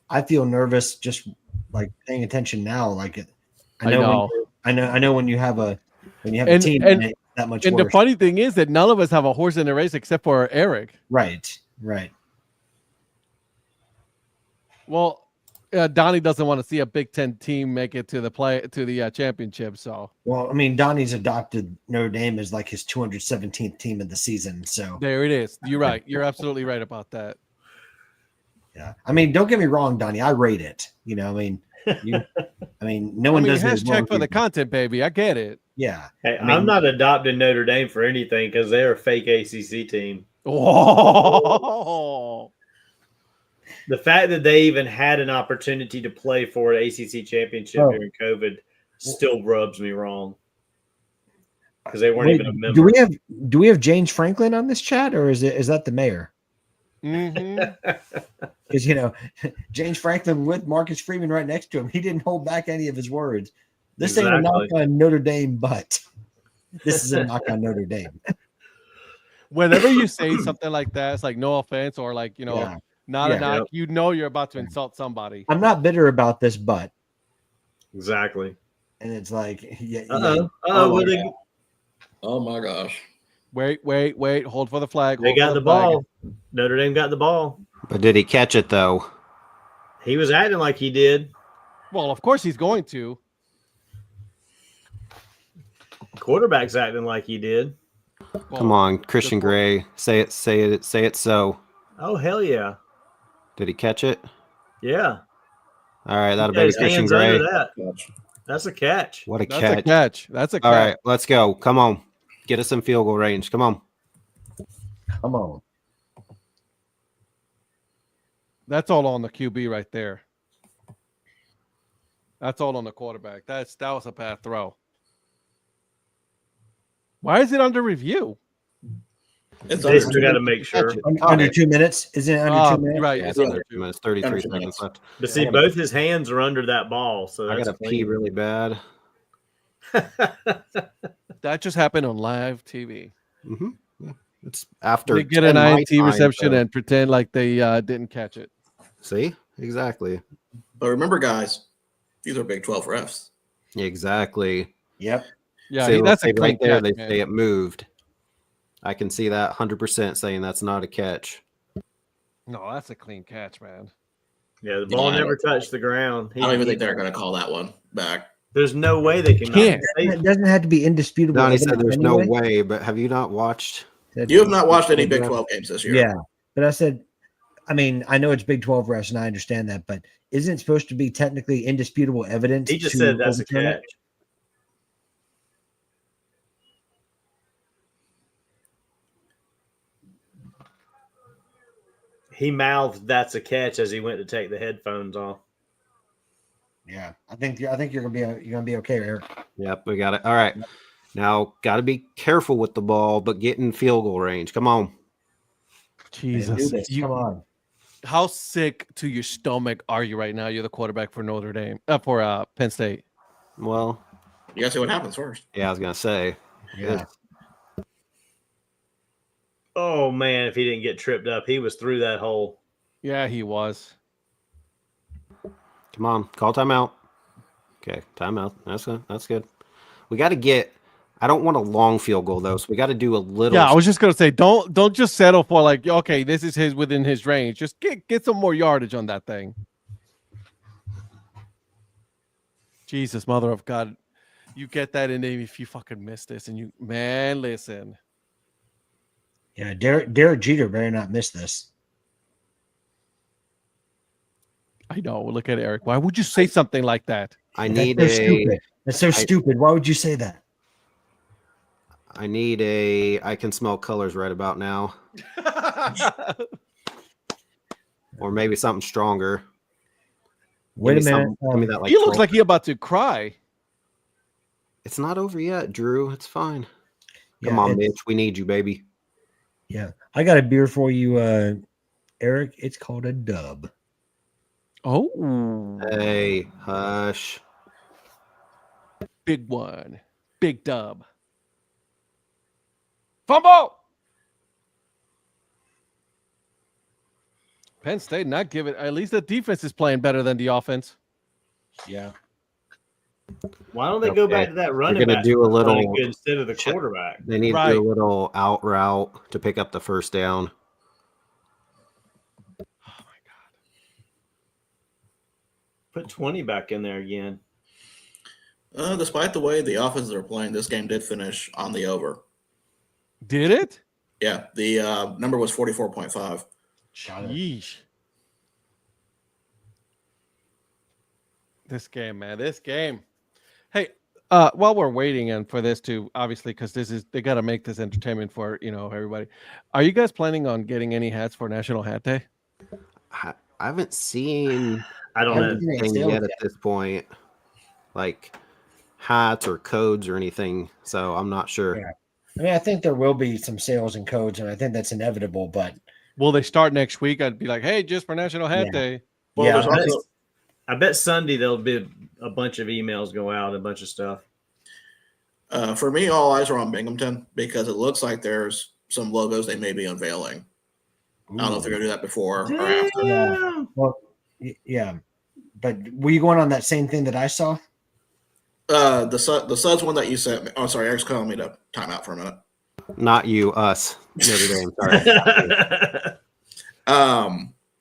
I feel nervous just like paying attention now. Like I know when you have a team that much. And worse. the funny thing is that none of us have a horse in the race except for Eric. Right. Well, Donnie doesn't want to see a Big Ten team make it to the championship. So, well, I mean, Donnie's adopted Notre Dame as like his 217th team of the season. So there it is. You're right. You're absolutely right about that. Yeah, I mean, don't get me wrong, Donnie. I rate it. You know, no one does it. Hashtag for the content, baby. I get it. Yeah. Hey, I'm not adopting Notre Dame for anything because they're a fake ACC team. Oh. The fact that they even had an opportunity to play for an ACC championship during COVID still rubs me wrong because they weren't even a member. Do we have James Franklin on this chat, or is that the mayor? Because James Franklin with Marcus Freeman right next to him, he didn't hold back any of his words. This ain't a knock on Notre Dame, but this is a knock on Notre Dame. Whenever you say something like that, it's like no offense or like not a knock. You know you're about to insult somebody. I'm not bitter about this, but exactly. And it's like, oh my gosh. Wait. Hold for the flag. They got the ball. Notre Dame got the ball. But did he catch it, though? He was acting like he did. Well, of course he's going to. Quarterback's acting like he did. Well, come on, Christian Gray. Say it so. Oh, hell yeah. Did he catch it? Yeah. All right, that'll be Christian Gray. That's a catch. What a catch. That's a catch. That's a catch. All right, let's go. Come on. Get us in field goal range. Come on. That's all on the QB right there. That's all on the quarterback. That was a bad throw. Why is it under review? They still got to make sure. Under 2 minutes? Is it under 2 minutes? Right. Yeah, it's under 2 minutes. 33 seconds left. But see, both his hands are under that ball. So I got to pee really bad. That just happened on live TV. Mm-hmm. Yeah. It's after they get an INT reception and pretend like they didn't catch it. See? Exactly. But remember, guys, these are Big 12 refs. Exactly. Yep. Yeah, so that's a right there. Catch, they man. say it moved. I can see that 100% saying that's not a catch. No, that's a clean catch, man. Yeah, the ball never touched the ground. I don't even think they're going to call that one back. There's no way they can. It doesn't have to be indisputable. Donnie said there's no way, but have you not watched? You have not watched any Big 12 games this year. Yeah, but I said, I mean, I know it's Big 12 refs, and I understand that, but isn't it supposed to be technically indisputable evidence? He just said that's a catch. He mouthed "That's a catch" as he went to take the headphones off. Yeah, I think you're gonna be okay, Eric. Yep, we got it. All right. Now, got to be careful with the ball, but get in field goal range. Come on. Jesus, Come on. How sick to your stomach are you right now? You're the quarterback for Notre Dame, for Penn State. Well, you gotta see what happens first. Yeah, I was gonna say. Yeah. Oh man, if he didn't get tripped up, he was through that hole. Yeah, he was. Come on, call timeout. Okay, timeout. That's good. We got to get. I don't want a long field goal though, so we got to do a little. Yeah, I was just gonna say, don't just settle for like, okay, this is within his range. Just get some more yardage on that thing. Jesus, mother of God, you get that in there if you fucking miss this, and listen. Yeah, Derek Jeter better not miss this. I know. Look at Eric. Why would you say something like that? That's so stupid. Why would you say that? I need I can smell colors right about now. Or maybe something stronger. Wait a minute. He looks like he's about to cry. It's not over yet, Drew. It's fine. Come on, Mitch. We need you, baby. Yeah. I got a beer for you, Eric. It's called a dub. Oh. Hey, hush. Big one. Big dub. Fumble. Penn State not giving. At least the defense is playing better than the offense. Yeah. Why don't they go back to that running back? They're going to do a little instead of the quarterback. They need to do a little out route to pick up the first down. Oh my God. Put 20 back in there again. Despite the way the offenses are playing, this game did finish on the over. Did it? Yeah, the number was 44.5. Sheesh. This game, man. This game. Hey, while we're waiting and for this to obviously, because they got to make this entertainment for everybody. Are you guys planning on getting any hats for National Hat Day? I haven't seen. I don't know anything yet at this point, like hats or codes or anything. So I'm not sure. Yeah. I mean, I think there will be some sales and codes, and I think that's inevitable. But will they start next week? I'd be like, hey, just for National Hat Day. Well, yeah, I bet Sunday there'll be a bunch of emails go out, a bunch of stuff. For me, all eyes are on Binghamton because it looks like there's some logos they may be unveiling. I don't know if they're going to do that before or after. Yeah. Well, yeah. But were you going on that same thing that I saw? The Suds one that you sent me. Oh, sorry, Eric's calling me to time out for a minute. Not you, us. Notre Dame. Sorry.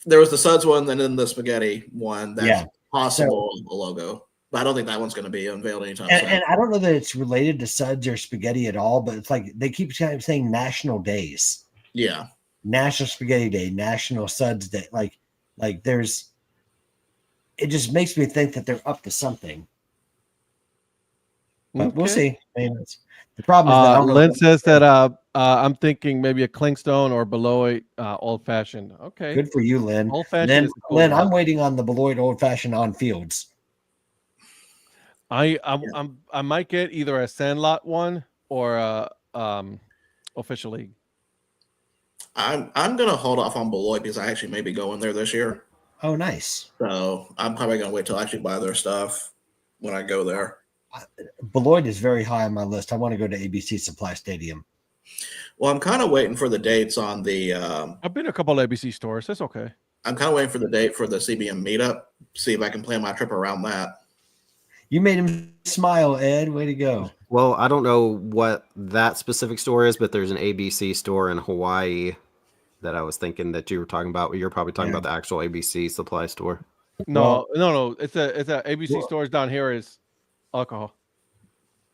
There was the Suds one, and then the spaghetti one. That's possible a logo, but I don't think that one's going to be unveiled anytime soon. And I don't know that it's related to Suds or spaghetti at all, but it's like they keep kind of saying national days. Yeah, National Spaghetti Day, National Suds Day. Like there's. It just makes me think that they're up to something. But we'll see. I mean, the problem is that Lynn says that I'm thinking maybe a Clingstone or Beloit Old Fashioned. Okay, good for you, Lynn. Old Fashioned. Lynn, I'm waiting on the Beloit Old Fashioned on fields. I might get either a Sandlot one or a Official League. I'm gonna hold off on Beloit because I actually may be going there this year. Oh, nice. So I'm probably gonna wait till I actually buy their stuff when I go there. Beloit is very high on my list. I want to go to ABC Supply Stadium. Well, I'm kind of waiting for the dates on the. I've been to a couple of ABC stores. That's okay. I'm kind of waiting for the date for the CBM meetup. See if I can plan my trip around that. You made him smile, Ed. Way to go. Well, I don't know what that specific store is, but there's an ABC store in Hawaii that I was thinking that you were talking about. You're probably talking about the actual ABC supply store. No. It's a ABC stores down here is alcohol.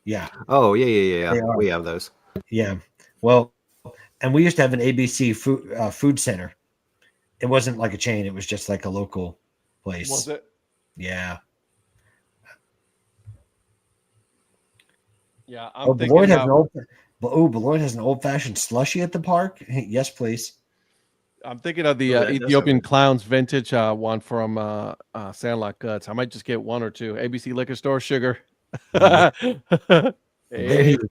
Yeah. Oh, yeah. We have those. Yeah. Well, and we used to have an ABC food center. It wasn't like a chain. It was just like a local place. Was it? Yeah. Yeah. I'm thinking Beloit has an old-fashioned slushy at the park. Yes, please. I'm thinking of the Ooh, that does Ethiopian sound good. Clowns vintage one from Sandlot Guts. I might just get one or two. ABC Liquor Store Sugar. There Hey, you go.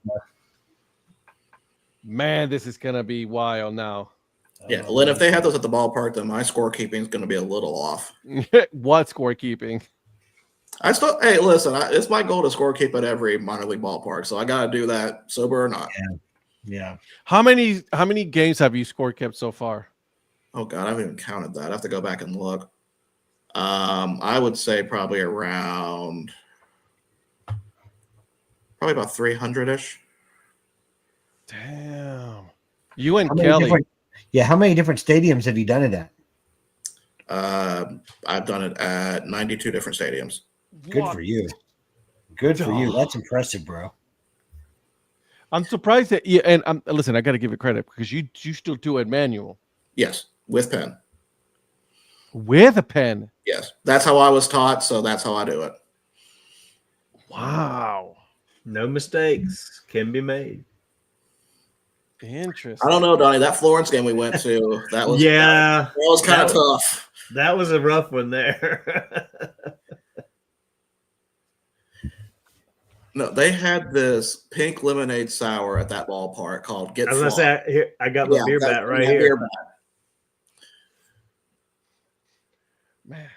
man, this is gonna be wild now. Yeah, Lynn, if they have those at the ballpark, then my scorekeeping is going to be a little off. What scorekeeping? Hey, listen, it's my goal to scorekeep at every minor league ballpark, so I got to do that, sober or not. Yeah. How many games have you scorekept so far? Oh God, I haven't even counted that. I have to go back and look. I would say probably about 300-ish. Damn. You and How many Kelly. how many different stadiums have you done it at? I've done it at 92 different stadiums. Good for you. Good for you. That's impressive, bro. I'm surprised that and listen, I got to give you credit because you still do it manual. Yes, with pen. With a pen. Yes, that's how I was taught, so that's how I do it. Wow. No mistakes can be made. Interesting. I don't know, Donnie. That Florence game we went to, that was Yeah, that was kind of tough. That was a rough one there. No, they had this pink lemonade sour at that ballpark called Get I was gonna Flawed. say, here, I got my beer bat right that here. beer bat. Man,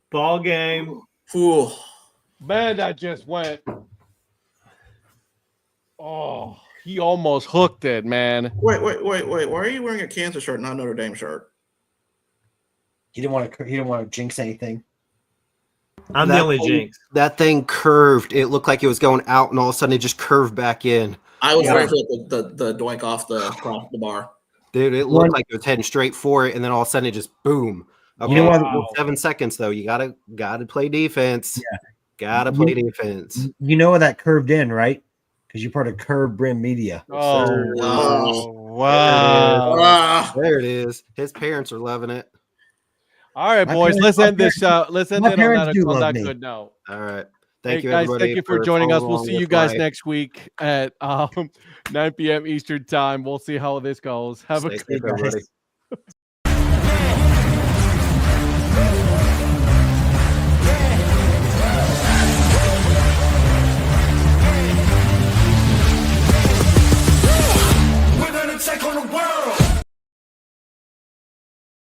Ball game. Ooh. man, that just went. Oh, he almost hooked it, man. Wait. Why are you wearing a Kansas shirt, not a Notre Dame shirt? He didn't want to jinx anything. I'm the only jinx. That thing curved. It looked like it was going out, and all of a sudden it just curved back in. I was waiting for the doink off the bar. Dude, it looked like it was heading straight for it, and then all of a sudden it just boom. Okay, You know what? 7 seconds though. You gotta play defense. Yeah. Gotta play defense. You know that curved in, right? Because you're part of Curve Brim Media. Oh, Oh. wow. Ah. There it is. His parents are loving it. All right, My boys. parents- Let's my end this. Let's end my it on parents do that love me. good note. All right. Hey Thank you, guys, everybody. thank you for joining us. We'll following see you with guys my- next week at 9 p.m. Eastern time. We'll see how this goes. Have a Stay good safe, everybody.